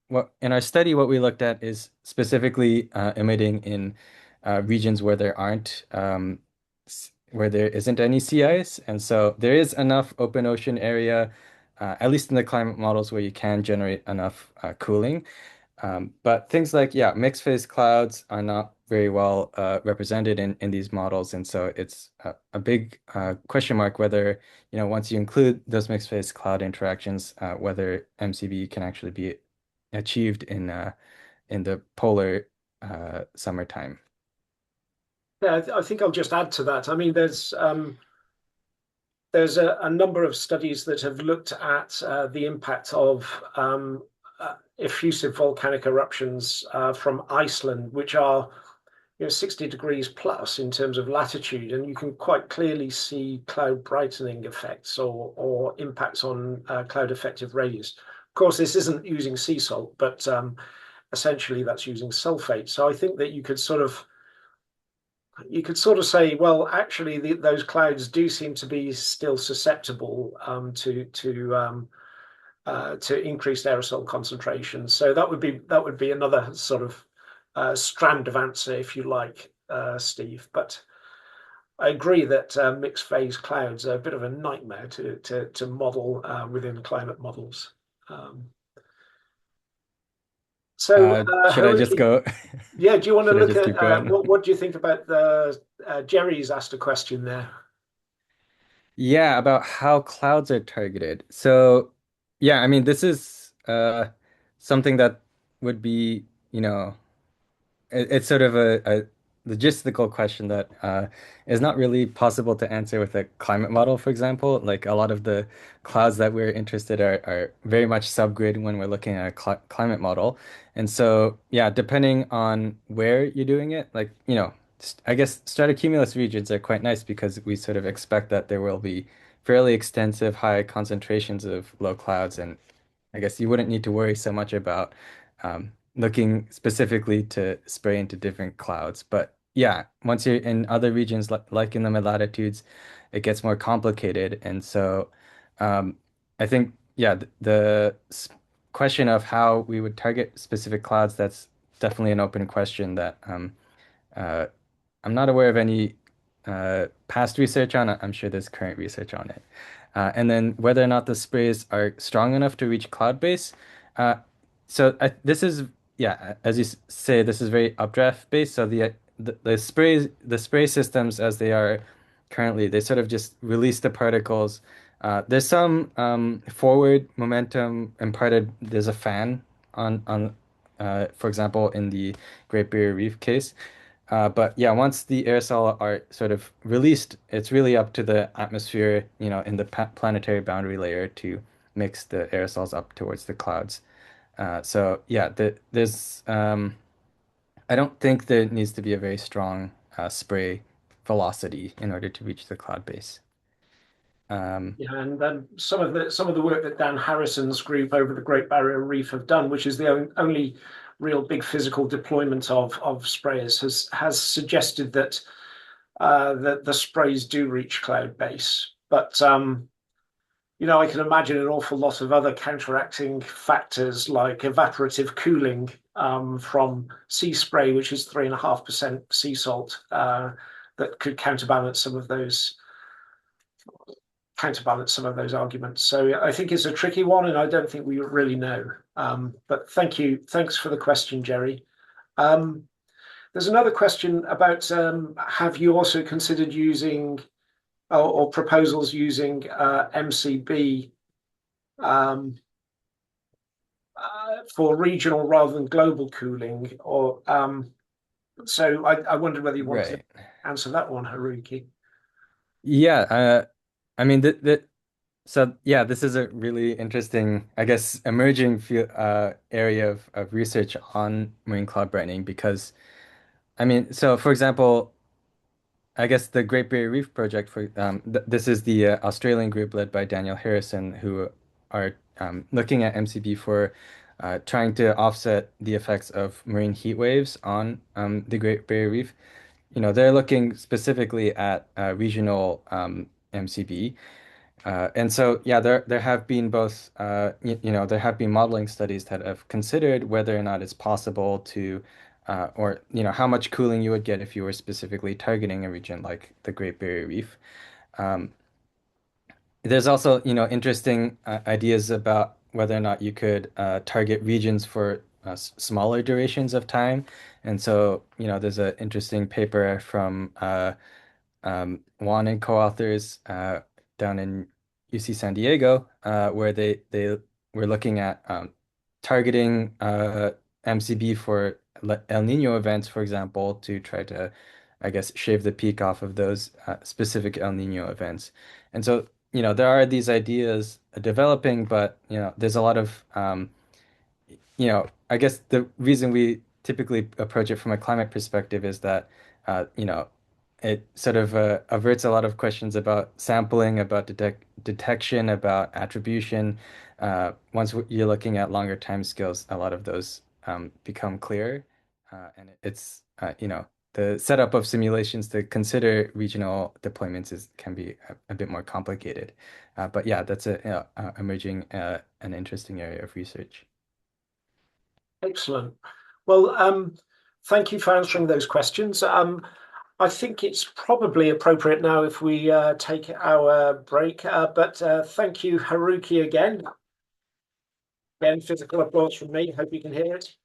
what in our study, what we looked at is specifically emitting in regions where there aren't where there isn't any sea ice, and so there is enough open ocean area, at least in the climate models, where you can generate enough cooling. But things like, yeah, mixed phase clouds are not very well represented in these models. And so it's a big question mark whether, once you include those mixed phase cloud interactions, whether MCB can actually be achieved in the polar summertime. Yeah, I think I'll just add to that. I mean, there's a number of studies that have looked at the impact of effusive volcanic eruptions from Iceland, which are 60 degrees plus in terms of latitude, and you can quite clearly see cloud brightening effects or impacts on cloud effective radius. Of course, this isn't using sea salt, but essentially that's using sulfate. So I think that you could sort of say, well, actually, those clouds do seem to be still susceptible to increased aerosol concentration. So that would be another sort of strand of answer, if you like, Steve. But I agree that mixed phase clouds are a bit of a nightmare to model within climate models. Um, so, Should I just Haruki, go? yeah, do you want to Should I look just at keep going? what do you think about the Jerry's asked a question there? Yeah, about how clouds are targeted. So, yeah, I mean, this is something that would be, it's sort of a logistical question that is not really possible to answer with a climate model, for example. Like a lot of the clouds that we're interested are very much subgrid when we're looking at a climate model. And so, yeah, depending on where you're doing it, like, I guess stratocumulus regions are quite nice because we sort of expect that there will be fairly extensive high concentrations of low clouds, and I guess you wouldn't need to worry so much about looking specifically to spray into different clouds. But yeah, once you're in other regions like in the mid latitudes, it gets more complicated. And so um, I think, yeah, the question of how we would target specific clouds, that's definitely an open question that uh, I'm not aware of any past research on it. I'm sure there's current research on it. And then whether or not the sprays are strong enough to reach cloud base. Uh, this is, yeah, as you say, this is very updraft based. So the spray systems as they are currently, they sort of just release the particles. There's some forward momentum imparted. There's a fan for example, in the Great Barrier Reef case. But yeah, once the aerosol are sort of released, it's really up to the atmosphere, in the planetary boundary layer to mix the aerosols up towards the clouds. So yeah, I don't think there needs to be a very strong spray velocity in order to reach the cloud base. Um, Yeah, and then some of the work that Dan Harrison's group over the Great Barrier Reef have done, which is the only real big physical deployment of sprayers, has suggested that the sprays do reach cloud base. But I can imagine an awful lot of other counteracting factors like evaporative cooling from sea spray, which is 3.5% sea salt, that could counterbalance some of those arguments. So I think it's a tricky one, and I don't think we really know. But thanks for the question, Jerry. Um, There's another question about have you also considered using or proposals using MCB for regional rather than global cooling? Or so I wondered whether you wanted Right. to answer that one, Haruki. Yeah, I mean, so yeah, this is a really interesting, I guess, emerging field, area of research on marine cloud brightening because, I mean, so for example, I guess the Great Barrier Reef Project for th this is the Australian group led by Daniel Harrison who are looking at MCB for trying to offset the effects of marine heat waves on the Great Barrier Reef. You know, they're looking specifically at regional MCB. And so, yeah, there have been both, you know, there have been modeling studies that have considered whether or not it's possible to, or, you know, how much cooling you would get if you were specifically targeting a region like the Great Barrier Reef. Um, there's also, you know, interesting ideas about whether or not you could target regions for smaller durations of time. And so, you know, there's an interesting paper from Juan and co-authors down in UC San Diego, where they were looking at targeting MCB for El Nino events, for example, to try to, I guess, shave the peak off of those specific El Nino events. And so, you know, there are these ideas developing, but you know, there's a lot of you know, I guess the reason we typically approach it from a climate perspective is that, you know, it sort of averts a lot of questions about sampling, about detection, about attribution. Once you're looking at longer time scales, a lot of those become clearer. And it's, you know, the setup of simulations to consider regional deployments can be a bit more complicated. But yeah, that's a, emerging an interesting area of research. Excellent. Well, thank you for answering those questions. I think it's probably appropriate now if we take our break. But thank you, Haruki, again. Again, physical applause from me. Hope you can hear it.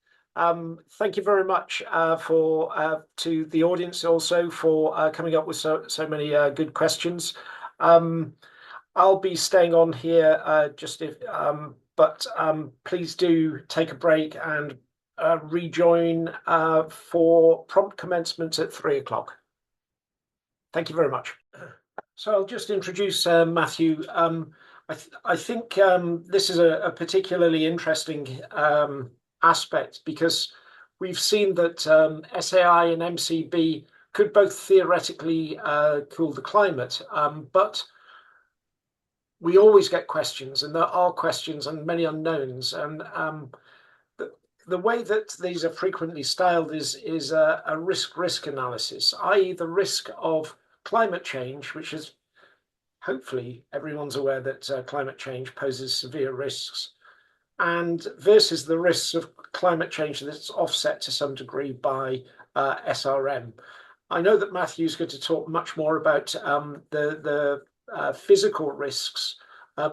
Thank you very much to the audience also for coming up with so many good questions. I'll be staying on here just if, but please do take a break and rejoin for prompt commencement at 3 o'clock. Thank you very much. So I'll just introduce Matthew. I think this is a particularly interesting aspect because we've seen that SAI and MCB could both theoretically cool the climate, but we always get questions, and there are questions and many unknowns. And the way that these are frequently styled is a risk analysis, i.e., the risk of climate change, which is hopefully everyone's aware that climate change poses severe risks, and versus the risks of climate change that's offset to some degree by SRM. I know that Matthew's going to talk much more about the physical risks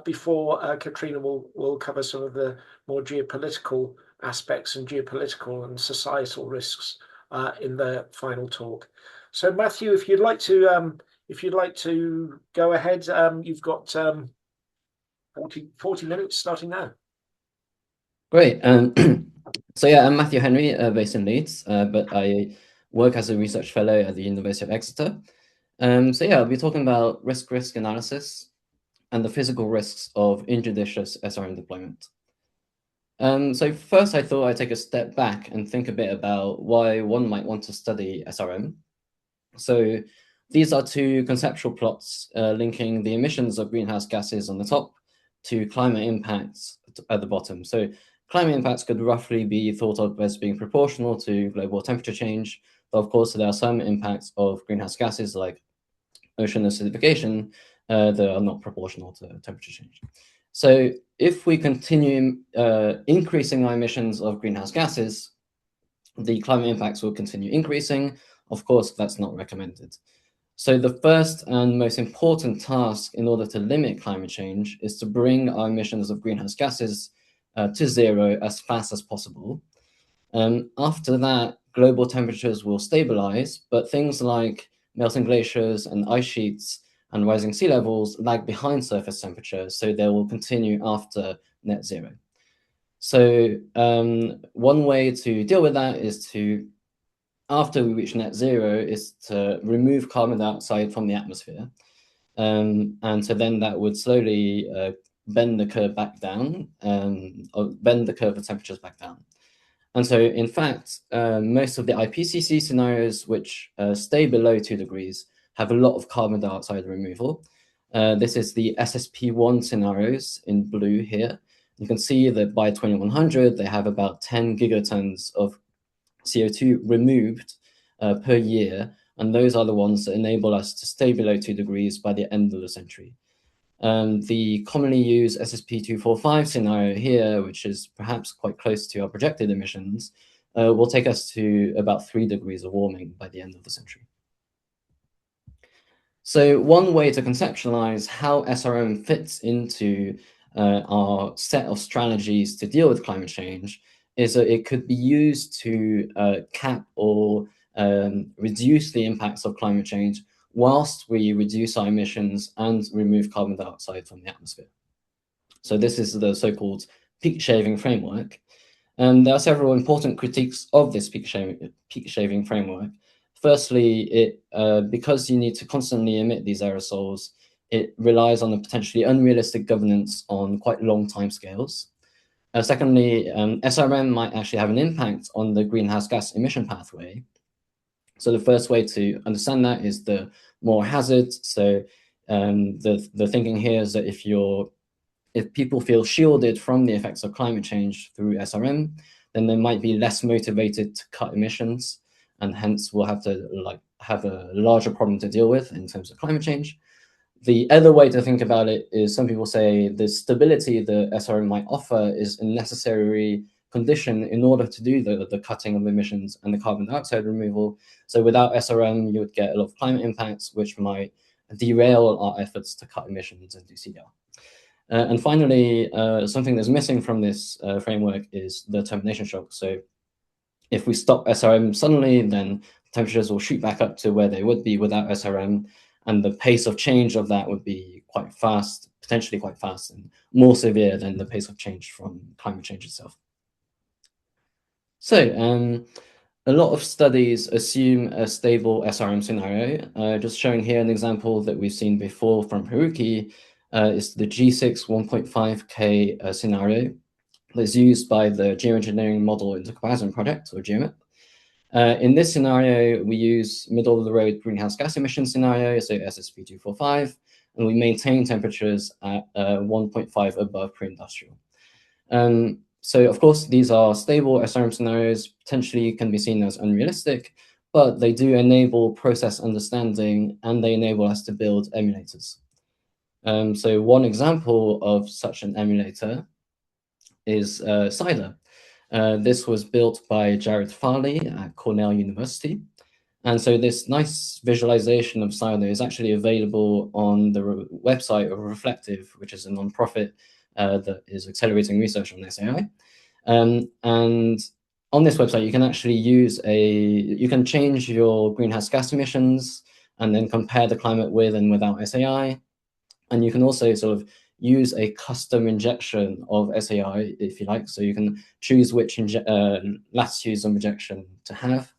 before Katrina will cover some of the more geopolitical aspects and geopolitical and societal risks in the final talk. So Matthew, if you'd like to go ahead, you've got 40 minutes starting now. Great. So yeah, I'm Matthew Henry, based in Leeds, but I work as a research fellow at the University of Exeter. So yeah, I'll be talking about risk analysis and the physical risks of injudicious SRM deployment. So first, I thought I'd take a step back and think a bit about why one might want to study SRM. So these are two conceptual plots linking the emissions of greenhouse gases on the top to climate impacts at the bottom. So climate impacts could roughly be thought of as being proportional to global temperature change. Though of course, there are some impacts of greenhouse gases like ocean acidification that are not proportional to temperature change. So if we continue increasing our emissions of greenhouse gases, the climate impacts will continue increasing. Of course, that's not recommended. So the first and most important task in order to limit climate change is to bring our emissions of greenhouse gases to zero as fast as possible. After that, global temperatures will stabilize, but things like melting glaciers and ice sheets and rising sea levels lag behind surface temperature, so they will continue after net zero. So one way to deal with that is to, after we reach net zero, is to remove carbon dioxide from the atmosphere. And so then that would slowly bend the curve back down, or bend the curve of temperatures back down. And so, in fact, most of the IPCC scenarios which stay below 2 degrees have a lot of carbon dioxide removal. This is the SSP1 scenarios in blue here. You can see that by 2100, they have about 10 gigatons of CO2 removed per year. And those are the ones that enable us to stay below 2 degrees by the end of the century. The commonly used SSP245 scenario here, which is perhaps quite close to our projected emissions, will take us to about 3 degrees of warming by the end of the century. So one way to conceptualize how SRM fits into our set of strategies to deal with climate change is that it could be used to cap or reduce the impacts of climate change whilst we reduce our emissions and remove carbon dioxide from the atmosphere. So this is the so-called peak shaving framework. And there are several important critiques of this peak shaving framework. Firstly, because you need to constantly emit these aerosols, it relies on a potentially unrealistic governance on quite long timescales. Secondly, SRM might actually have an impact on the greenhouse gas emission pathway. So the first way to understand that is the more hazards. So the thinking here is that if people feel shielded from the effects of climate change through SRM, then they might be less motivated to cut emissions, and hence we'll have to have a larger problem to deal with in terms of climate change. The other way to think about it is some people say the stability the SRM might offer is a necessary condition in order to do the cutting of emissions and the carbon dioxide removal. So without SRM, you would get a lot of climate impacts, which might derail our efforts to cut emissions and do CDR. And finally, something that's missing from this framework is the termination shock. So if we stop SRM suddenly, then temperatures will shoot back up to where they would be without SRM, and the pace of change of that would be quite fast, potentially quite fast, and more severe than the pace of change from climate change itself. So a lot of studies assume a stable SRM scenario. Just showing here an example that we've seen before from Haruki is the G6 1.5K scenario that's used by the Geoengineering Model Intercomparison Project, or GeoMIP. In this scenario, we use middle-of-the-road greenhouse gas emission scenario, so SSP245, and we maintain temperatures at 1.5 above pre-industrial. So, of course, these are stable SRM scenarios, potentially can be seen as unrealistic, but they do enable process understanding, and they enable us to build emulators. So one example of such an emulator is CIDR. This was built by Jared Farley at Cornell University. And so this nice visualization of CIDR is actually available on the website of Reflective, which is a nonprofit that is accelerating research on SAI. And on this website, you can actually you can change your greenhouse gas emissions and then compare the climate with and without SAI. And you can also sort of use a custom injection of SAI, if you like. So you can choose which latitudes of injection to have.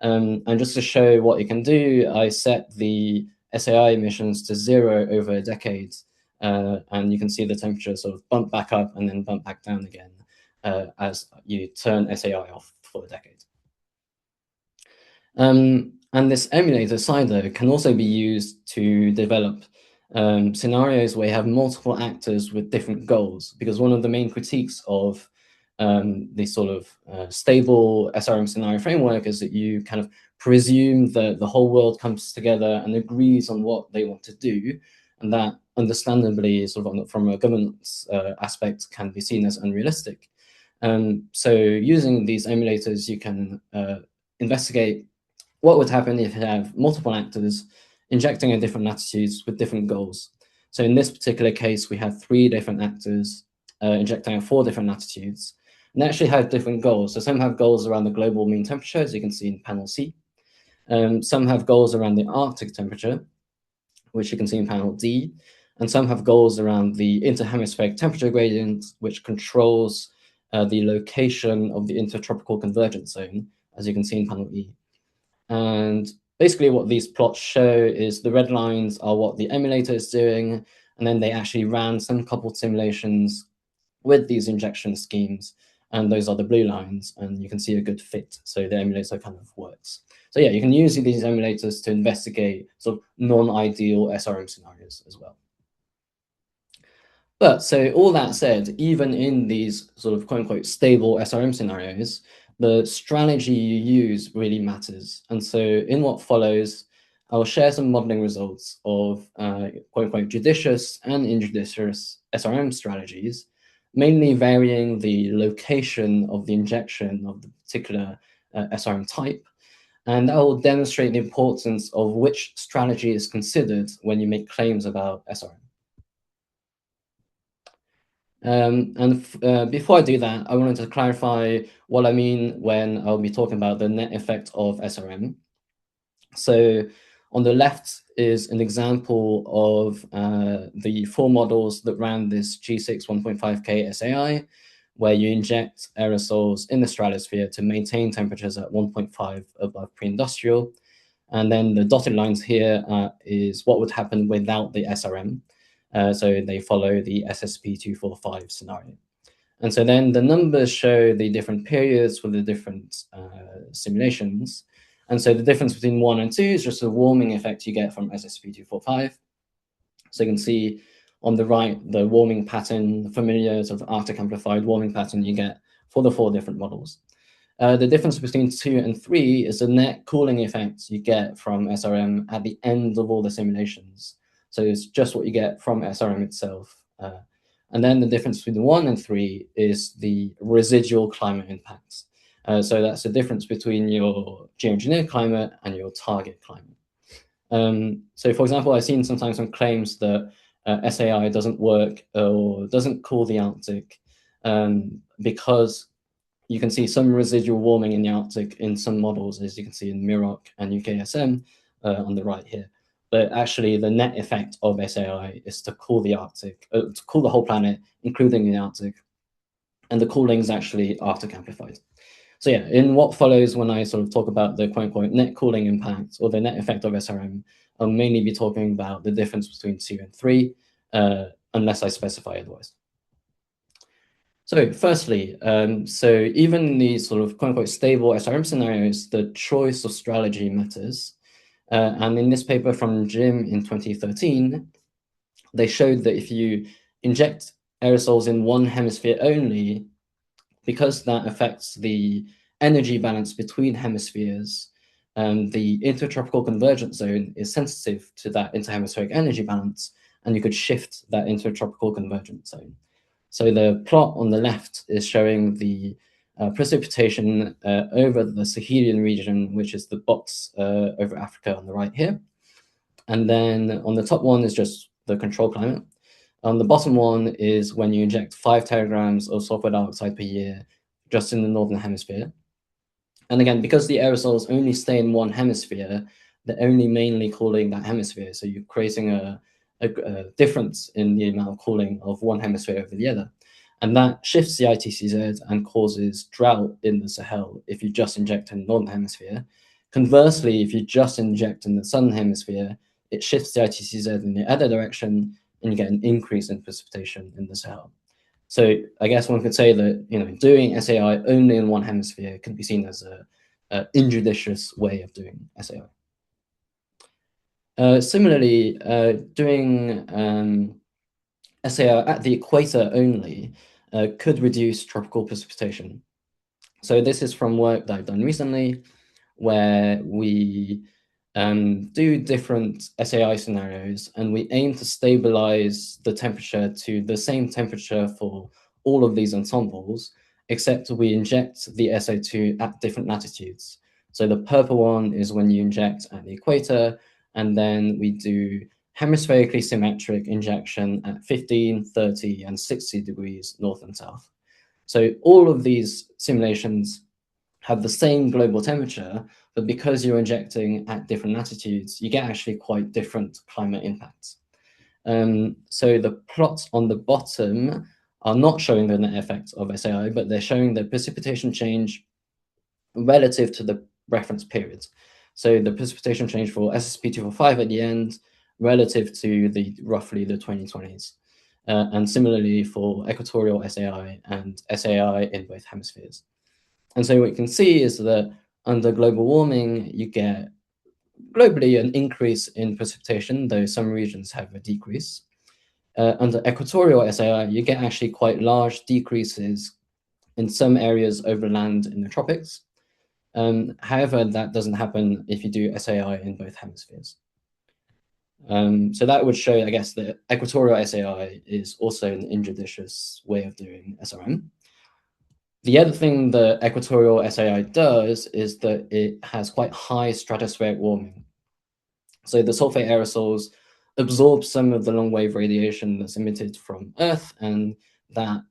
And just to show what you can do, I set the SAI emissions to 0 over a decade. And you can see the temperature sort of bump back up and then bump back down again as you turn SAI off for a decade. And this emulator, CIDR, can also be used to develop scenarios where you have multiple actors with different goals, because one of the main critiques of this sort of stable SRM scenario framework is that you kind of presume that the whole world comes together and agrees on what they want to do, and that understandably, sort of from a governance aspect, can be seen as unrealistic. So using these emulators, you can investigate what would happen if you have multiple actors injecting at different latitudes with different goals. So in this particular case, we have 3 different actors injecting at 4 different latitudes. And they actually have different goals. So some have goals around the global mean temperature, as you can see in panel C. Some have goals around the Arctic temperature, which you can see in panel D. And some have goals around the interhemispheric temperature gradient, which controls the location of the intertropical convergence zone, as you can see in panel E. And basically what these plots show is the red lines are what the emulator is doing, and then they actually ran some coupled simulations with these injection schemes, and those are the blue lines, and you can see a good fit. So the emulator kind of works. So yeah, you can use these emulators to investigate sort of non-ideal SRM scenarios as well. But so all that said, even in these sort of quote unquote stable SRM scenarios, the strategy you use really matters. And so in what follows, I'll share some modeling results of quote unquote judicious and injudicious SRM strategies, mainly varying the location of the injection of the particular SRM type. And that will demonstrate the importance of which strategy is considered when you make claims about SRM. Before I do that, I wanted to clarify what I mean when I'll be talking about the net effect of SRM. So on the left is an example of the 4 models that ran this G6 1.5K SAI, where you inject aerosols in the stratosphere to maintain temperatures at 1.5 above pre-industrial. And then the dotted lines here is what would happen without the SRM. So they follow the SSP 245 scenario. And so then the numbers show the different periods for the different simulations. And so the difference between 1 and 2 is just the warming effect you get from SSP 245. So you can see on the right, the warming pattern, the familiar sort of Arctic amplified warming pattern you get for the 4 different models. The difference between 2 and 3 is the net cooling effect you get from SRM at the end of all the simulations. So it's just what you get from SRM itself. And then the difference between 1 and 3 is the residual climate impacts. So that's the difference between your geoengineered climate and your target climate. So for example, I've seen sometimes some claims that SAI doesn't work or doesn't cool the Arctic because you can see some residual warming in the Arctic in some models, as you can see in MIROC and UKSM on the right here. But actually, the net effect of SAI is to cool the Arctic, to cool the whole planet, including the Arctic. And the cooling is actually Arctic amplified. So yeah, in what follows when I sort of talk about the quote-unquote net cooling impact or the net effect of SRM, I'll mainly be talking about the difference between 2 and 3, unless I specify otherwise. So firstly, so even in these sort of quote-unquote stable SRM scenarios, the choice of strategy matters. And in this paper from Jim in 2013, they showed that if you inject aerosols in one hemisphere only, because that affects the energy balance between hemispheres, the intertropical convergence zone is sensitive to that interhemispheric energy balance, and you could shift that intertropical convergence zone. So the plot on the left is showing the precipitation over the Sahelian region, which is the box over Africa on the right here. And then on the top one is just the control climate. On the bottom one is when you inject 5 teragrams of sulfur dioxide per year just in the northern hemisphere. And again, because the aerosols only stay in one hemisphere, they're only mainly cooling that hemisphere. So you're creating a difference in the amount of cooling of one hemisphere over the other. And that shifts the ITCZ and causes drought in the Sahel if you just inject in the northern hemisphere. Conversely, if you just inject in the southern hemisphere, it shifts the ITCZ in the other direction, and you get an increase in precipitation in the Sahel. So I guess one could say that doing SAI only in one hemisphere can be seen as an injudicious way of doing SAI. Similarly, doing SAI at the equator only could reduce tropical precipitation. So this is from work that I've done recently, where we do different SAI scenarios, and we aim to stabilize the temperature to the same temperature for all of these ensembles, except we inject the SO2 at different latitudes. So the purple one is when you inject at the equator, and then we do hemispherically symmetric injection at 15, 30, and 60 degrees north and south. So all of these simulations have the same global temperature, but because you're injecting at different latitudes, you get actually quite different climate impacts. So the plots on the bottom are not showing the net effect of SAI, but they're showing the precipitation change relative to the reference periods. So the precipitation change for SSP-245 at the end relative to roughly the 2020s. And similarly for equatorial SAI and SAI in both hemispheres. And so what you can see is that under global warming, you get globally an increase in precipitation, though some regions have a decrease. Under equatorial SAI, you get actually quite large decreases in some areas over land in the tropics. However, that doesn't happen if you do SAI in both hemispheres. So that would show, I guess, that equatorial SAI is also an injudicious way of doing SRM. The other thing that equatorial SAI does is that it has quite high stratospheric warming. So the sulfate aerosols absorb some of the long-wave radiation that's emitted from Earth, and that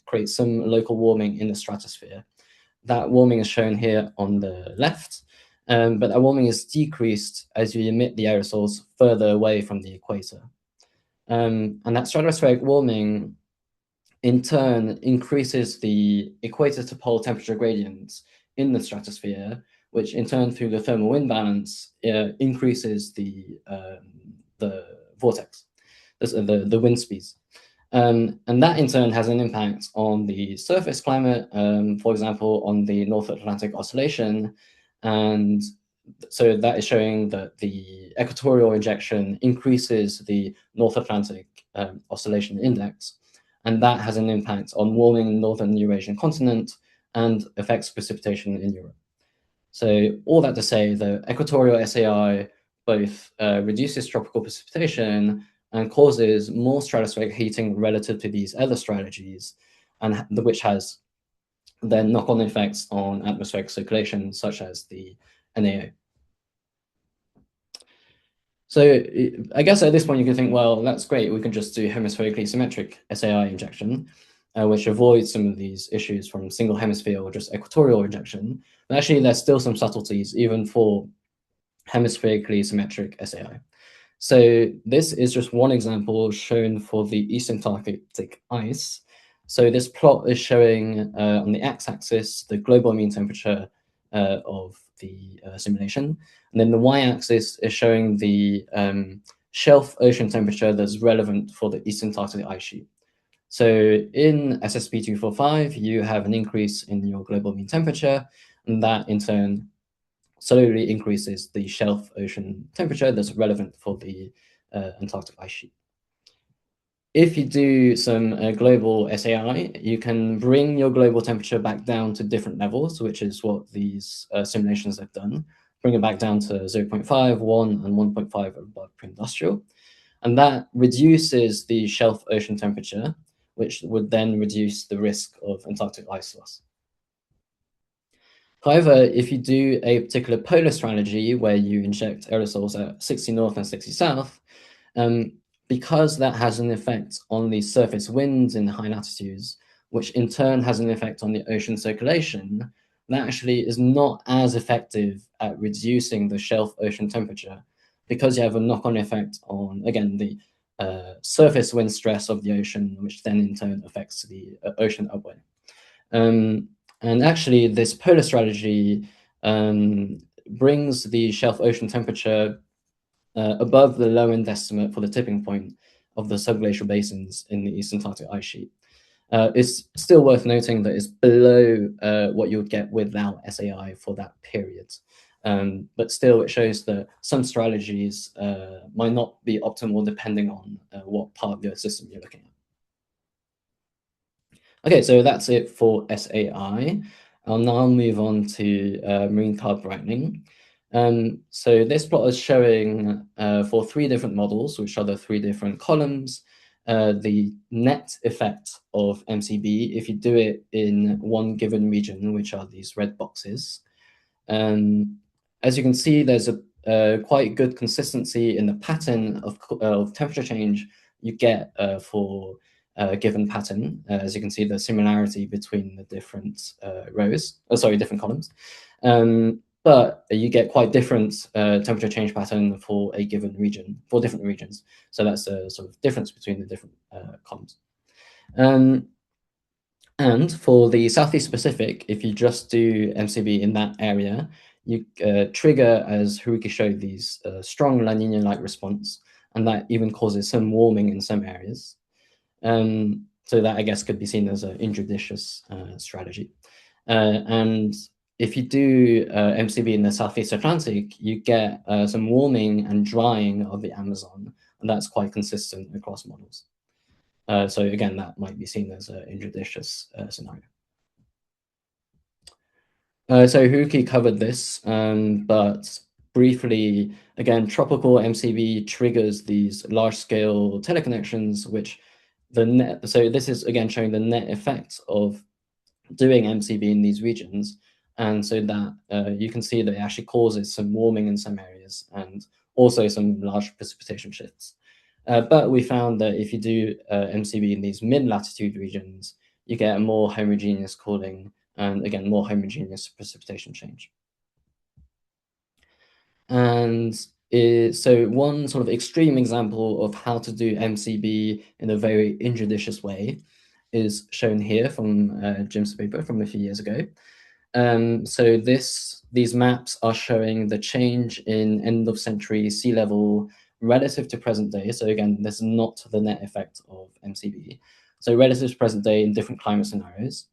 creates some local warming in the stratosphere. That warming is shown here on the left, but that warming is decreased as you emit the aerosols further away from the equator. And that stratospheric warming in turn increases the equator to pole temperature gradients in the stratosphere, which in turn through the thermal wind balance increases the vortex, the wind speeds. And that in turn has an impact on the surface climate, for example, on the North Atlantic Oscillation. And so that is showing that the equatorial injection increases the North Atlantic Oscillation Index. And that has an impact on warming in the northern Eurasian continent and affects precipitation in Europe. So all that to say, the equatorial SAI both reduces tropical precipitation and causes more stratospheric heating relative to these other strategies, and which has then knock-on effects on atmospheric circulation, such as the NAO. So I guess at this point you can think, well, that's great. We can just do hemispherically symmetric SAI injection, which avoids some of these issues from single hemisphere or just equatorial injection. But actually, there's still some subtleties even for hemispherically symmetric SAI. So this is just one example shown for the East Antarctic ice. So this plot is showing on the x-axis the global mean temperature of the simulation. And then the y-axis is showing the shelf ocean temperature that's relevant for the East Antarctic ice sheet. So in SSP-245, you have an increase in your global mean temperature, and that in turn slowly increases the shelf ocean temperature that's relevant for the Antarctic ice sheet. If you do some global SAI, you can bring your global temperature back down to different levels, which is what these simulations have done. Bring it back down to 0.5, 1, and 1.5 above pre-industrial. And that reduces the shelf ocean temperature, which would then reduce the risk of Antarctic ice loss. However, if you do a particular polar strategy where you inject aerosols at 60 north and 60 south, because that has an effect on the surface winds in high latitudes, which in turn has an effect on the ocean circulation, that actually is not as effective at reducing the shelf ocean temperature, because you have a knock-on effect on, again, the surface wind stress of the ocean, which then in turn affects the ocean upwind. And actually, this polar strategy brings the shelf ocean temperature above the low end estimate for the tipping point of the subglacial basins in the East Antarctic ice sheet. It's still worth noting that it's below what you would get without SAI for that period. But still, it shows that some strategies might not be optimal depending on what part of your system you're looking at. Okay, so that's it for SAI. I'll now move on to marine cloud brightening. So this plot is showing for 3 different models, which are the 3 different columns, the net effect of MCB if you do it in one given region, which are these red boxes. As you can see, there's a quite good consistency in the pattern of temperature change you get for given pattern. As you can see, the similarity between the different different columns. But you get quite different temperature change pattern for a given region, for different regions. So that's a sort of difference between the different columns. And for the Southeast Pacific, if you just do MCB in that area, you trigger, as Haruki showed, these strong La Nina-like response, and that even causes some warming in some areas. So that, I guess, could be seen as an injudicious strategy. And if you do MCB in the Southeast Atlantic, you get some warming and drying of the Amazon, and that's quite consistent across models. So again, that might be seen as an injudicious scenario. So Haruki covered this, but briefly, again, tropical MCB triggers these large-scale teleconnections, which so this is again showing the net effect of doing MCB in these regions, and so that you can see that it actually causes some warming in some areas and also some large precipitation shifts. But we found that if you do MCB in these mid-latitude regions, you get a more homogeneous cooling and again, more homogeneous precipitation change. And so one sort of extreme example of how to do MCB in a very injudicious way is shown here from Jim's paper from a few years ago. So these maps are showing the change in end-of-century sea level relative to present day. So again, this is not the net effect of MCB. So relative to present day in different climate scenarios.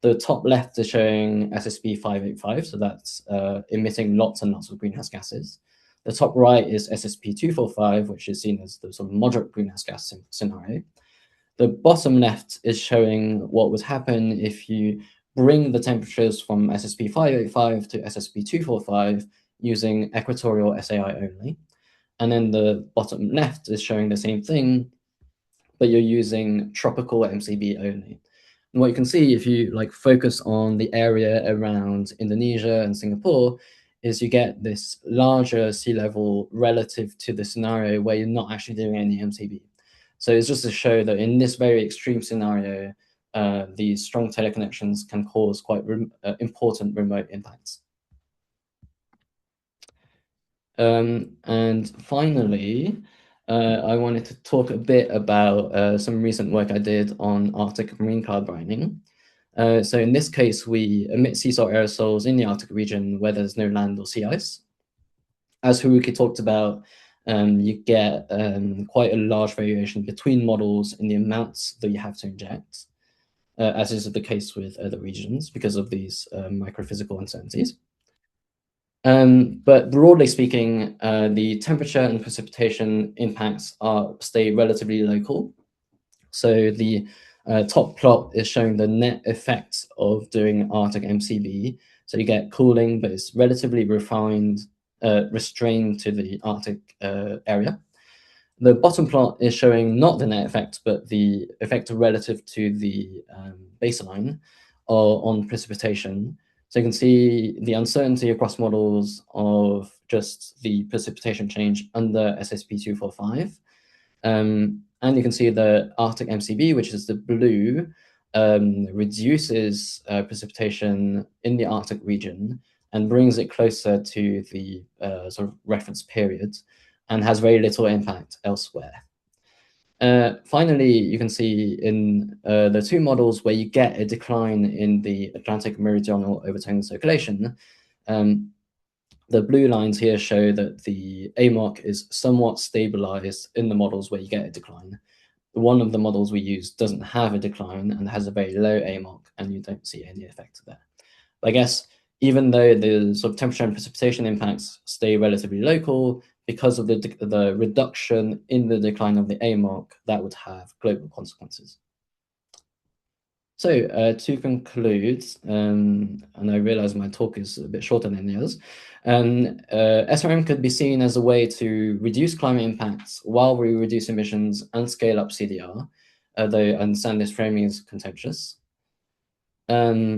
The top left is showing SSP 585, so that's emitting lots and lots of greenhouse gases. The top right is SSP 245, which is seen as the sort of moderate greenhouse gas scenario. The bottom left is showing what would happen if you bring the temperatures from SSP 585 to SSP 245 using equatorial SAI only. And then the bottom left is showing the same thing, but you're using tropical MCB only. And what you can see if you focus on the area around Indonesia and Singapore is you get this larger sea level relative to the scenario where you're not actually doing any MCB. So it's just to show that in this very extreme scenario, these strong teleconnections can cause quite important remote impacts. And finally, I wanted to talk a bit about some recent work I did on Arctic marine cloud brightening. So in this case, we emit sea salt aerosols in the Arctic region where there's no land or sea ice. As Haruki talked about, you get quite a large variation between models in the amounts that you have to inject, as is the case with other regions because of these microphysical uncertainties. But broadly speaking, the temperature and precipitation impacts stay relatively local. So the top plot is showing the net effect of doing Arctic MCB. So you get cooling, but it's relatively restrained to the Arctic area. The bottom plot is showing not the net effect, but the effect relative to the baseline on precipitation. So you can see the uncertainty across models of just the precipitation change under SSP 245. And you can see the Arctic MCB, which is the blue, reduces precipitation in the Arctic region and brings it closer to the sort of reference period and has very little impact elsewhere. Finally, you can see in the two models where you get a decline in the Atlantic meridional overtone circulation, the blue lines here show that the AMOC is somewhat stabilized in the models where you get a decline. One of the models we use doesn't have a decline and has a very low AMOC, and you don't see any effect there. But I guess even though the sort of temperature and precipitation impacts stay relatively local, because of the reduction in the decline of the AMOC, that would have global consequences. So to conclude, and I realize my talk is a bit shorter than the others, SRM could be seen as a way to reduce climate impacts while we reduce emissions and scale up CDR, though I understand this framing is contentious. A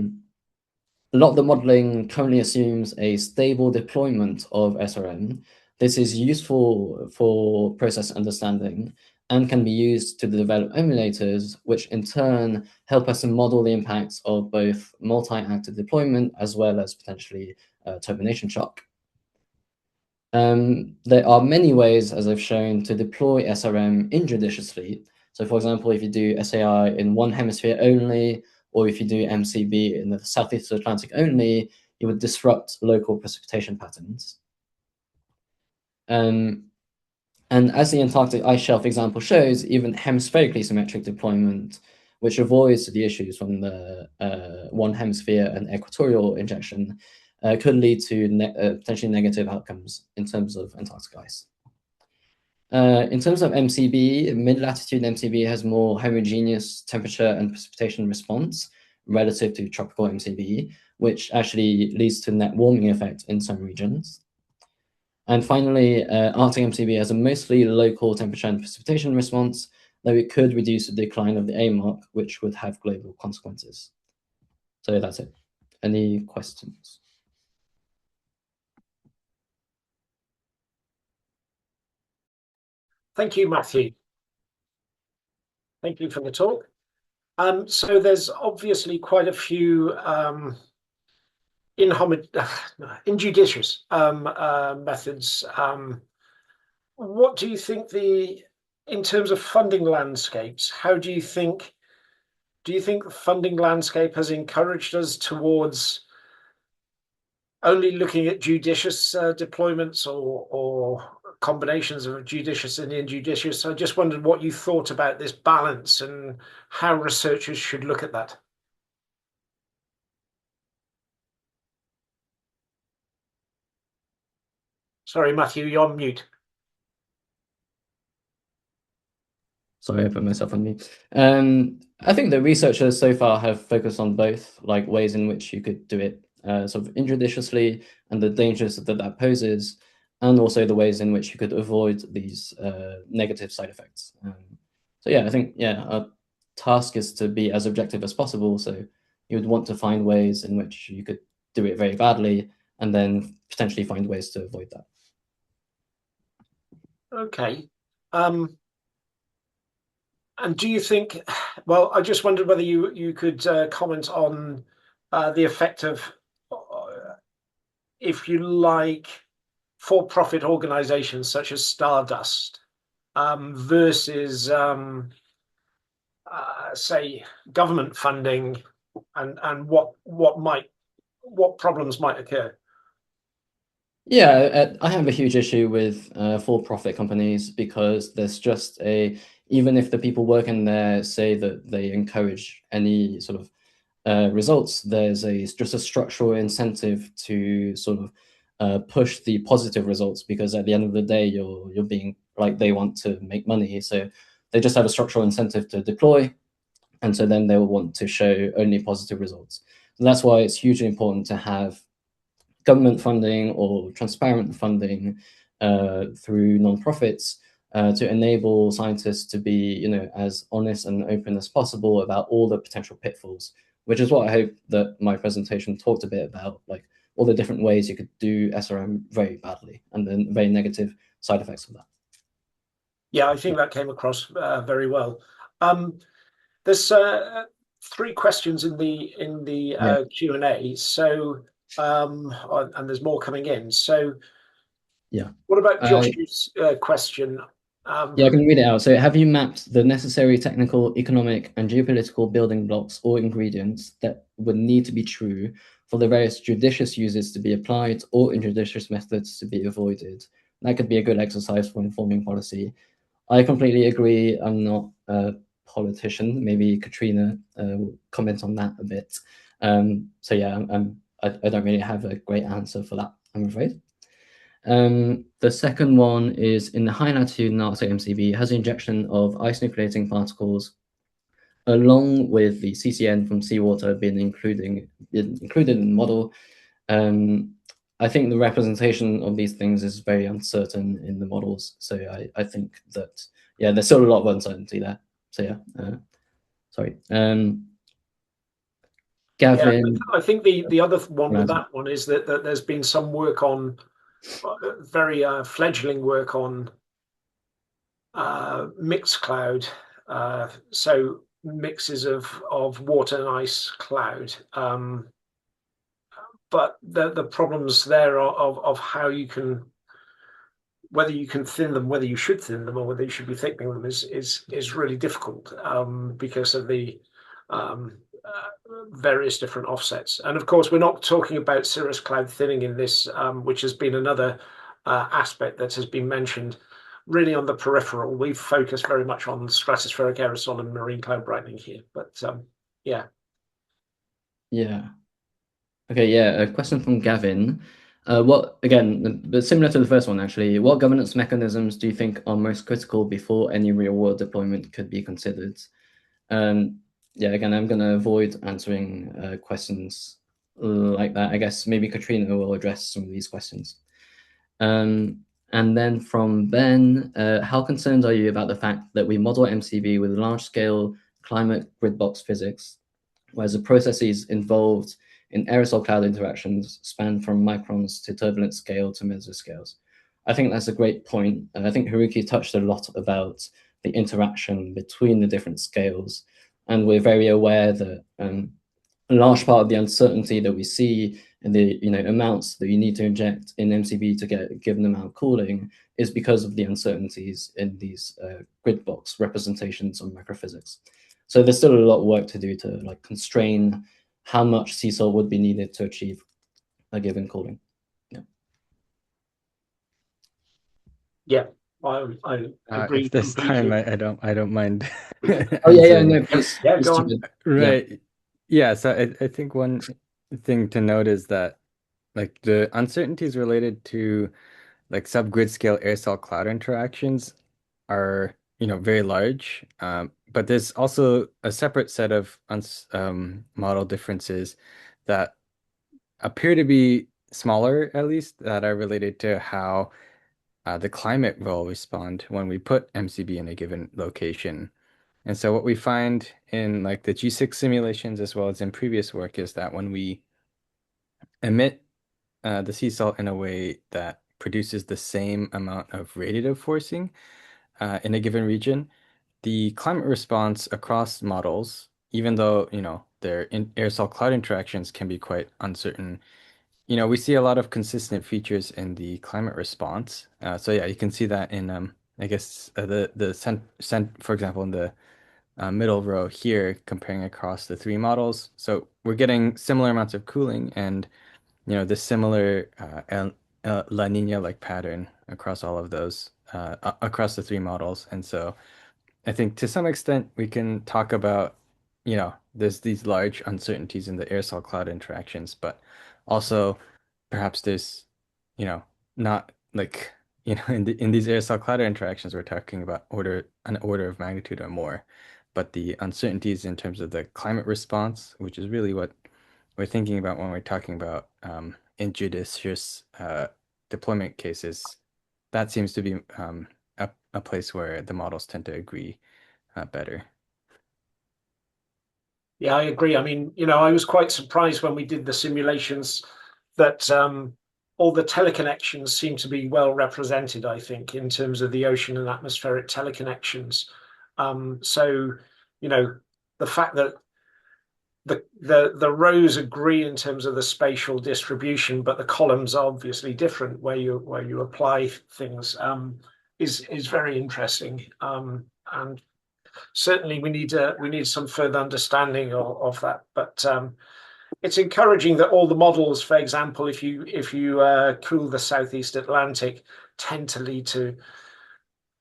lot of the modeling currently assumes a stable deployment of SRM. This is useful for process understanding and can be used to develop emulators, which in turn help us to model the impacts of both multi-actor deployment as well as potentially termination shock. There are many ways, as I've shown, to deploy SRM injudiciously. So for example, if you do SAI in one hemisphere only, or if you do MCB in the Southeast Atlantic only, you would disrupt local precipitation patterns. And as the Antarctic ice shelf example shows, even hemispherically symmetric deployment, which avoids the issues from the one hemisphere and equatorial injection, could lead to potentially negative outcomes in terms of Antarctic ice. In terms of MCB, mid-latitude MCB has more homogeneous temperature and precipitation response relative to tropical MCB, which actually leads to net warming effect in some regions. And finally, Arctic MCB has a mostly local temperature and precipitation response, though it could reduce the decline of the AMOC, which would have global consequences. So that's it. Any questions? Thank you, Matthew. Thank you for the talk. So there's obviously quite a few injudicious methods. What do you think in terms of funding landscapes, how do you think the funding landscape has encouraged us towards only looking at judicious deployments or combinations of judicious and injudicious? I just wondered what you thought about this balance and how researchers should look at that. Sorry, Matthew, you're on mute. Sorry, I put myself on mute. I think the researchers so far have focused on both, like ways in which you could do it sort of injudiciously and the dangers that poses, and also the ways in which you could avoid these negative side effects. So yeah, I think, yeah, our task is to be as objective as possible. So you would want to find ways in which you could do it very badly and then potentially find ways to avoid that. Okay. And do you think, well, I just wondered whether you could comment on the effect of, if you like, for-profit organizations such as Stardust versus, say, government funding, and what problems might occur. Yeah, I have a huge issue with for-profit companies because there's just even if the people working there say that they encourage any sort of results, there's just a structural incentive to sort of push the positive results, because at the end of the day, you're being like, they want to make money, so they just have a structural incentive to deploy, and so then they will want to show only positive results. And that's why it's hugely important to have government funding or transparent funding through nonprofits to enable scientists to be, as honest and open as possible about all the potential pitfalls, which is what I hope that my presentation talked a bit about, like all the different ways you could do SRM very badly and then very negative side effects of that. Yeah, I think that came across very well. There's 3 questions in the Q&A. So, and there's more coming in. So, yeah. What about Josh's question? Yeah, I can read it out. So, have you mapped the necessary technical, economic, and geopolitical building blocks or ingredients that would need to be true for the various judicious uses to be applied or injudicious methods to be avoided? That could be a good exercise for informing policy. I completely agree. I'm not a politician. Maybe Katrina will comment on that a bit. So yeah, I don't really have a great answer for that, I'm afraid. The second one is, in the high latitude Arctic MCB, has the injection of ice nucleating particles along with the CCN from seawater been included in the model. I think the representation of these things is very uncertain in the models. So I think that, yeah, there's still a lot of uncertainty there. So yeah, sorry. Gavin. Yeah, I think the other one with that one is that there's been some work on, very fledgling work on mixed cloud, so mixes of water and ice cloud. But the problems there are of how you can, whether you can thin them, whether you should thin them, or whether you should be thickening them is really difficult because of the various different offsets. And of course, we're not talking about cirrus cloud thinning in this, which has been another aspect that has been mentioned. Really on the peripheral, we've focused very much on stratospheric aerosol and marine cloud brightening here. But yeah. Yeah. Okay, yeah, a question from Gavin. What, again, but similar to the first one, actually, what governance mechanisms do you think are most critical before any real-world deployment could be considered? Yeah, again, I'm going to avoid answering questions like that. I guess maybe Katrina will address some of these questions. And then from Ben, how concerned are you about the fact that we model MCB with large-scale climate grid box physics, whereas the processes involved in aerosol cloud interactions span from microns to turbulent scale to mesoscales? I think that's a great point. And I think Haruki touched a lot about the interaction between the different scales. And we're very aware that a large part of the uncertainty that we see in the amounts that you need to inject in MCB to get a given amount of cooling is because of the uncertainties in these grid box representations on microphysics. So there's still a lot of work to do to constrain how much CSOL would be needed to achieve a given cooling. Yeah, I agree. If this time I don't mind. Oh yeah, no, please. Yeah, go on. Right. Yeah, so I think one thing to note is that the uncertainties related to subgrid scale aerosol cloud interactions are very large, but there's also a separate set of model differences that appear to be smaller, at least, that are related to how the climate will respond when we put MCB in a given location. And so what we find in the G6 simulations as well as in previous work is that when we emit the sea salt in a way that produces the same amount of radiative forcing in a given region, the climate response across models, even though their aerosol cloud interactions can be quite uncertain, we see a lot of consistent features in the climate response. So yeah, you can see that in I guess for example, in the middle row here, comparing across the three models. So we're getting similar amounts of cooling and the similar La Nina-like pattern across all of those across the three models. And so I think to some extent we can talk about there's these large uncertainties in the aerosol cloud interactions, but also perhaps there's not in these aerosol cloud interactions we're talking about an order of magnitude or more, but the uncertainties in terms of the climate response, which is really what we're thinking about when we're talking about injudicious deployment cases, that seems to be a place where the models tend to agree better. Yeah, I agree. I mean, I was quite surprised when we did the simulations that all the teleconnections seem to be well represented, I think, in terms of the ocean and atmospheric teleconnections. So, the fact that the rows agree in terms of the spatial distribution, but the columns are obviously different where you apply things is very interesting. And certainly we need some further understanding of that. But it's encouraging that all the models, for example, if you cool the Southeast Atlantic, tend to lead to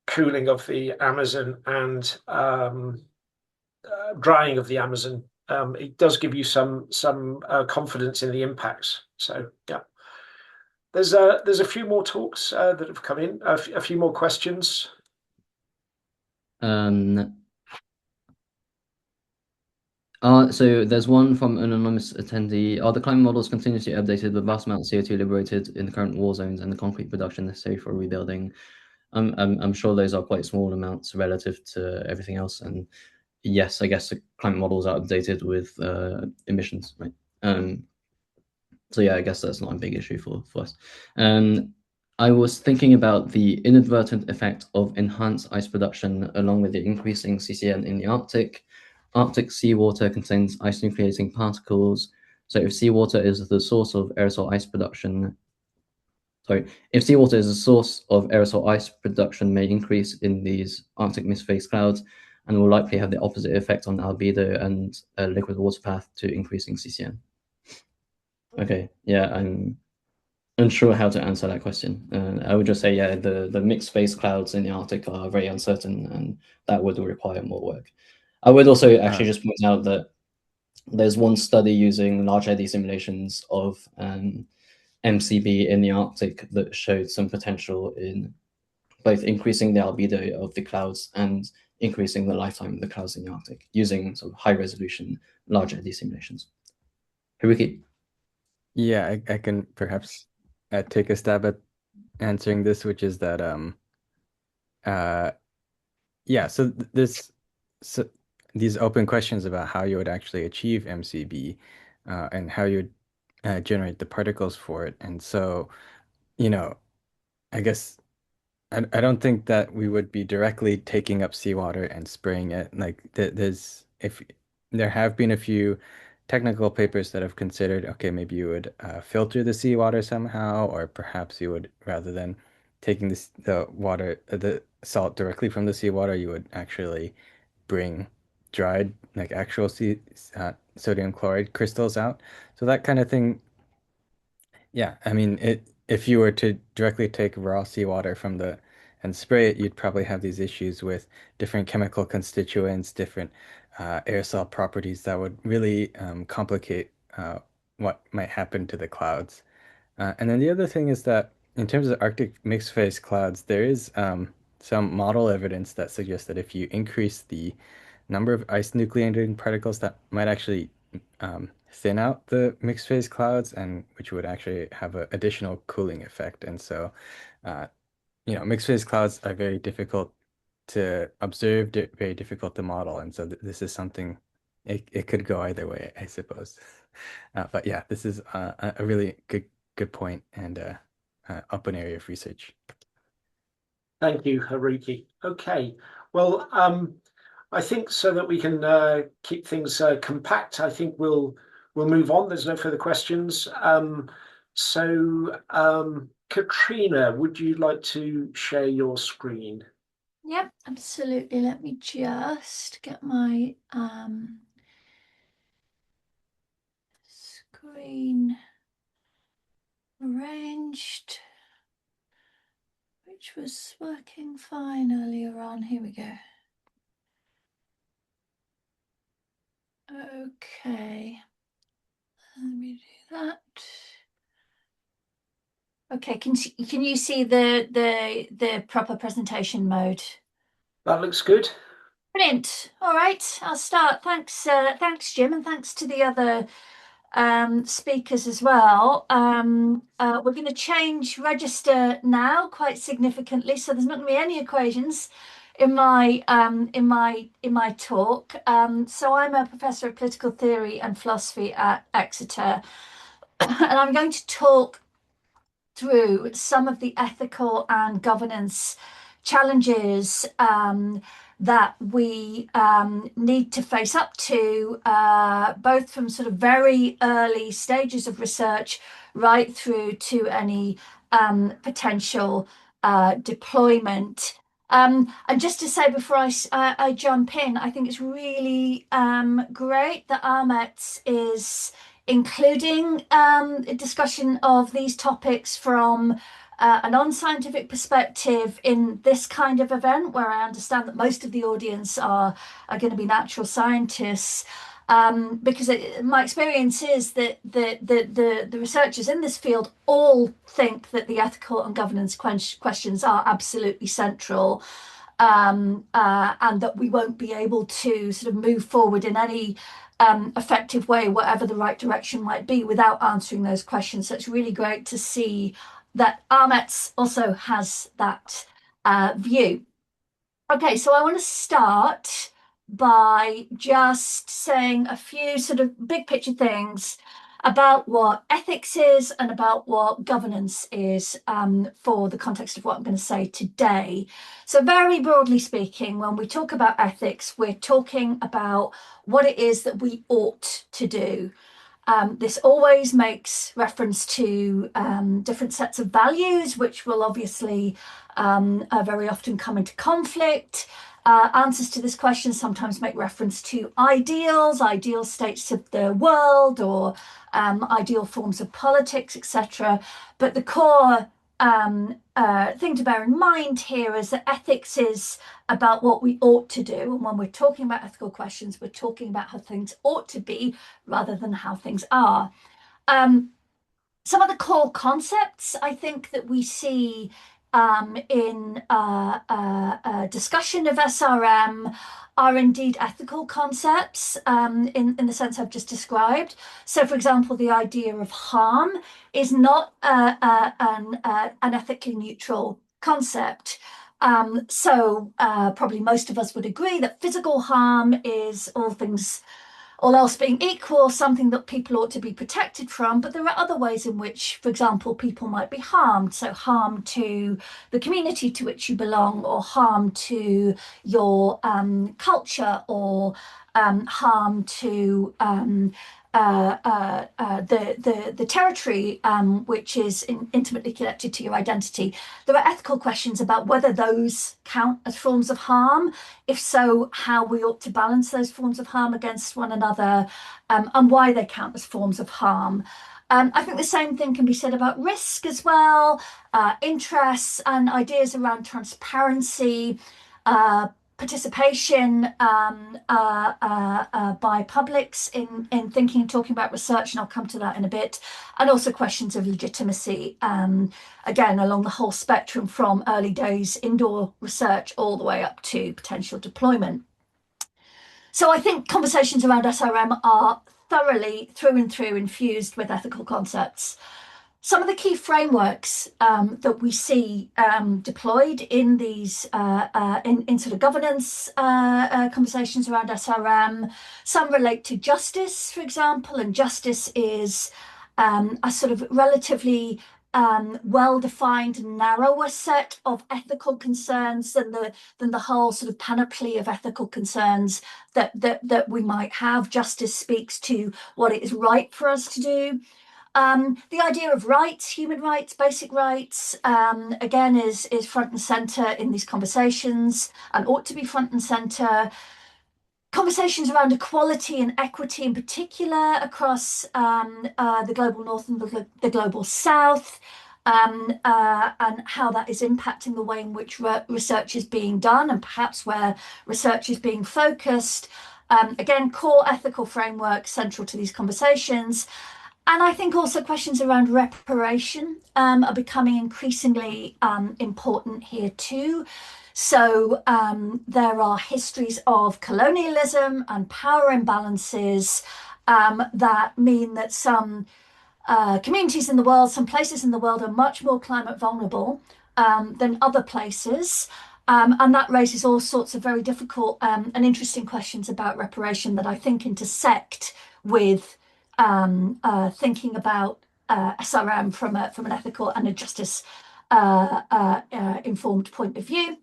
cooling of the Amazon and drying of the Amazon. It does give you some confidence in the impacts. So yeah, there's a few more talks that have come in, a few more questions. So there's one from an anonymous attendee. Are the climate models continuously updated with vast amounts of CO2 liberated in the current war zones and the concrete production necessary for rebuilding? I'm sure those are quite small amounts relative to everything else. And yes, I guess the climate models are updated with emissions, right? So yeah, I guess that's not a big issue for us. I was thinking about the inadvertent effect of enhanced ice production along with the increasing CCN in the Arctic. Arctic seawater contains ice nucleating particles. So if seawater is the source of aerosol ice production, if seawater is a source of aerosol ice production may increase in these Arctic mist phase clouds and will likely have the opposite effect on albedo and liquid water path to increasing CCN. Okay, yeah, I'm unsure how to answer that question. I would just say, yeah, the mixed phase clouds in the Arctic are very uncertain, and that would require more work. I would also actually just point out that there's one study using large eddy simulations of MCB in the Arctic that showed some potential in both increasing the albedo of the clouds and increasing the lifetime of the clouds in the Arctic using sort of high resolution large eddy simulations. Haruki? Yeah, I can perhaps take a stab at answering this, which is that yeah, so these open questions about how you would actually achieve MCB and how you would generate the particles for it. And so, I guess I don't think that we would be directly taking up seawater and spraying it. Like there have been a few technical papers that have considered, okay, maybe you would filter the seawater somehow, or perhaps you would, rather than taking the salt directly from the seawater, you would actually bring dried, like actual sodium chloride crystals out. So that kind of thing, yeah, I mean, if you were to directly take raw seawater and spray it, you'd probably have these issues with different chemical constituents, different aerosol properties that would really complicate what might happen to the clouds. And then the other thing is that in terms of Arctic mixed phase clouds, there is some model evidence that suggests that if you increase the number of ice nucleating particles, that might actually thin out the mixed phase clouds, and which would actually have an additional cooling effect. And so, mixed phase clouds are very difficult to observe, very difficult to model. And so this is something, it could go either way, I suppose. But yeah, this is a really good point and open area of research. Thank you, Haruki. Okay, well, I think so that we can keep things compact, I think we'll move on. There's no further questions. Katrina, would you like to share your screen? Yep, absolutely. Let me just get my screen arranged, which was working fine earlier on. Here we go. Okay, let me do that. Okay, can you see the proper presentation mode? That looks good. Brilliant. All right, I'll start. Thanks, Jim, and thanks to the other speakers as well. We're going to change register now quite significantly, so there's not going to be any equations in my talk. So I'm a professor of political theory and philosophy at Exeter, and I'm going to talk through some of the ethical and governance challenges that we need to face up to, both from sort of very early stages of research right through to any potential deployment. And just to say before I jump in, I think it's really great that ARMETS is including a discussion of these topics from a non-scientific perspective in this kind of event, where I understand that most of the audience are going to be natural scientists. Because my experience is that the researchers in this field all think that the ethical and governance questions are absolutely central, and that we won't be able to sort of move forward in any effective way, whatever the right direction might be, without answering those questions. So it's really great to see that ARMETS also has that view. Okay, so I want to start by just saying a few sort of big picture things about what ethics is and about what governance is for the context of what I'm going to say today. So very broadly speaking, when we talk about ethics, we're talking about what it is that we ought to do. This always makes reference to different sets of values, which will obviously very often come into conflict. Answers to this question sometimes make reference to ideals, ideal states of the world, or ideal forms of politics, etc. But the core thing to bear in mind here is that ethics is about what we ought to do. And when we're talking about ethical questions, we're talking about how things ought to be rather than how things are. Some of the core concepts I think that we see in discussion of SRM are indeed ethical concepts in the sense I've just described. So, for example, the idea of harm is not an ethically neutral concept. So probably most of us would agree that physical harm is all else being equal, something that people ought to be protected from. But there are other ways in which, for example, people might be harmed. So harm to the community to which you belong, or harm to your culture, or harm to the territory which is intimately connected to your identity. There are ethical questions about whether those count as forms of harm. If so, how we ought to balance those forms of harm against one another, and why they count as forms of harm. I think the same thing can be said about risk as well, interests and ideas around transparency, participation by publics in thinking and talking about research, and I'll come to that in a bit, and also questions of legitimacy, again, along the whole spectrum from early days indoor research all the way up to potential deployment. So I think conversations around SRM are thoroughly through and through infused with ethical concepts. Some of the key frameworks that we see deployed in these in sort of governance conversations around SRM, some relate to justice, for example, and justice is a sort of relatively well-defined, narrower set of ethical concerns than the whole sort of panoply of ethical concerns that we might have. Justice speaks to what it is right for us to do. The idea of rights, human rights, basic rights, again, is front and center in these conversations and ought to be front and center. Conversations around equality and equity in particular across the global north and the global south, and how that is impacting the way in which research is being done and perhaps where research is being focused. Again, core ethical framework central to these conversations. And I think also questions around reparation are becoming increasingly important here too. So there are histories of colonialism and power imbalances that mean that some communities in the world, some places in the world are much more climate vulnerable than other places. And that raises all sorts of very difficult and interesting questions about reparation that I think intersect with thinking about SRM from an ethical and a justice informed point of view.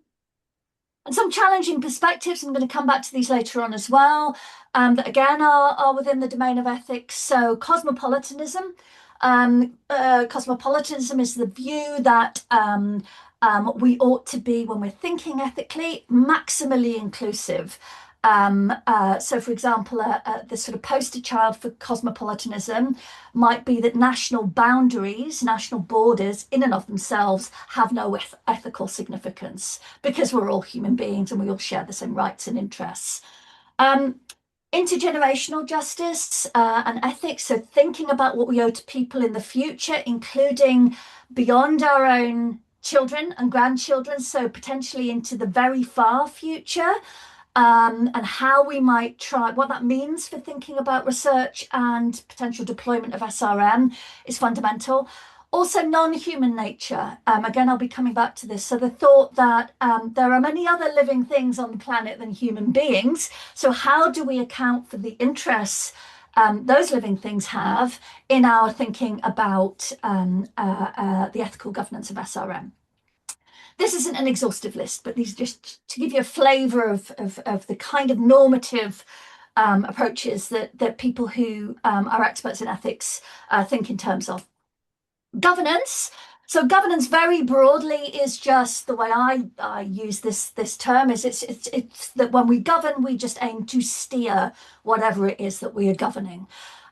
And some challenging perspectives, I'm going to come back to these later on as well, that again are within the domain of ethics. So cosmopolitanism. Cosmopolitanism is the view that we ought to be, when we're thinking ethically, maximally inclusive. So, for example, the sort of poster child for cosmopolitanism might be that national boundaries, national borders in and of themselves have no ethical significance because we're all human beings and we all share the same rights and interests. Intergenerational justice and ethics, so thinking about what we owe to people in the future, including beyond our own children and grandchildren, so potentially into the very far future. And how we might try, what that means for thinking about research and potential deployment of SRM is fundamental. Also non-human nature. Again, I'll be coming back to this. So the thought that there are many other living things on the planet than human beings. So how do we account for the interests those living things have in our thinking about the ethical governance of SRM. This isn't an exhaustive list, but these just to give you a flavour of the kind of normative approaches that people who are experts in ethics think in terms of. Governance. So governance very broadly is just the way I use this term is it's that when we govern, we just aim to steer whatever it is that we are governing.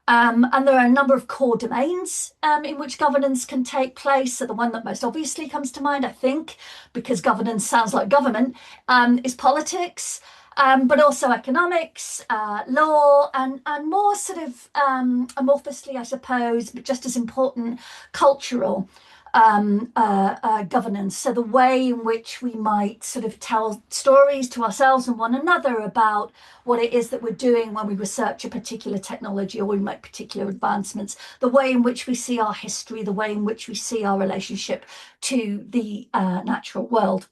And there are a number of core domains in which governance can take place. So the one that most obviously comes to mind, I think, because governance sounds like government, is politics, but also economics, law, and more sort of amorphously, I suppose, but just as important, cultural governance. So the way in which we might sort of tell stories to ourselves and one another about what it is that we're doing when we research a particular technology or we make particular advancements, the way in which we see our history, the way in which we see our relationship to the natural world.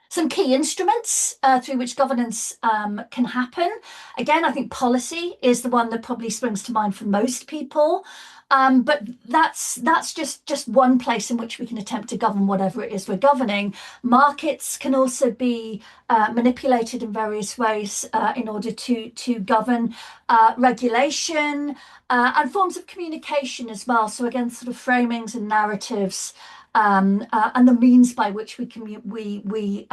Some key instruments through which governance can happen. Again, I think policy is the one that probably springs to mind for most people. But that's just one place in which we can attempt to govern whatever it is we're governing. Markets can also be manipulated in various ways in order to govern regulation and forms of communication as well. So again, sort of framings and narratives and the means by which we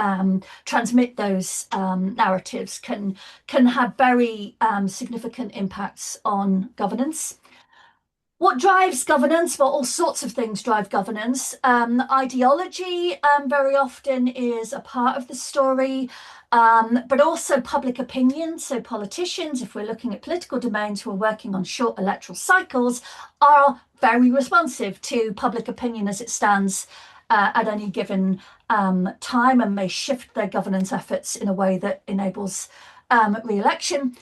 transmit those narratives can have very significant impacts on governance. What drives governance? Well, all sorts of things drive governance. Ideology very often is a part of the story, but also public opinion. So politicians, if we're looking at political domains who are working on short electoral cycles, are very responsive to public opinion as it stands at any given time and may shift their governance efforts in a way that enables re-election.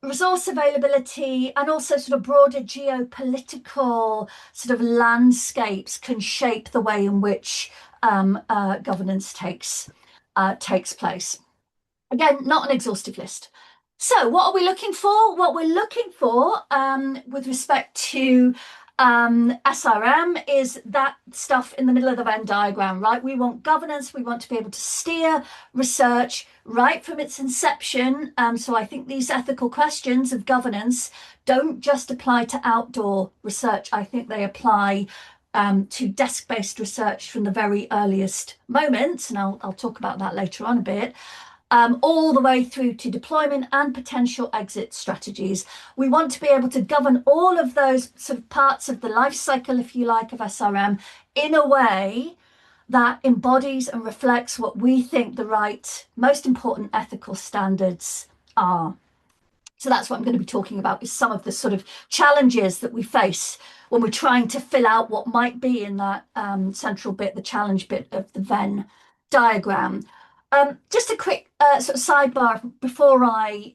Resource availability and also sort of broader geopolitical sort of landscapes can shape the way in which governance takes place. Again, not an exhaustive list. So what are we looking for? What we're looking for with respect to SRM is that stuff in the middle of the Venn diagram, right? We want governance, we want to be able to steer research right from its inception. So I think these ethical questions of governance don't just apply to outdoor research. I think they apply to desk-based research from the very earliest moments, and I'll talk about that later on a bit. All the way through to deployment and potential exit strategies. We want to be able to govern all of those sort of parts of the life cycle, if you like, of SRM in a way that embodies and reflects what we think the right, most important ethical standards are. So that's what I'm going to be talking about, is some of the sort of challenges that we face when we're trying to fill out what might be in that central bit, the challenge bit of the Venn diagram. Just a quick sort of sidebar before I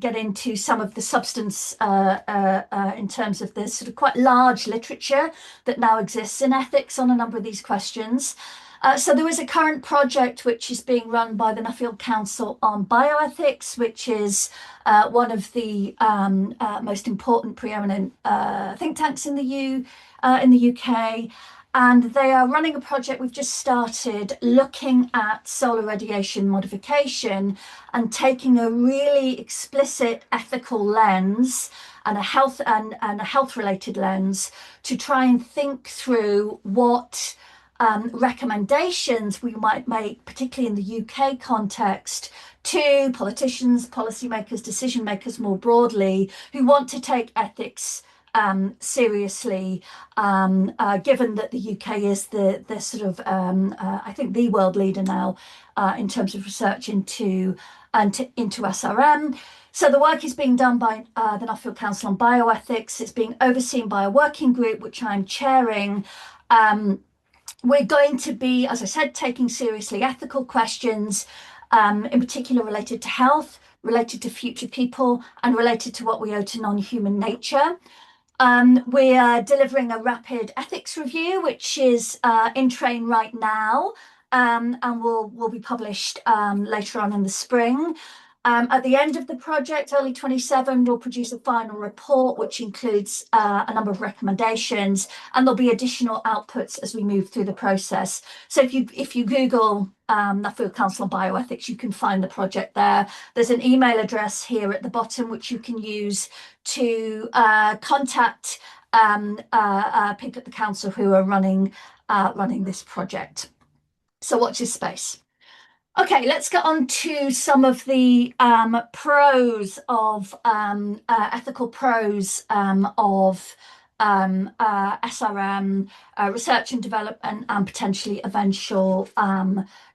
get into some of the substance in terms of this sort of quite large literature that now exists in ethics on a number of these questions. So there is a current project which is being run by the Nuffield Council on Bioethics, which is one of the most important preeminent think tanks in the UK. And they are running a project we've just started looking at solar radiation modification and taking a really explicit ethical lens and a health related lens to try and think through what recommendations we might make, particularly in the UK context, to politicians, policymakers, decision makers more broadly, who want to take ethics seriously, given that the UK is the sort of I think the world leader now in terms of research into SRM. So the work is being done by the Nuffield Council on Bioethics. It's being overseen by a working group which I'm chairing. We're going to be, as I said, taking seriously ethical questions, in particular related to health, related to future people, and related to what we owe to non-human nature. We are delivering a rapid ethics review, which is in train right now, and will be published later on in the spring. At the end of the project, early 27, we'll produce a final report, which includes a number of recommendations, and there'll be additional outputs as we move through the process. So if you Google Nuffield Council on Bioethics, you can find the project there. There's an email address here at the bottom, which you can use to contact people at the council who are running this project. So watch this space. Okay, let's get on to some of the pros of ethical pros of SRM, research and development, and potentially eventual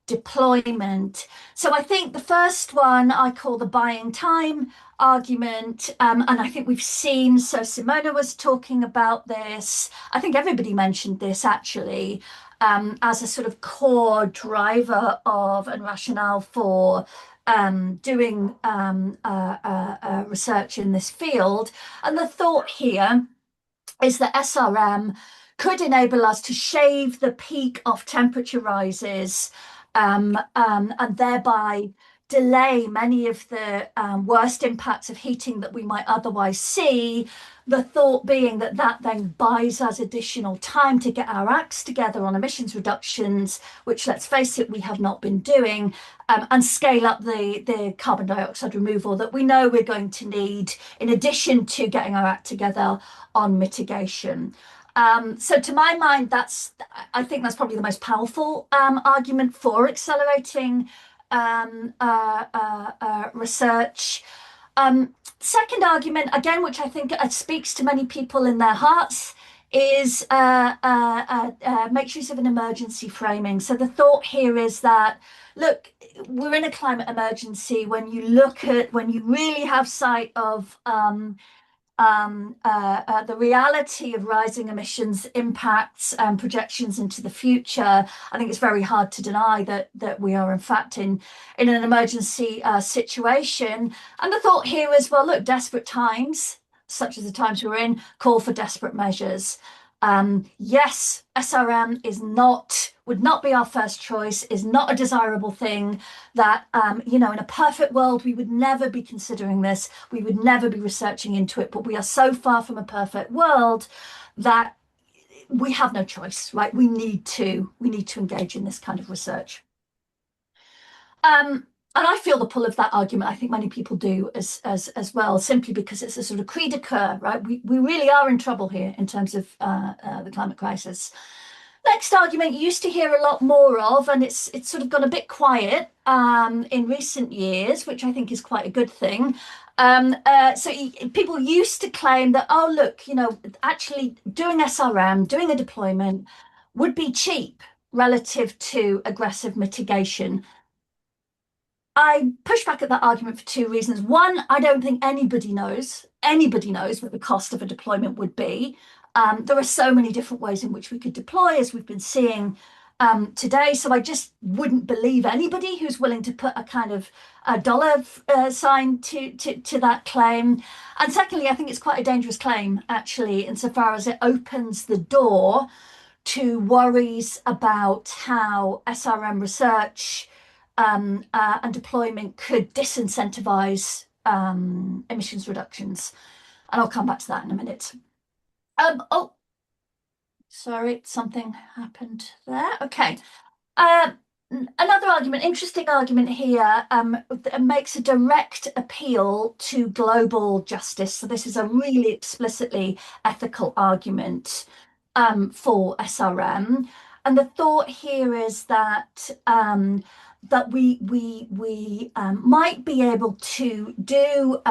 deployment. So I think the first one I call the buying time argument, and I think we've seen, so Simona was talking about this, I think everybody mentioned this actually, as a sort of core driver of and rationale for doing research in this field. And the thought here is that SRM could enable us to shave the peak of temperature rises and thereby delay many of the worst impacts of heating that we might otherwise see. The thought being that that then buys us additional time to get our acts together on emissions reductions, which, let's face it, we have not been doing, and scale up the carbon dioxide removal that we know we're going to need, in addition to getting our act together on mitigation. So to my mind, I think that's probably the most powerful argument for accelerating research. Second argument, again, which I think speaks to many people in their hearts, is makes use of an emergency framing. So the thought here is that, look, we're in a climate emergency. When you really have sight of the reality of rising emissions impacts and projections into the future, I think it's very hard to deny that we are in fact in an emergency situation. And the thought here is, well, look, desperate times, such as the times we're in, call for desperate measures. Yes, SRM would not be our first choice, is not a desirable thing, that, in a perfect world, we would never be considering this, we would never be researching into it, but we are so far from a perfect world that we have no choice, right? We need to engage in this kind of research. And I feel the pull of that argument. I think many people do as well, simply because it's a sort of cri de coeur, right? We really are in trouble here in terms of the climate crisis. Next argument you used to hear a lot more of, and it's sort of gone a bit quiet in recent years, which I think is quite a good thing. So people used to claim that, oh, look, actually doing SRM, doing a deployment would be cheap relative to aggressive mitigation. I push back at that argument for two reasons. One, I don't think anybody knows what the cost of a deployment would be. There are so many different ways in which we could deploy, as we've been seeing today. So I just wouldn't believe anybody who's willing to put a kind of a dollar sign to that claim. And secondly, I think it's quite a dangerous claim, actually, insofar as it opens the door to worries about how SRM research and deployment could disincentivize emissions reductions. And I'll come back to that in a minute. Oh, sorry, something happened there. Okay. Another argument, interesting argument here, makes a direct appeal to global justice. So this is a really explicitly ethical argument for SRM. And the thought here is that we might be able to do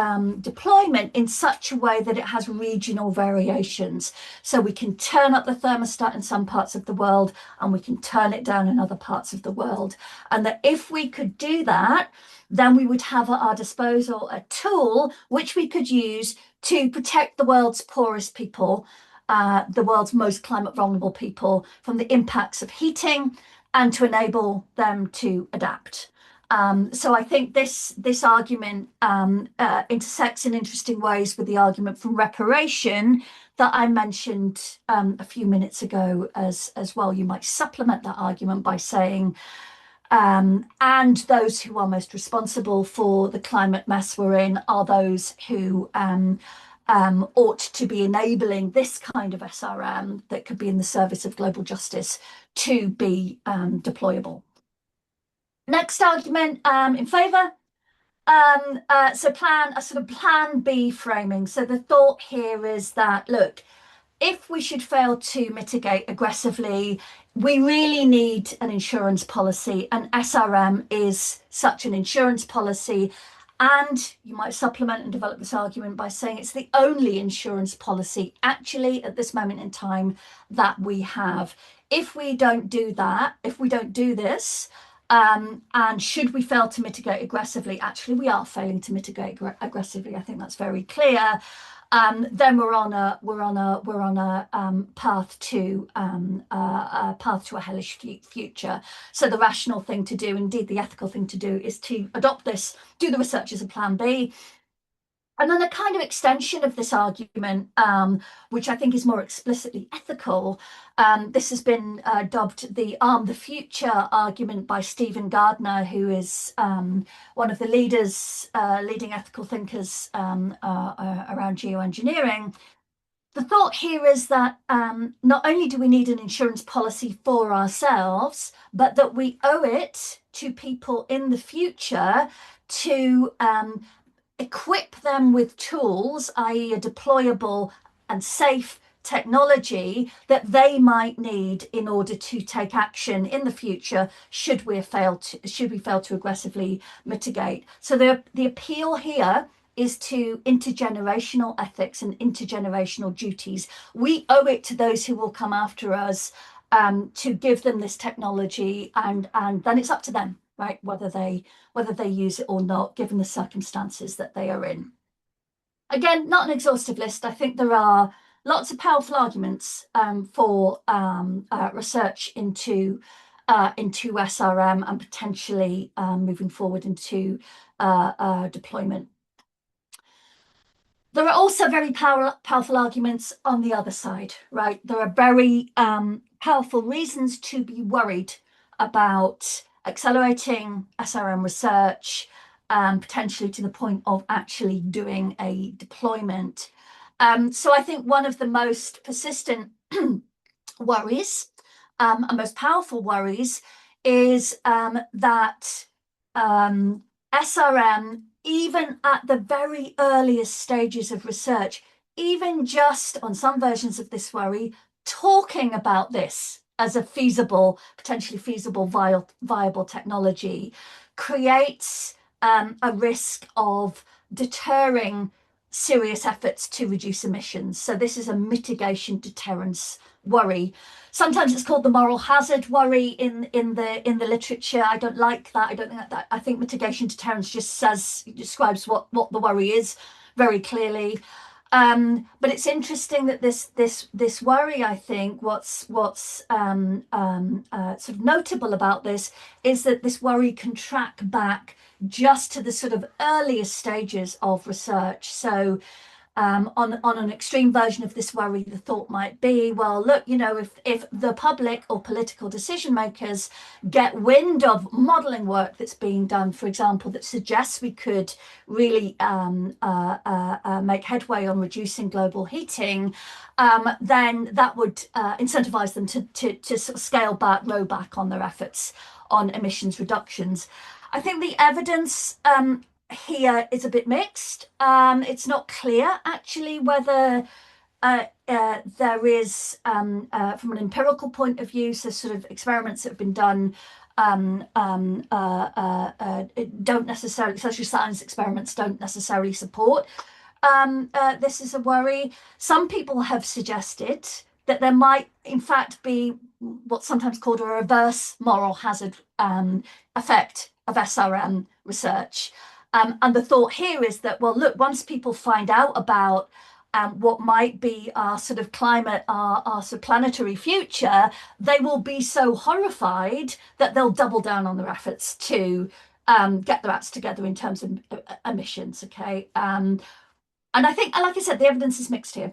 deployment in such a way that it has regional variations. So we can turn up the thermostat in some parts of the world and we can turn it down in other parts of the world. And that if we could do that, then we would have at our disposal a tool which we could use to protect the world's poorest people, the world's most climate vulnerable people, from the impacts of heating, and to enable them to adapt. So I think this argument intersects in interesting ways with the argument from reparation that I mentioned a few minutes ago as well. You might supplement that argument by saying, and those who are most responsible for the climate mess we're in are those who ought to be enabling this kind of SRM that could be in the service of global justice to be deployable. Next argument in favour. So a sort of plan B framing. So the thought here is that, look, if we should fail to mitigate aggressively, we really need an insurance policy, and SRM is such an insurance policy. And you might supplement and develop this argument by saying it's the only insurance policy actually at this moment in time that we have. If we don't do that, if we don't do this, and should we fail to mitigate aggressively, actually we are failing to mitigate aggressively. I think that's very clear. Then we're on a path to a hellish future. So the rational thing to do, indeed the ethical thing to do, is to adopt this, do the research as a plan B. And then a kind of extension of this argument, which I think is more explicitly ethical, this has been dubbed the Arm the Future argument by Stephen Gardner, who is one of the leading ethical thinkers around geoengineering. The thought here is that not only do we need an insurance policy for ourselves, but that we owe it to people in the future to equip them with tools, i.e. a deployable and safe technology that they might need in order to take action in the future should we fail to aggressively mitigate. So the appeal here is to intergenerational ethics and intergenerational duties. We owe it to those who will come after us to give them this technology, and then it's up to them, right, whether they use it or not, given the circumstances that they are in. Again, not an exhaustive list. I think there are lots of powerful arguments for research into SRM and potentially moving forward into deployment. There are also very powerful arguments on the other side, right? There are very powerful reasons to be worried about accelerating SRM research, potentially to the point of actually doing a deployment. So I think one of the most persistent worries and most powerful worries is that SRM, even at the very earliest stages of research, even just on some versions of this worry, talking about this as a potentially feasible, viable technology, creates a risk of deterring serious efforts to reduce emissions. So this is a mitigation deterrence worry. Sometimes it's called the moral hazard worry in the literature. I don't like that. I don't think that. I think mitigation deterrence just describes what the worry is very clearly. But it's interesting that this worry, I think, what's sort of notable about this is that this worry can track back just to the sort of earliest stages of research. So on an extreme version of this worry, the thought might be, well, look, you know, if the public or political decision makers get wind of modelling work that's being done, for example, that suggests we could really make headway on reducing global heating, then that would incentivize them to sort of scale back, row back on their efforts on emissions reductions. I think the evidence here is a bit mixed. It's not clear actually whether there is, from an empirical point of view, so sort of experiments that have been done don't necessarily, social science experiments don't necessarily support this is a worry. Some people have suggested that there might in fact be what's sometimes called a reverse moral hazard effect of SRM research. And the thought here is that, well, look, once people find out about what might be our sort of climate, our sort of planetary future, they will be so horrified that they'll double down on their efforts to get their acts together in terms of emissions, okay? And I think, like I said, the evidence is mixed here.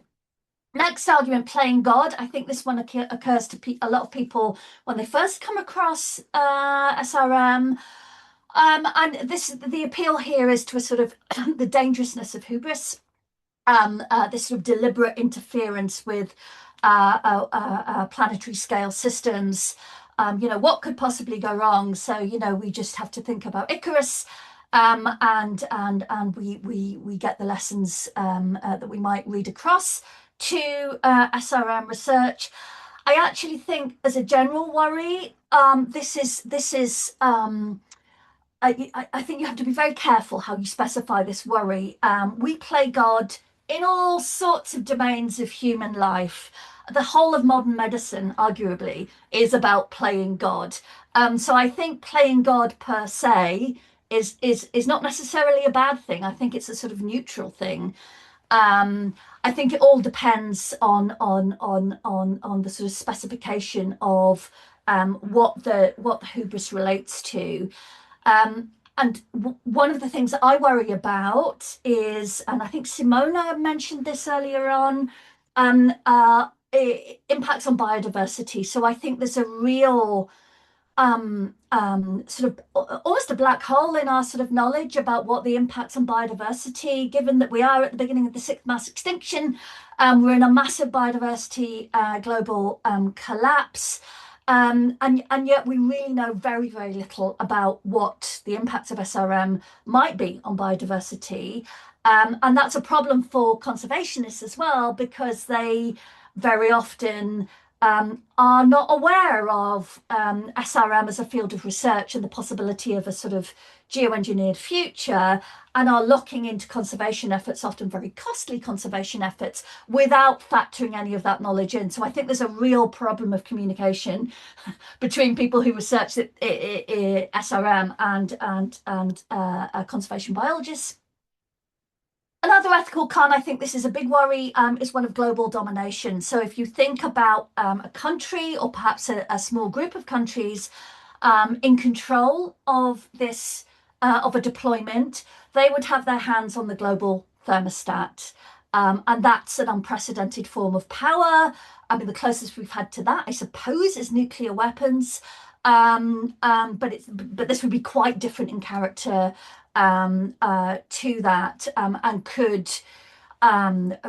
Next argument, playing God. I think this one occurs to a lot of people when they first come across SRM. And the appeal here is to a sort of the dangerousness of hubris, this sort of deliberate interference with planetary scale systems. What could possibly go wrong? So, we just have to think about Icarus, and we get the lessons that we might read across to SRM research. I actually think, as a general worry, this is I think you have to be very careful how you specify this worry. We play God in all sorts of domains of human life. The whole of modern medicine, arguably, is about playing God. So I think playing God per se is not necessarily a bad thing. I think it's a sort of neutral thing. I think it all depends on the sort of specification of what the hubris relates to. And one of the things that I worry about is, and I think Simona mentioned this earlier on, impacts on biodiversity. So I think there's a real sort of almost a black hole in our sort of knowledge about what the impacts on biodiversity, given that we are at the beginning of the sixth mass extinction. We're in a massive biodiversity global collapse. And yet we really know very, very little about what the impacts of SRM might be on biodiversity. And that's a problem for conservationists as well, because they very often are not aware of SRM as a field of research and the possibility of a sort of geoengineered future, and are looking into conservation efforts, often very costly conservation efforts, without factoring any of that knowledge in. So I think there's a real problem of communication between people who research SRM and conservation biologists. Another ethical con, I think this is a big worry, is one of global domination. So if you think about a country, or perhaps a small group of countries in control of this, of a deployment, they would have their hands on the global thermostat. And that's an unprecedented form of power. I mean, the closest we've had to that, I suppose, is nuclear weapons. But this would be quite different in character to that, and could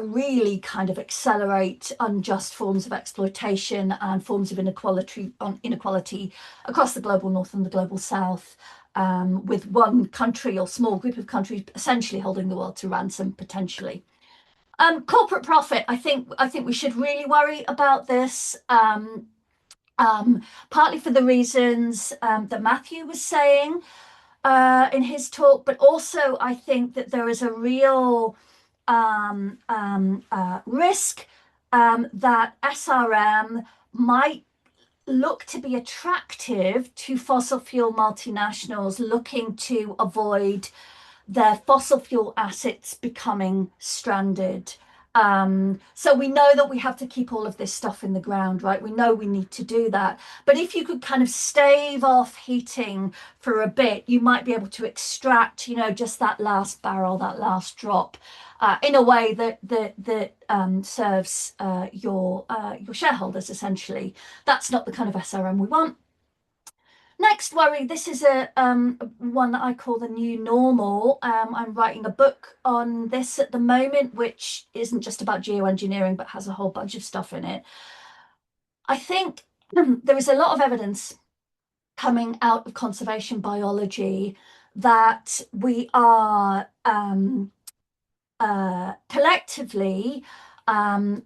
really kind of accelerate unjust forms of exploitation and forms of inequality across the global north and the global south, with one country or small group of countries essentially holding the world to ransom potentially. Corporate profit, I think we should really worry about this. Partly for the reasons that Matthew was saying in his talk, but also I think that there is a real risk that SRM might look to be attractive to fossil fuel multinationals looking to avoid their fossil fuel assets becoming stranded. So we know that we have to keep all of this stuff in the ground, right? We know we need to do that. But if you could kind of stave off heating for a bit, you might be able to extract, just that last barrel, that last drop, in a way that serves your shareholders, essentially. That's not the kind of SRM we want. Next worry, this is a one that I call the new normal. I'm writing a book on this at the moment, which isn't just about geoengineering, but has a whole bunch of stuff in it. I think there is a lot of evidence coming out of conservation biology that we are collectively at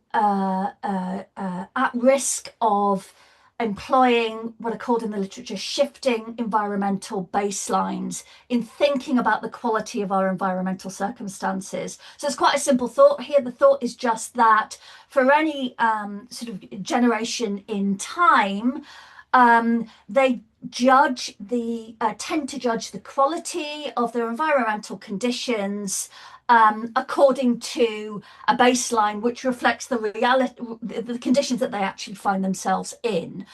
risk of employing what are called in the literature shifting environmental baselines in thinking about the quality of our environmental circumstances. So it's quite a simple thought here. The thought is just that for any sort of generation in time, they tend to judge the quality of their environmental conditions according to a baseline which reflects the reality, the conditions that they actually find themselves in.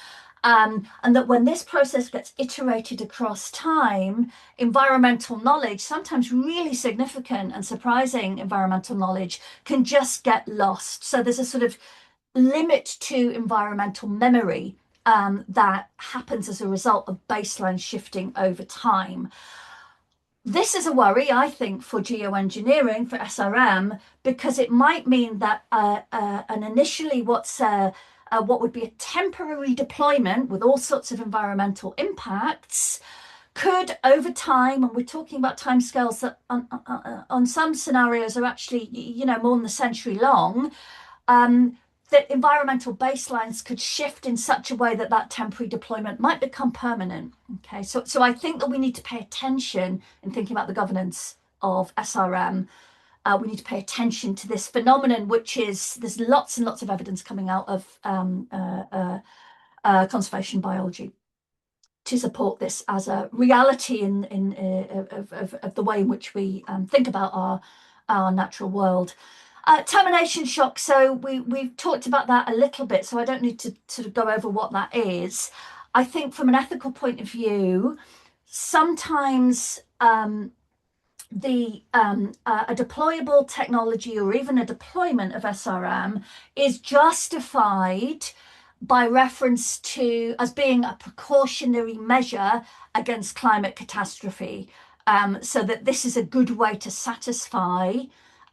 And that when this process gets iterated across time, environmental knowledge, sometimes really significant and surprising environmental knowledge, can just get lost. So there's a sort of limit to environmental memory that happens as a result of baseline shifting over time. This is a worry, I think, for geoengineering, for SRM, because it might mean that an initially what would be a temporary deployment with all sorts of environmental impacts could, over time, and we're talking about timescales that on some scenarios are actually, more than a century long, that environmental baselines could shift in such a way that that temporary deployment might become permanent. Okay, so I think that we need to pay attention in thinking about the governance of SRM. We need to pay attention to this phenomenon, which is, there's lots and lots of evidence coming out of conservation biology to support this as a reality of the way in which we think about our natural world. Termination shock, so we've talked about that a little bit, so I don't need to sort of go over what that is. I think from an ethical point of view, sometimes a deployable technology or even a deployment of SRM is justified by reference to as being a precautionary measure against climate catastrophe, so that this is a good way to satisfy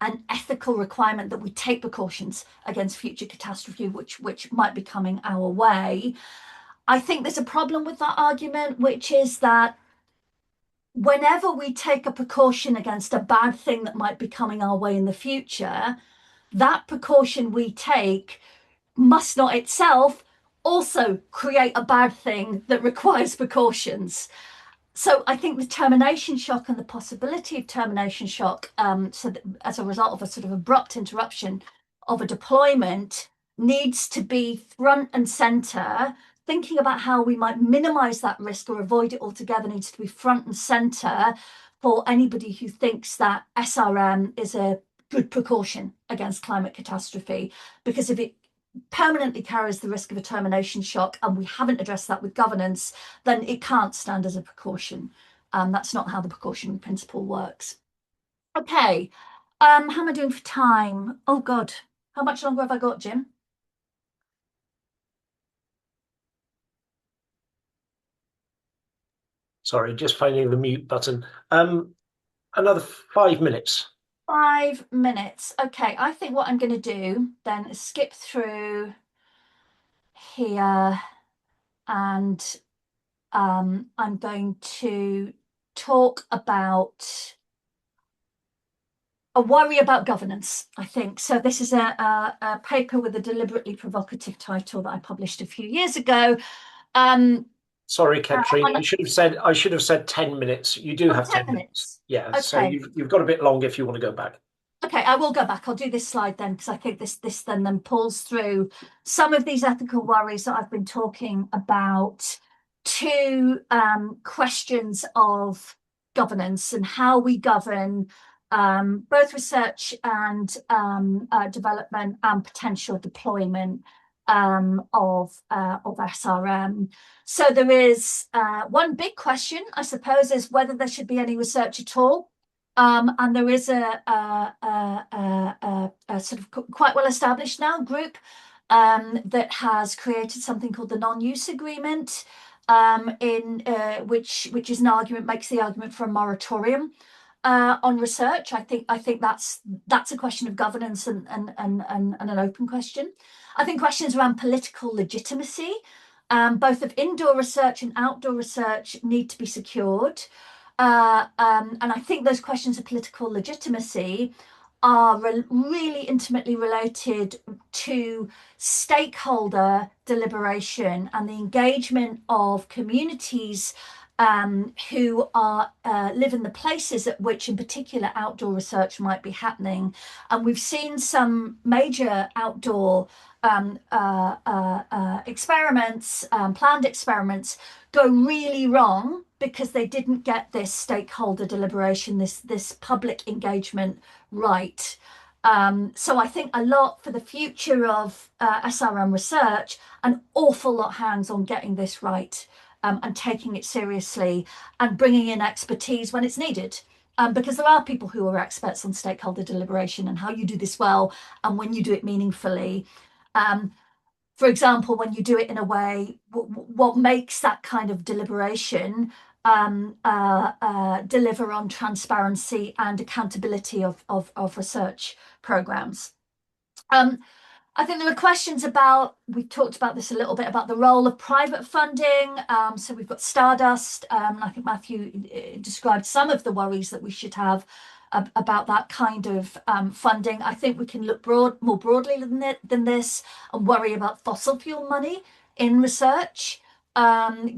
an ethical requirement that we take precautions against future catastrophe, which might be coming our way. I think there's a problem with that argument, which is that whenever we take a precaution against a bad thing that might be coming our way in the future, that precaution we take must not itself also create a bad thing that requires precautions. So I think the termination shock and the possibility of termination shock, so that as a result of a sort of abrupt interruption of a deployment, needs to be front and center. Thinking about how we might minimize that risk or avoid it altogether needs to be front and center for anybody who thinks that SRM is a good precaution against climate catastrophe, because if it permanently carries the risk of a termination shock and we haven't addressed that with governance, then it can't stand as a precaution. That's not how the precautionary principle works. Okay, how am I doing for time? Oh God, how much longer have I got, Jim? Sorry, just finding the mute button. Another 5 minutes. 5 minutes. Okay, I think what I'm going to do then is skip through here, and I'm going to talk about a worry about governance, I think. So this is a paper with a deliberately provocative title that I published a few years ago. Sorry, Katrina, I should have said 10 minutes. You do have 10 minutes. Yeah, okay. So you've got a bit long if you want to go back. Okay, I will go back. I'll do this slide then, because I think this then pulls through some of these ethical worries that I've been talking about to questions of governance and how we govern both research and development and potential deployment of SRM. So there is one big question, I suppose, is whether there should be any research at all. And there is a sort of quite well established now group that has created something called the non-use agreement, which is makes the argument for a moratorium on research. I think that's a question of governance and an open question. I think questions around political legitimacy, both of indoor research and outdoor research, need to be secured. And I think those questions of political legitimacy are really intimately related to stakeholder deliberation and the engagement of communities who live in the places at which, in particular, outdoor research might be happening. And we've seen some major outdoor experiments, planned experiments, go really wrong because they didn't get this stakeholder deliberation, this public engagement right. So I think a lot for the future of SRM research, an awful lot hangs on getting this right, and taking it seriously and bringing in expertise when it's needed. Because there are people who are experts on stakeholder deliberation and how you do this well and when you do it meaningfully. For example, when you do it in a way, what makes that kind of deliberation deliver on transparency and accountability of research programs. I think there were questions about, we talked about this a little bit, about the role of private funding. So we've got Stardust, and I think Matthew described some of the worries that we should have about that kind of funding. I think we can look more broadly than this and worry about fossil fuel money in research,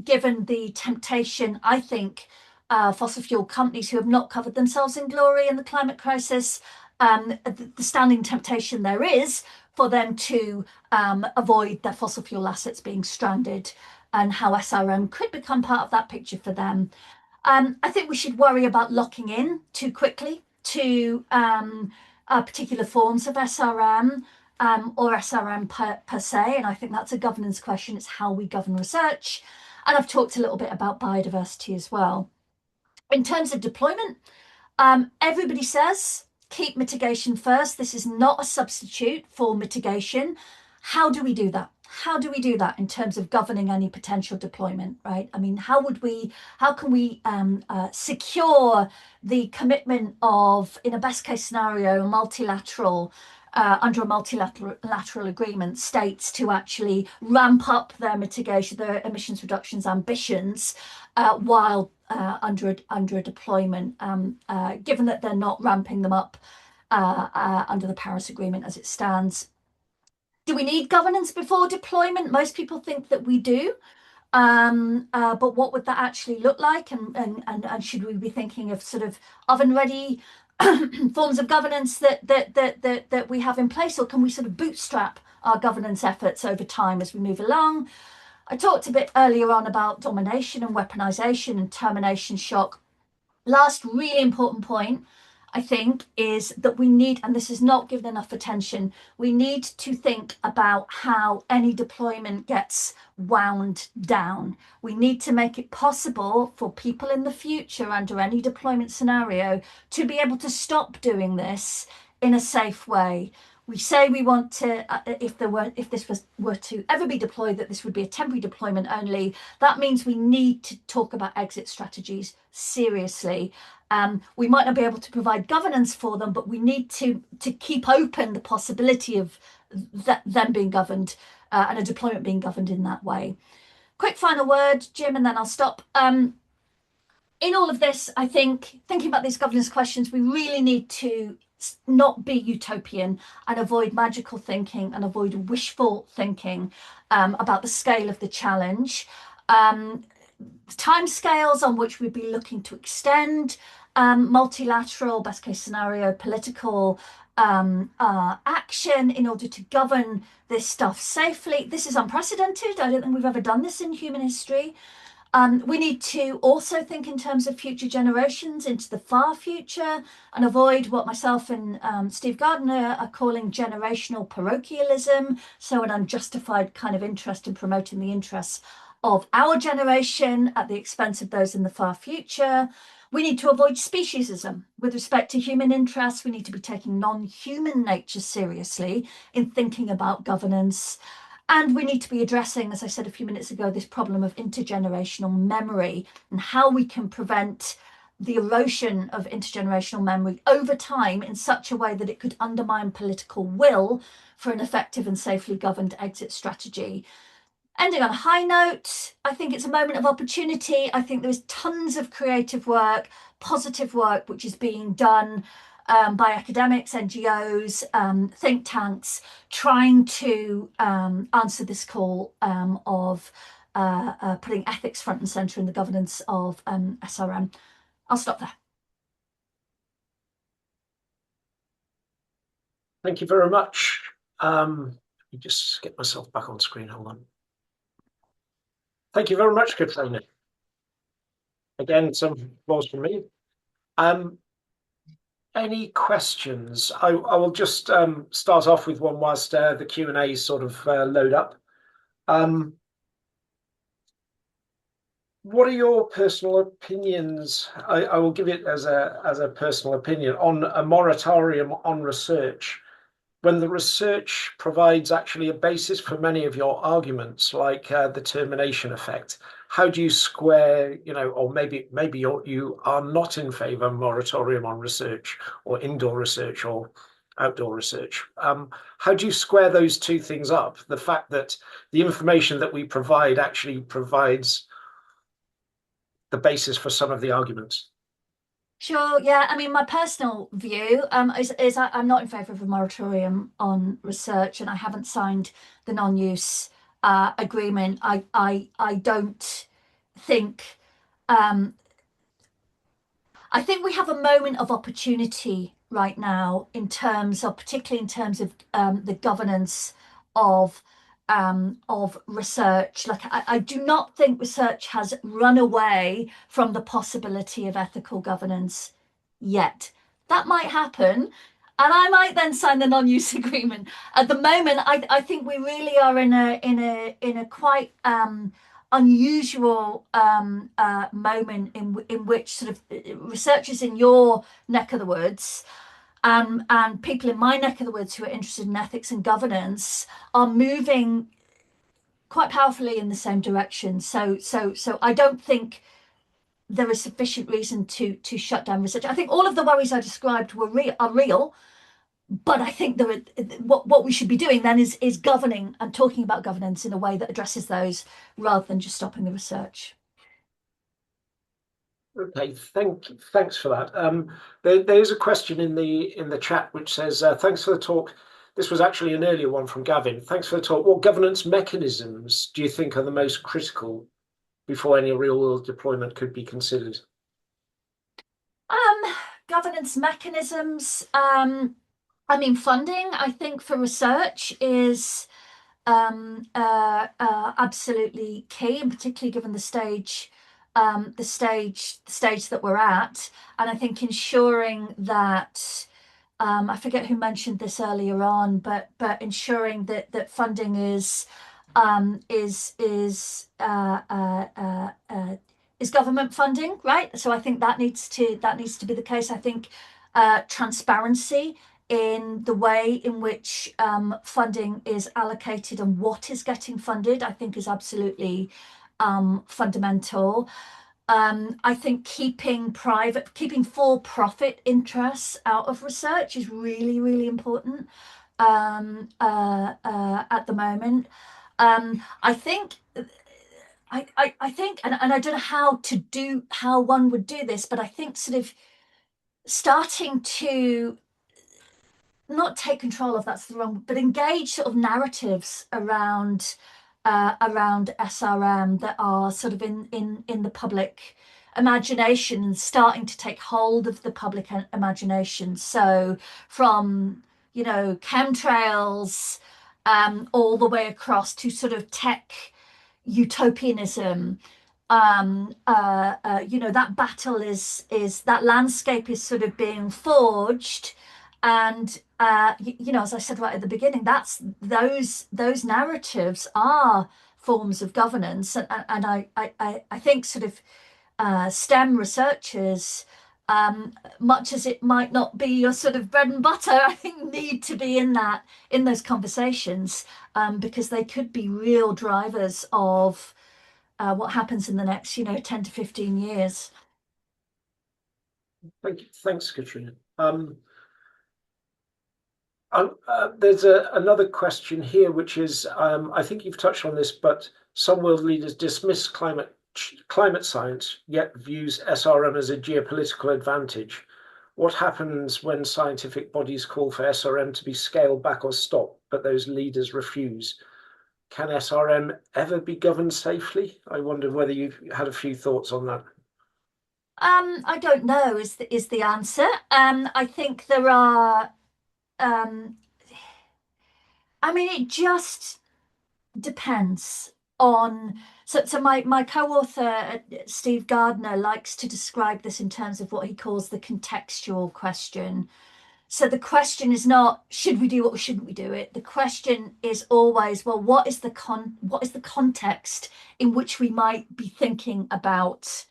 given the temptation, I think, fossil fuel companies who have not covered themselves in glory in the climate crisis, the standing temptation there is for them to avoid their fossil fuel assets being stranded, and how SRM could become part of that picture for them. I think we should worry about locking in too quickly to particular forms of SRM or SRM per se, and I think that's a governance question. It's how we govern research. And I've talked a little bit about biodiversity as well. In terms of deployment, everybody says keep mitigation first. This is not a substitute for mitigation. How do we do that? How do we do that in terms of governing any potential deployment, right? I mean, how can we secure the commitment of, in a best case scenario, under a multilateral agreement, states to actually ramp up their mitigation, their emissions reductions ambitions, while under a deployment, given that they're not ramping them up under the Paris Agreement as it stands. Do we need governance before deployment? Most people think that we do. But what would that actually look like? And should we be thinking of sort of oven-ready forms of governance that we have in place, or can we sort of bootstrap our governance efforts over time as we move along? I talked a bit earlier on about domination and weaponization and termination shock. Last really important point, I think, is that we need, and this is not given enough attention, we need to think about how any deployment gets wound down. We need to make it possible for people in the future under any deployment scenario to be able to stop doing this in a safe way. We say we want to, if this were to ever be deployed, that this would be a temporary deployment only. That means we need to talk about exit strategies seriously. We might not be able to provide governance for them, but we need to keep open the possibility of them being governed and a deployment being governed in that way. Quick final word, Jim, and then I'll stop. In all of this, I think, thinking about these governance questions, we really need to not be utopian and avoid magical thinking and avoid wishful thinking about the scale of the challenge. Timescales on which we'd be looking to extend multilateral, best case scenario, political action in order to govern this stuff safely. This is unprecedented. I don't think we've ever done this in human history. We need to also think in terms of future generations into the far future and avoid what myself and Steve Gardner are calling generational parochialism, so an unjustified kind of interest in promoting the interests of our generation at the expense of those in the far future. We need to avoid speciesism. With respect to human interests, we need to be taking non-human nature seriously in thinking about governance. And we need to be addressing, as I said a few minutes ago, this problem of intergenerational memory and how we can prevent the erosion of intergenerational memory over time in such a way that it could undermine political will for an effective and safely governed exit strategy. Ending on a high note, I think it's a moment of opportunity. I think there's tons of creative work, positive work, which is being done by academics, NGOs, think tanks, trying to answer this call of putting ethics front and centre in the governance of SRM. I'll stop there. Thank you very much. Let me just get myself back on screen. Hold on. Thank you very much, Katrina. Again, some applause from me. any questions? I will just start off with one whilst the Q&A sort of load up. What are your personal opinions? I will give it as a personal opinion on a moratorium on research. When the research provides actually a basis for many of your arguments, like the termination effect, how do you square, or maybe you are not in favour of moratorium on research or indoor research or outdoor research? How do you square those two things up? The fact that the information that we provide actually provides the basis for some of the arguments. Sure, yeah. I mean, my personal view is I'm not in favour of a moratorium on research, and I haven't signed the non-use agreement. I don't think I think we have a moment of opportunity right now particularly in terms of the governance of research. Like I do not think research has run away from the possibility of ethical governance yet. That might happen, and I might then sign the non-use agreement. At the moment, I think we really are in a quite unusual moment in which sort of researchers in your neck of the woods and people in my neck of the woods who are interested in ethics and governance are moving quite powerfully in the same direction. So I don't think there is sufficient reason to shut down research. I think all of the worries I described are real, but I think what we should be doing then is governing and talking about governance in a way that addresses those rather than just stopping the research. Okay, thanks for that. There's a question in the chat which says, thanks for the talk. This was actually an earlier one from Gavin. Thanks for the talk. What governance mechanisms do you think are the most critical before any real world deployment could be considered? Governance mechanisms. I mean, funding, I think, for research is absolutely key, and particularly given the stage that we're at. And I think ensuring that I forget who mentioned this earlier on, but ensuring that funding is government funding, right? So I think that needs to be the case. I think transparency in the way in which funding is allocated and what is getting funded, I think is absolutely fundamental. I think keeping for-profit interests out of research is really, really important at the moment. I think, and I don't know how one would do this, but I think sort of starting to not take control of, that's the wrong, but engage sort of narratives around SRM that are sort of in the public imagination and starting to take hold of the public imagination. So from chemtrails all the way across to sort of tech utopianism. That battle is that landscape is sort of being forged, and as I said right at the beginning, those narratives are forms of governance, and I think sort of STEM researchers, much as it might not be your sort of bread and butter, I think need to be in those conversations because they could be real drivers of what happens in the next 10 to 15 years. Thank you. Thanks, Katrina. There's another question here, which is, I think you've touched on this, but some world leaders dismiss climate science, yet views SRM as a geopolitical advantage. What happens when scientific bodies call for SRM to be scaled back or stopped, but those leaders refuse? Can SRM ever be governed safely? I wonder whether you've had a few thoughts on that. I don't know is the answer. I think there are I mean, it just depends on. So my co-author Steve Gardner likes to describe this in terms of what he calls the contextual question. So the question is not should we do it or shouldn't we do it? The question is always, well, what is the context in which we might be thinking about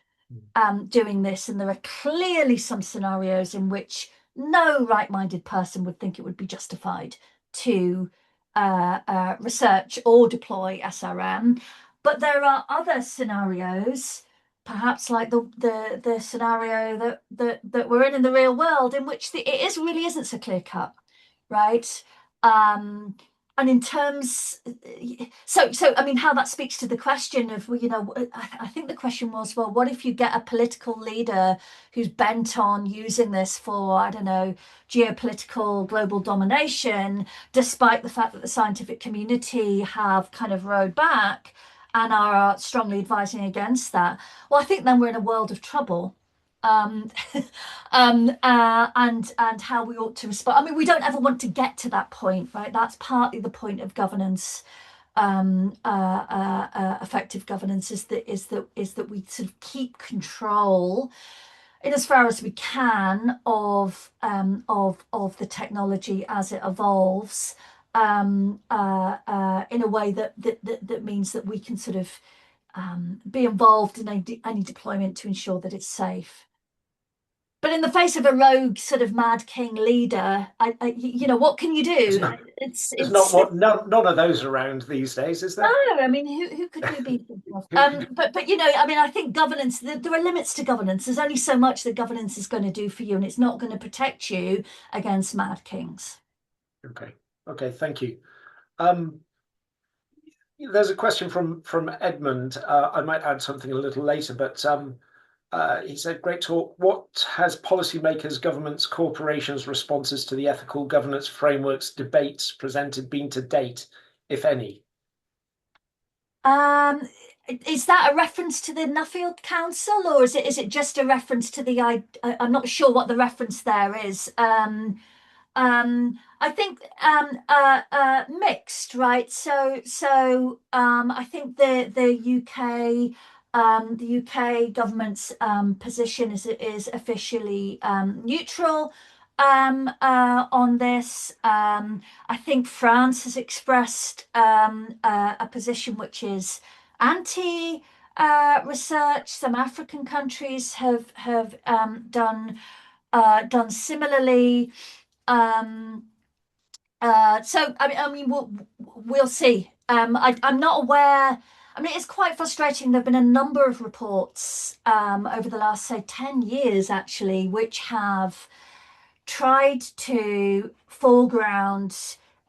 doing this? And there are clearly some scenarios in which no right-minded person would think it would be justified to research or deploy SRM. But there are other scenarios, perhaps like the scenario that we're in the real world, in which it really isn't so clear cut, right? And in terms, so I mean, how that speaks to the question of, you know, I think the question was, well, what if you get a political leader who's bent on using this for, I don't know, geopolitical global domination, despite the fact that the scientific community have kind of rowed back and are strongly advising against that? Well, I think then we're in a world of trouble. And how we ought to respond. I mean, we don't ever want to get to that point, right? That's partly the point of governance, effective governance, is that we sort of keep control in as far as we can of the technology as it evolves, in a way that means that we can sort of be involved in any deployment to ensure that it's safe. But in the face of a rogue sort of mad king leader, you know, what can you do? There's none of those around these days, is there? No, I mean, who could we be thinking of? But you know, I mean, I think governance, there are limits to governance. There's only so much that governance is going to do for you, and it's not going to protect you against mad kings. Okay, thank you. There's a question from Edmund. I might add something a little later, but he said, great talk. What has policymakers, governments, corporations' responses to the ethical governance frameworks debates presented been to date, if any? Is that a reference to the Nuffield Council, or is it just a reference to the? I'm not sure what the reference there is. I think mixed, right? So I think the UK. The UK government's position is officially neutral on this. I think France has expressed a position which is anti research. Some African countries have done similarly. So I mean we'll see. I'm not aware. I mean, it's quite frustrating. There have been a number of reports over the last, say, 10 years, actually, which have tried to foreground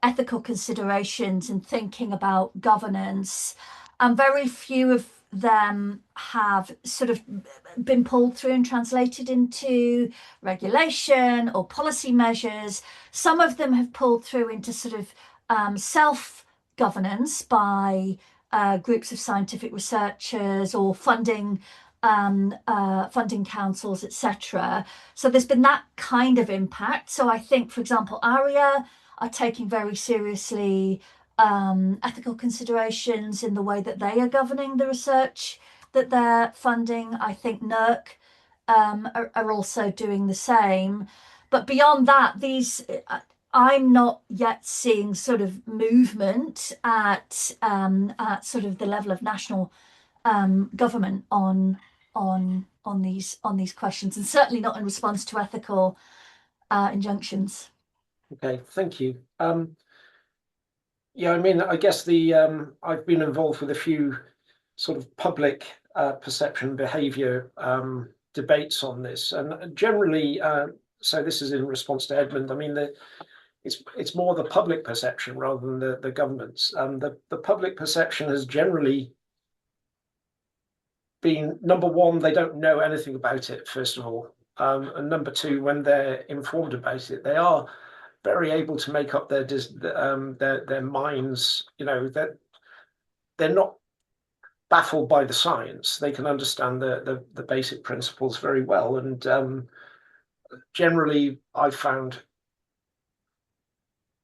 ethical considerations and thinking about governance. And very few of them have sort of been pulled through and translated into regulation or policy measures. Some of them have pulled through into sort of self-governance by groups of scientific researchers or funding councils, etc. So there's been that kind of impact. So I think, for example, ARIA are taking very seriously ethical considerations in the way that they are governing the research that they're funding. I think NERC are also doing the same. But beyond that, I'm not yet seeing sort of movement at sort of the level of national government on these questions, and certainly not in response to ethical injunctions. Okay, thank you. Yeah, I mean, I guess I've been involved with a few sort of public perception behavior debates on this, and generally, so this is in response to Edmund. I mean, it's more the public perception rather than the government's. The public perception has generally been, number one, they don't know anything about it, first of all, and number two, when they're informed about it, they are very able to make up their minds. You know, that they're not baffled by the science. They can understand the basic principles very well, and generally, I've found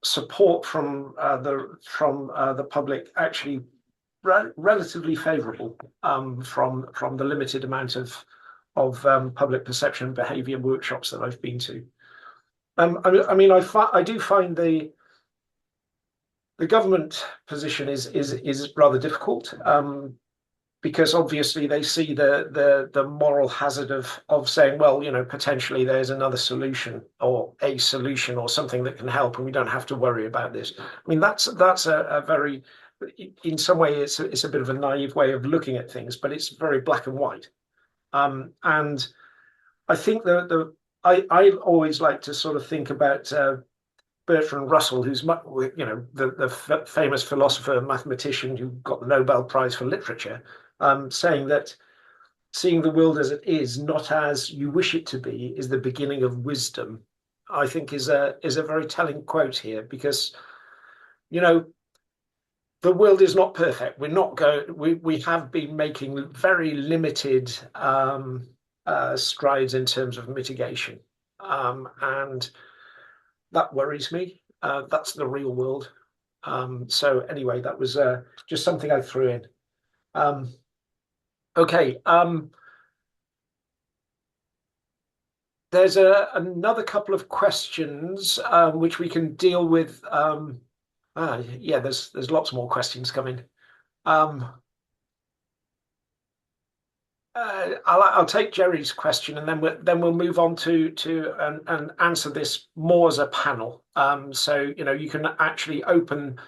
support from the public actually relatively favourable from the limited amount of public perception and behaviour workshops that I've been to. I mean, I do find the government position is rather difficult, because obviously they see the moral hazard of saying, well, you know, potentially there's another solution or a solution or something that can help, and we don't have to worry about this. I mean, that's a very, in some way, it's a bit of a naive way of looking at things, but it's very black and white. And I think I always like to sort of think about Bertrand Russell, who's, you know, the famous philosopher and mathematician who got the Nobel Prize for Literature, saying that seeing the world as it is, not as you wish it to be, is the beginning of wisdom. I think is a very telling quote here, because, you know, the world is not perfect. We have been making very limited strides in terms of mitigation, and that worries me. That's the real world. So anyway, that was just something I threw in. Okay. There's another couple of questions which we can deal with. Yeah, there's lots more questions coming. I'll take Jerry's question, and then we'll move on to and answer this more as a panel. So you know, you can actually open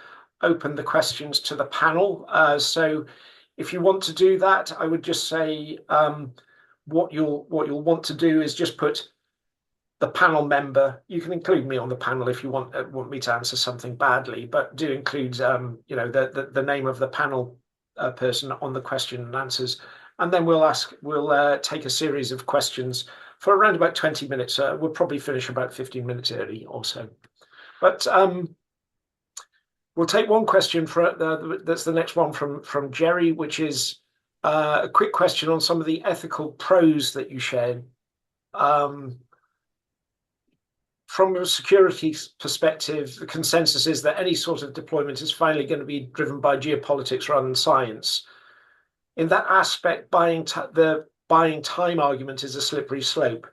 the questions to the panel. So if you want to do that, I would just say what you'll want to do is just put the panel member. You can include me on the panel if you want me to answer something badly, but do include you know, the name of the panel person on the question and answers. And then we'll take a series of questions for around about 20 minutes. We'll probably finish about 15 minutes early or so. But we'll take one question that's the next one from Jerry, which is a quick question on some of the ethical pros that you shared. From a security perspective, the consensus is that any sort of deployment is finally going to be driven by geopolitics rather than science. In that aspect, the buying time argument is a slippery slope.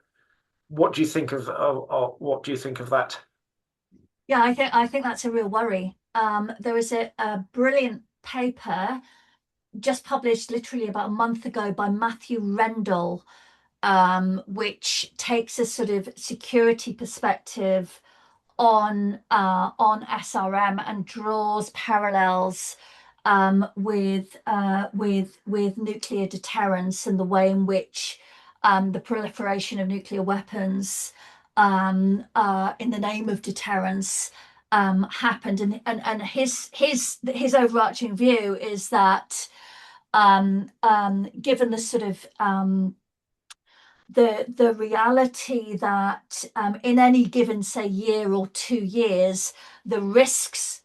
What do you think of that? Yeah, I think that's a real worry. There was a brilliant paper just published literally about a month ago by Matthew Rendell, which takes a sort of security perspective on SRM and draws parallels with nuclear deterrence and the way in which the proliferation of nuclear weapons in the name of deterrence happened, and his overarching view is that given the sort of the reality that in any given, say, year or 2 years, the risks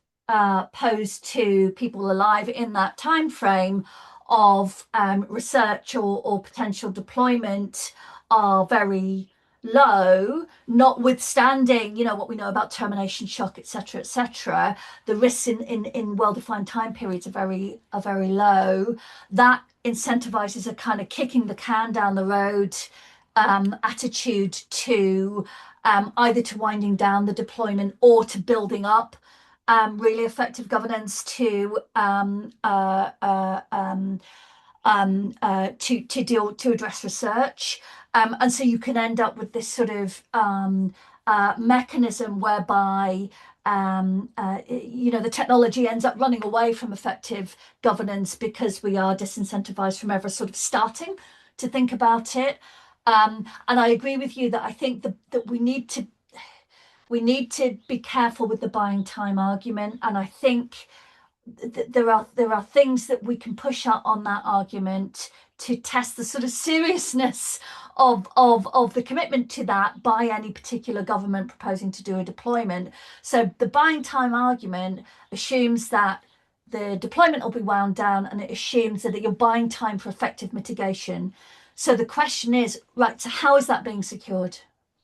posed to people alive in that time frame of research or potential deployment are very low, notwithstanding, you know, what we know about termination shock, etc., etc. The risks in well-defined time periods are very low. That incentivizes a kind of kicking the can down the road attitude to either to winding down the deployment or to building up really effective governance to address research, and so you can end up with this sort of mechanism whereby you know, the technology ends up running away from effective governance because we are disincentivized from ever sort of starting to think about it. And I agree with you that I think that we need to be careful with the buying time argument, and I think there are things that we can push out on that argument to test the sort of seriousness of the commitment to that by any particular government proposing to do a deployment. So the buying time argument assumes that the deployment will be wound down, and it assumes that you're buying time for effective mitigation. So the question is, right, so how is that being secured?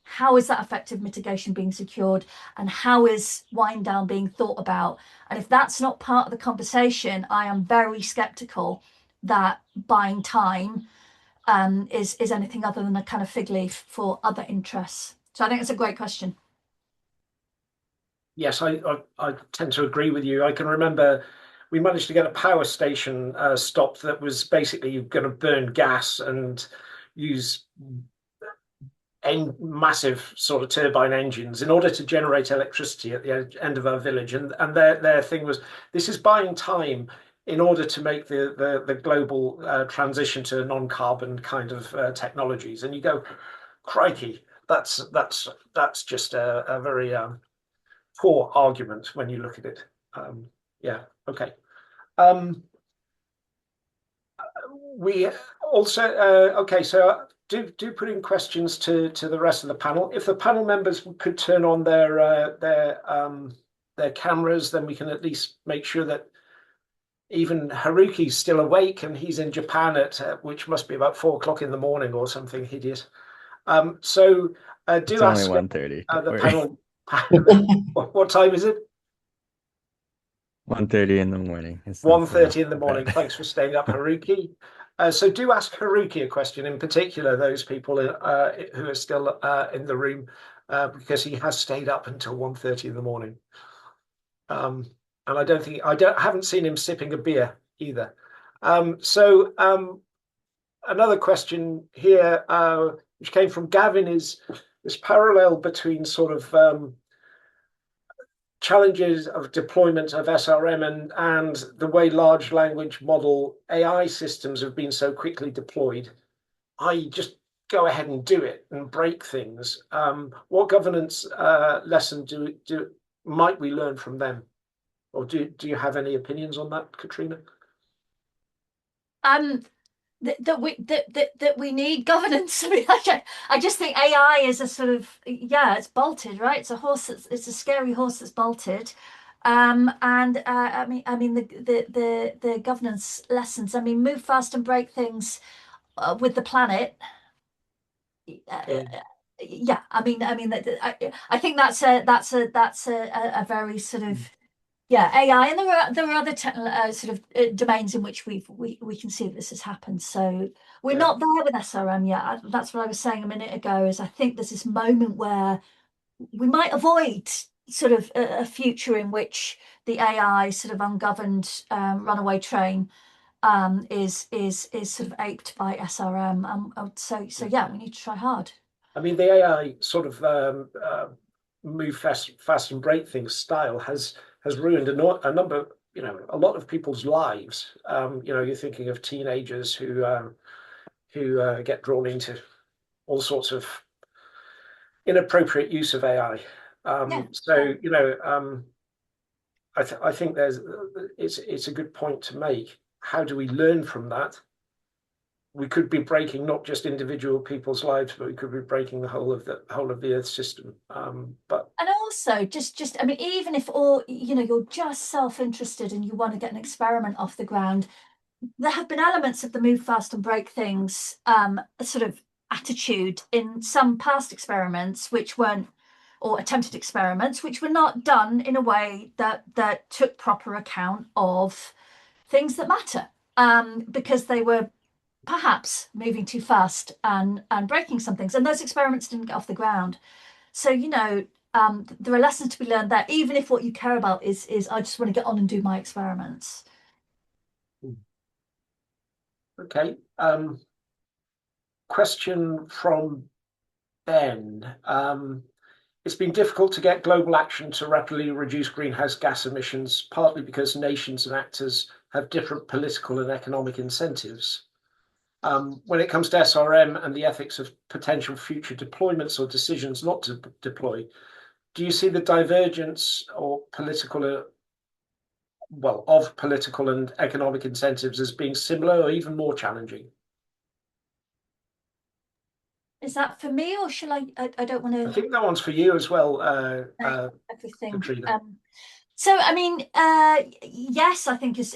how is that effective mitigation being secured, and how is wind down being thought about? And if that's not part of the conversation, I am very skeptical that buying time is anything other than a kind of fig leaf for other interests. So I think it's a great question. Yes, I tend to agree with you. I can remember we managed to get a power station stopped that was basically going to burn gas and use massive sort of turbine engines in order to generate electricity at the end of our village. And their thing was, this is buying time in order to make the global transition to non-carbon kind of technologies. And you go, crikey, that's just a very poor argument when you look at it. Yeah, okay. We also okay, so do put in questions to the rest of the panel. If the panel members could turn on their cameras, then we can at least make sure that even Haruki's still awake, and he's in Japan at which must be about 4 o'clock in the morning or something hideous. So do It's ask only 1:30. the panel. What time is it? 1:30 in the morning. 1:30 in the morning. Thanks for staying up, Haruki. So do ask Haruki a question, in particular those people who are still in the room, because he has stayed up until 1:30 in the morning. And I haven't seen him sipping a beer either. So another question here, which came from Gavin, is this parallel between sort of challenges of deployment of SRM and the way large language model AI systems have been so quickly deployed. I just go ahead and do it and break things. What governance lesson might we learn from them? Or do you have any opinions on that, Katrina? That we need governance. I mean, I just think AI is a sort of, yeah, it's bolted, right? It's a scary horse that's bolted. And I mean the governance lessons. I mean, move fast and break things with the planet. Yeah, I mean I think that's a very sort of, yeah, AI, and there are other sort of domains in which we can see that this has happened. So we're not there with SRM yet. That's what I was saying a minute ago. Is I think there's this moment where we might avoid sort of a future in which the AI sort of ungoverned runaway train is sort of aped by SRM. So yeah, we need to try hard. I mean, the AI sort of move fast and break things style has ruined a number, a lot of people's lives. You're thinking of teenagers who get drawn into all sorts of inappropriate use of AI. So I think it's a good point to make. How do we learn from that? We could be breaking not just individual people's lives, but we could be breaking the whole of the Earth system. And also, just I mean, even if you're just self-interested and you want to get an experiment off the ground, there have been elements of the move fast and break things sort of attitude in some past experiments which weren't, or attempted experiments which were not done in a way that took proper account of things that matter, because they were perhaps moving too fast and breaking some things, and those experiments didn't get off the ground. So there are lessons to be learned there, even if what you care about is I just want to get on and do my experiments. Okay. Question from Ben. It's been difficult to get global action to rapidly reduce greenhouse gas emissions, partly because nations and actors have different political and economic incentives. When it comes to SRM and the ethics of potential future deployments or decisions not to deploy, do you see the divergence or of political and economic incentives as being similar or even more challenging? Is that for me, or shall I don't want to... I think that one's for you as well, everything. Katrina. So I mean, yes, I think is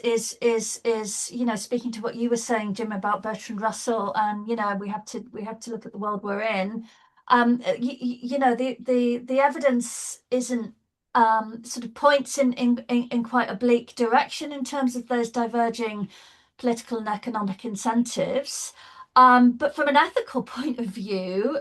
speaking to what you were saying, Jim, about Bertrand Russell, and we have to look at the world we're in. you know, the evidence isn't sort of points in quite a bleak direction in terms of those diverging political and economic incentives. But from an ethical point of view,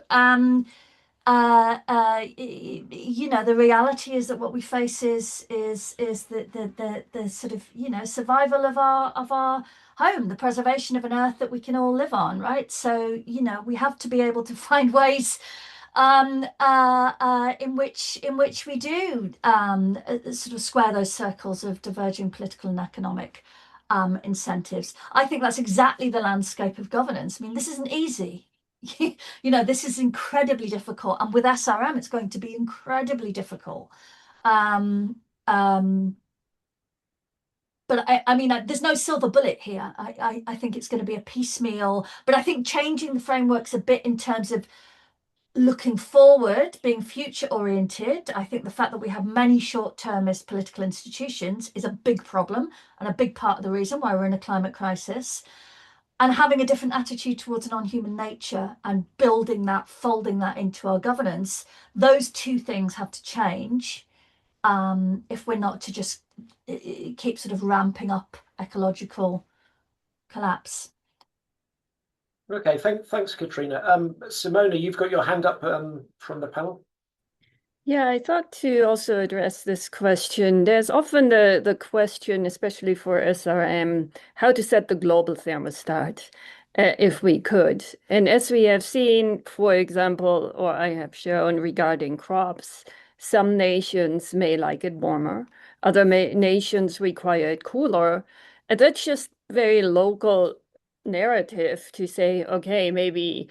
you know, the reality is that what we face is the sort of, you know, survival of our home, the preservation of an earth that we can all live on, right? So, you know, we have to be able to find ways in which we do sort of square those circles of diverging political and economic incentives. I think that's exactly the landscape of governance. I mean, this isn't easy. You know, this is incredibly difficult, and with SRM, it's going to be incredibly difficult. But I mean, there's no silver bullet here. I think it's going to be a piecemeal, but I think changing the frameworks a bit in terms of looking forward, being future oriented. I think the fact that we have many short-termist political institutions is a big problem and a big part of the reason why we're in a climate crisis. And having a different attitude towards non-human nature and building that, folding that into our governance, those two things have to change if we're not to just keep sort of ramping up ecological collapse. Okay, thanks, Katrina. Simona, you've got your hand up from the panel. Yeah, I thought to also address this question. There's often the question, especially for SRM, how to set the global thermostat, if we could. And as we have seen, for example, or I have shown regarding crops, some nations may like it warmer, other nations require it cooler. And that's just very local narrative to say, okay, maybe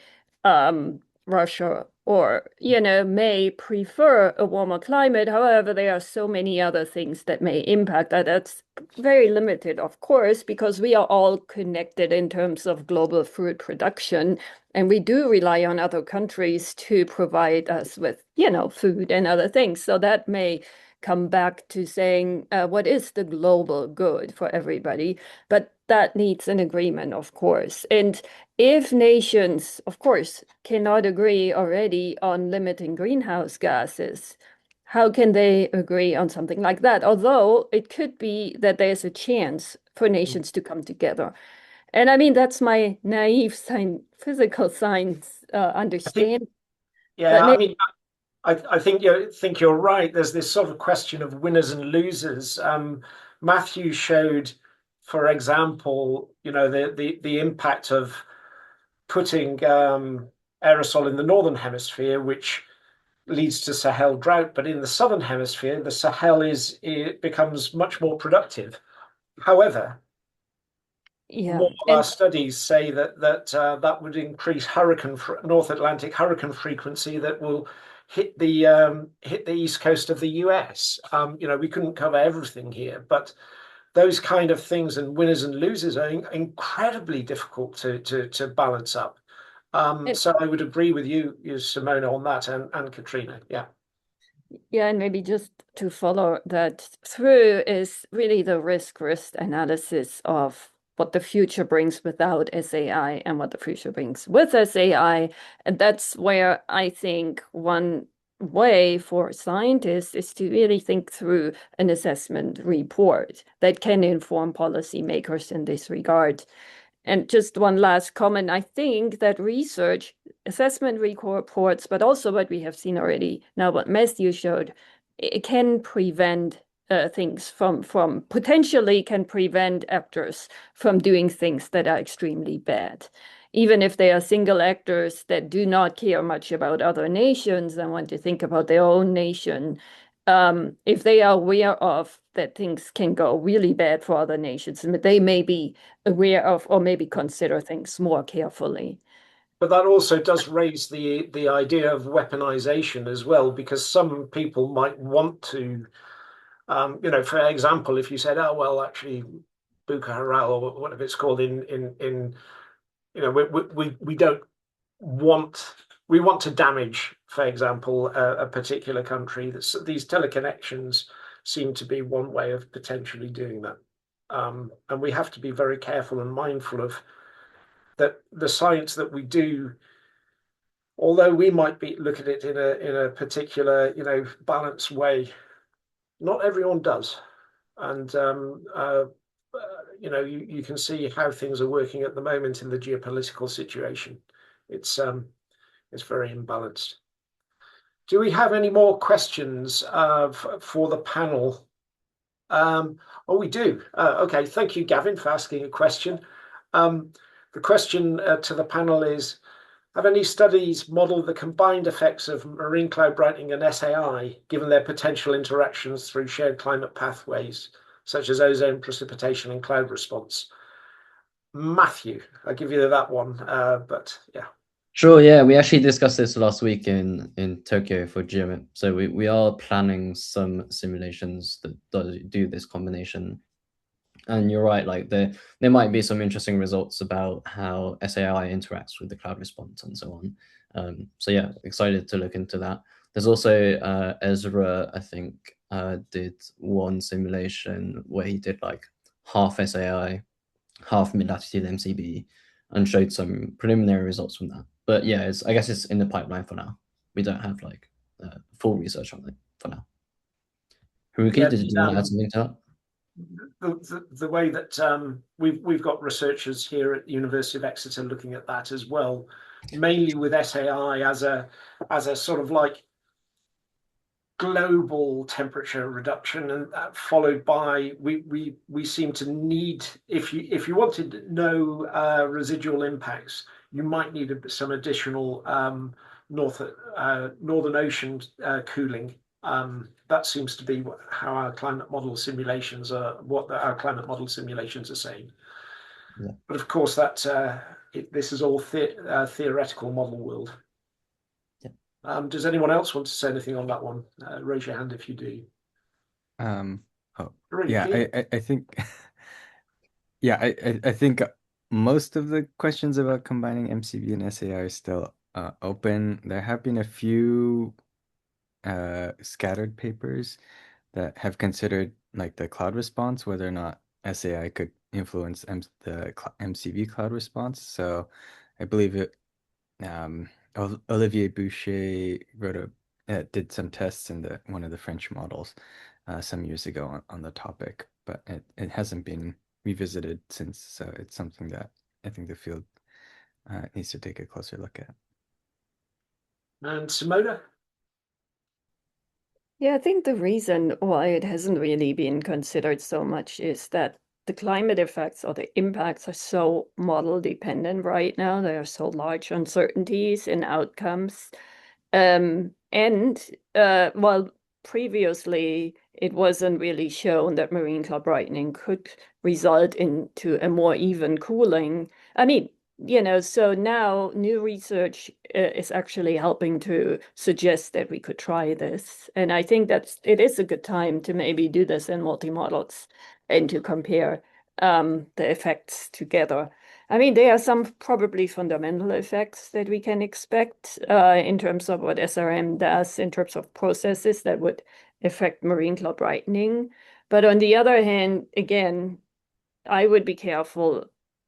Russia or, you know, may prefer a warmer climate. However, there are so many other things that may impact that. That's very limited, of course, because we are all connected in terms of global food production. And we do rely on other countries to provide us with, you know, food and other things. So that may come back to saying what is the global good for everybody. But that needs an agreement, of course. And if nations, of course, cannot agree already on limiting greenhouse gases, how can they agree on something like that? Although it could be that there's a chance for nations to come together. And I mean, that's my naive physical science understanding. Yeah, I mean, I think you're right. There's this sort of question of winners and losers. Matthew showed, for example, you know, the impact of putting aerosol in the northern hemisphere, which leads to Sahel drought, but in the southern hemisphere, the Sahel becomes much more productive. However, more of our studies say that would increase North Atlantic hurricane frequency that will hit the east coast of the US. You know, we couldn't cover everything here, but those kind of things and winners and losers are incredibly difficult to balance up. So I would agree with you, Simona, on that, and Katrina. Yeah. Yeah, and maybe just to follow that through is really the risk analysis of what the future brings without SAI and what the future brings with SAI. And that's where I think one way for scientists is to really think through an assessment report that can inform policymakers in this regard. And just one last comment, I think that research, assessment reports, but also what we have seen already now, what Matthew showed, it can prevent things from potentially can prevent actors from doing things that are extremely bad. Even if they are single actors that do not care much about other nations and want to think about their own nation, if they are aware of that things can go really bad for other nations, they may be aware of or maybe consider things more carefully. But that also does raise the idea of weaponization as well, because some people might want to, you know, for example, if you said, oh, well, actually, Boko Haram or whatever it's called in you know, we don't want, we want to damage, for example, a particular country. These teleconnections seem to be one way of potentially doing that. And we have to be very careful and mindful of that the science that we do although we might be look at it in a particular, balanced way, not everyone does. And you can see how things are working at the moment in the geopolitical situation. It's very imbalanced. Do we have any more questions for the panel? We do. Okay, thank you, Gavin, for asking a question. The question to the panel is, have any studies modeled the combined effects of marine cloud brightening and SAI, given their potential interactions through shared climate pathways, such as ozone precipitation and cloud response? Matthew, I'll give you that one, but yeah. Sure, yeah, we actually discussed this last week in Tokyo for GeoMIP. So we are planning some simulations that do this combination. And you're right, like there might be some interesting results about how SAI interacts with the cloud response and so on. So yeah, excited to look into that. There's also Ezra, I think, did one simulation where he did like half SAI, half mid-latitude MCB, and showed some preliminary results from that. But yeah, I guess it's in the pipeline for now. We don't have like full research on it for now. Haruki, did you want to add something to that? The way that we've got researchers here at the University of Exeter looking at that as well, mainly with SAI as a sort of like global temperature reduction, and followed by we seem to need, if you wanted to know residual impacts, you might need some additional Northern Ocean cooling. That seems to be how our climate model simulations are, our climate model simulations are saying. Yeah. But of course, that this is all theoretical model world. Does anyone else want to say anything on that one? Raise your hand if you do. Really, yeah, I think, yeah, I think most of the questions about combining MCB and SAI are still open. There have been a few scattered papers that have considered like the cloud response, whether or not SAI could influence the MCB cloud response. So I believe it. Olivier Boucher did some tests in one of the French models some years ago on the topic, but it hasn't been revisited since. So it's something that I think the field needs to take a closer look at. And Simona? Yeah, I think the reason why it hasn't really been considered so much is that the climate effects or the impacts are so model dependent right now. There are so large uncertainties in outcomes. While previously it wasn't really shown that marine cloud brightening could result into a more even cooling. I mean, so now new research is actually helping to suggest that we could try this. And I think it is a good time to maybe do this in multi-models and to compare the effects together. I mean, there are some probably fundamental effects that we can expect in terms of what SRM does in terms of processes that would affect marine cloud brightening. But on the other hand, again, I would be careful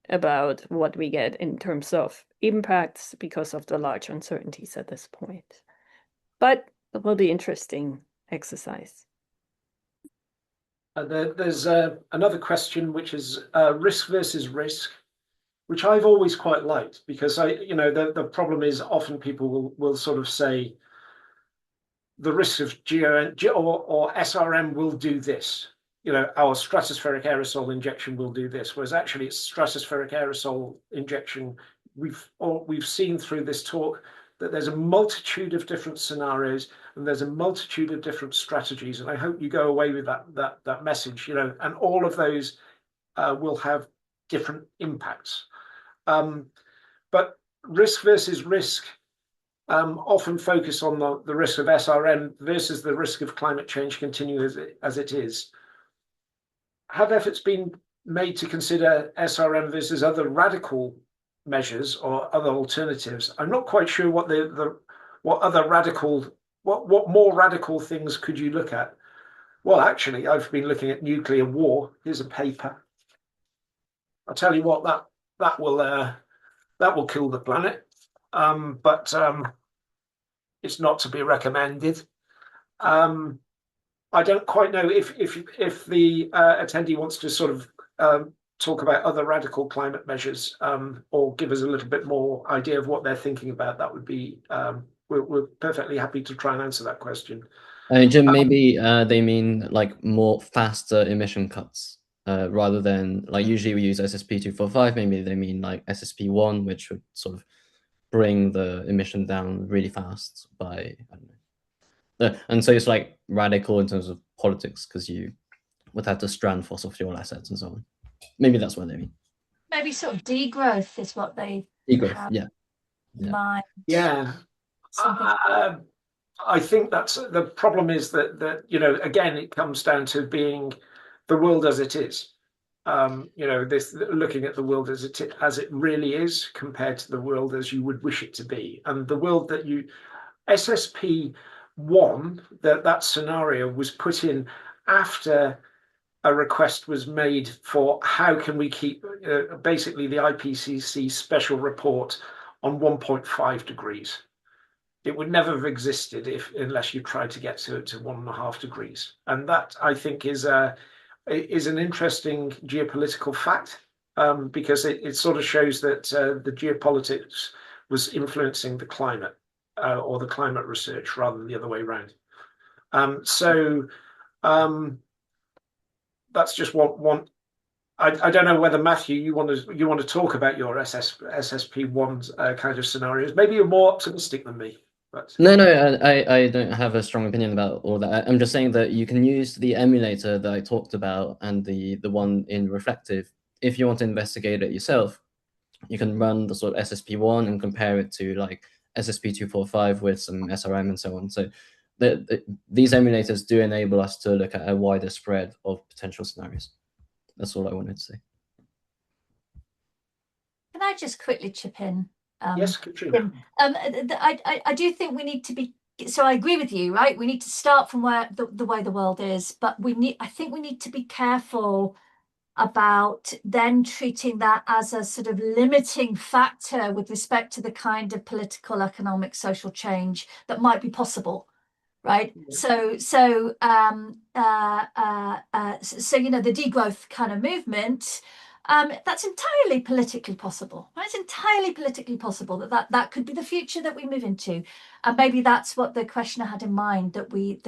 about what we get in terms of impacts because of the large uncertainties at this point. But it will be interesting exercise. There's another question, which is risk versus risk, which I've always quite liked, because the problem is often people will sort of say the risk of or SRM will do this. Our stratospheric aerosol injection will do this, whereas actually it's stratospheric aerosol injection. We've seen through this talk that there's a multitude of different scenarios and there's a multitude of different strategies, and I hope you go away with that message. And all of those will have different impacts. But risk versus risk often focus on the risk of SRM versus the risk of climate change continuing as it is. Have efforts been made to consider SRM versus other radical measures or other alternatives? I'm not quite sure what what more radical things could you look at? Well, actually, I've been looking at nuclear war. Here's a paper. I'll tell you what, that will kill the planet. but it's not to be recommended. I don't quite know if the attendee wants to sort of talk about other radical climate measures, or give us a little bit more idea of what they're thinking about. That would be we're perfectly happy to try and answer that question. Jim, maybe they mean like more faster emission cuts rather than like usually we use SSP 245. Maybe they mean like SSP 1, which would sort of bring the emission down really fast by, I don't know. And so it's like radical in terms of politics because you would have to strand fossil fuel assets and so on. Maybe that's what they mean. Maybe sort of degrowth is what they Degrowth, have yeah. in mind. Yeah. Something. I think that's the problem is that you know, again, it comes down to being the world as it is. You know, this looking at the world as it really is compared to the world as you would wish it to be, and the world that you SSP 1, that scenario was put in after a request was made for how can we keep basically the IPCC special report on 1.5 degrees. It would never have existed unless you tried to get to 1.5 degrees, and that I think is an interesting geopolitical fact, because it sort of shows that the geopolitics was influencing the climate or the climate research rather than the other way around. That's just one. I don't know whether Matthew you want to talk about your SSP1 kind of scenarios. Maybe you're more optimistic than me. But... No, I don't have a strong opinion about all that. I'm just saying that you can use the emulator that I talked about and the one in Reflective. If you want to investigate it yourself, you can run the sort of SSP1 and compare it to like SSP 245 with some SRM and so on. So these emulators do enable us to look at a wider spread of potential scenarios. That's all I wanted to say. Can I just quickly chip in? Yes, Katrina. I do think we need to be. So I agree with you, right? We need to start from where the way the world is, but I think we need to be careful about then treating that as a sort of limiting factor with respect to the kind of political, economic, social change that might be possible, right? So you know, the degrowth kind of movement. That's entirely politically possible. Right? It's entirely politically possible that could be the future that we move into, and maybe that's what the questioner had in mind. That we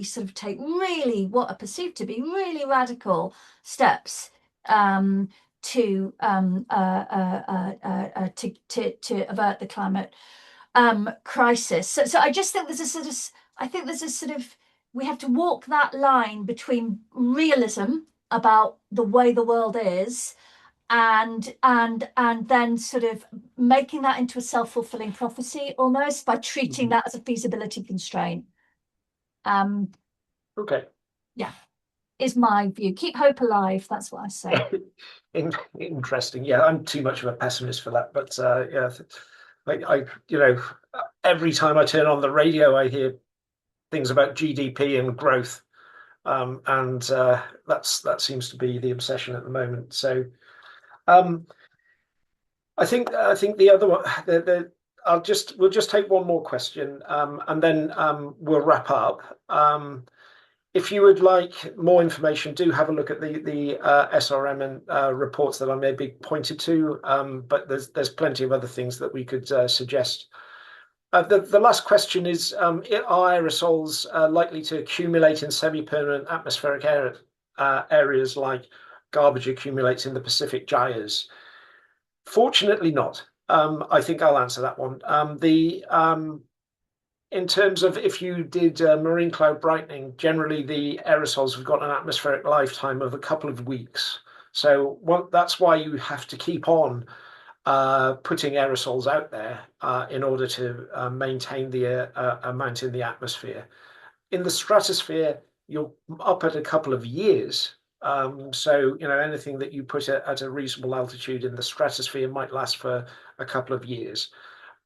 sort of take really what are perceived to be really radical steps to avert the climate crisis. So I just think there's a sort of we have to walk that line between realism about the way the world is and then sort of making that into a self-fulfilling prophecy almost by treating that as a feasibility constraint. Okay. Yeah, is my view. Keep hope alive, that's what I say. Interesting. Yeah, I'm too much of a pessimist for that, but yeah, I you know, every time I turn on the radio I hear things about GDP and growth. And that seems to be the obsession at the moment. So I think the other one, we'll just take one more question, and then we'll wrap up. If you would like more information, do have a look at the SRM and reports that I may be pointed to. But there's plenty of other things that we could suggest. The last question is, are aerosols likely to accumulate in semi-permanent atmospheric areas like garbage accumulates in the Pacific gyres? Fortunately not. I think I'll answer that one. In terms of if you did marine cloud brightening, generally the aerosols have got an atmospheric lifetime of a couple of weeks. So that's why you have to keep on putting aerosols out there in order to maintain the amount in the atmosphere. In the stratosphere, you're up at a couple of years. So, you know, anything that you put at a reasonable altitude in the stratosphere might last for a couple of years.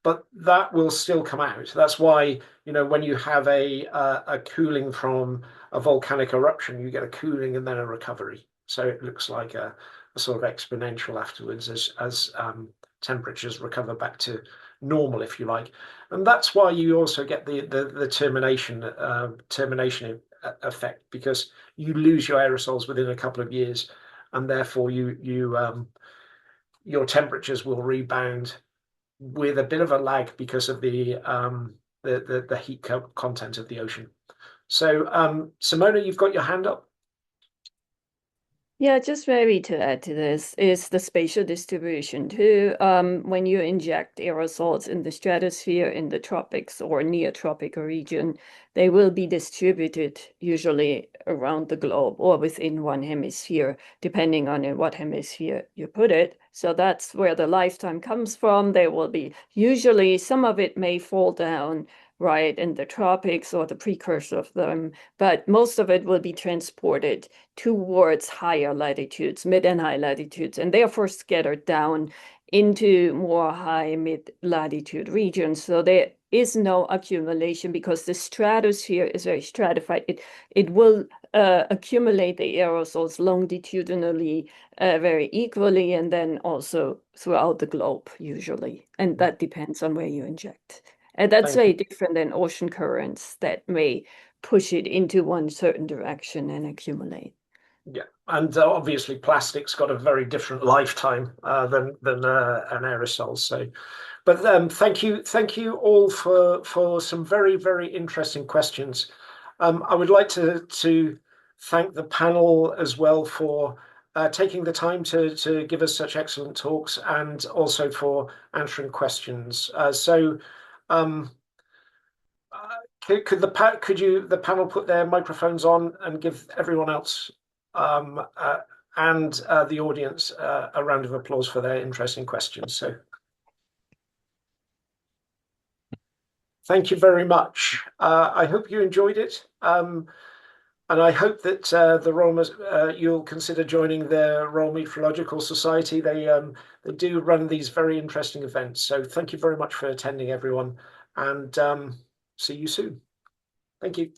But that will still come out. That's why, you know, when you have a cooling from a volcanic eruption, you get a cooling and then a recovery. So it looks like a sort of exponential afterwards as temperatures recover back to normal, if you like. And that's why you also get the termination effect, because you lose your aerosols within a couple of years, and therefore your temperatures will rebound with a bit of a lag because of the heat content of the ocean. So Simona, you've got your hand up. Yeah, just maybe to add to this is the spatial distribution too. When you inject aerosols in the stratosphere, in the tropics or near tropical region, they will be distributed usually around the globe or within one hemisphere, depending on in what hemisphere you put it. So that's where the lifetime comes from. There will be usually some of it may fall down right in the tropics or the precursor of them, but most of it will be transported towards higher latitudes, mid and high latitudes, and therefore scattered down into more high mid latitude regions. So there is no accumulation because the stratosphere is very stratified. It will accumulate the aerosols longitudinally very equally, and then also throughout the globe usually. And that depends on where you inject. And that's very different than ocean currents that may push it into one certain direction and accumulate. Yeah, and obviously plastic's got a very different lifetime than an aerosol. So, but thank you all for some very, very interesting questions. I would like to thank the panel as well for taking the time to give us such excellent talks, and also for answering questions. Could the panel put their microphones on and give everyone else and the audience a round of applause for their interesting questions? So thank you very much. I hope you enjoyed it. And I hope that you'll consider joining the Royal Meteorological Society. They do run these very interesting events. So thank you very much for attending, everyone, and see you soon. Thank you.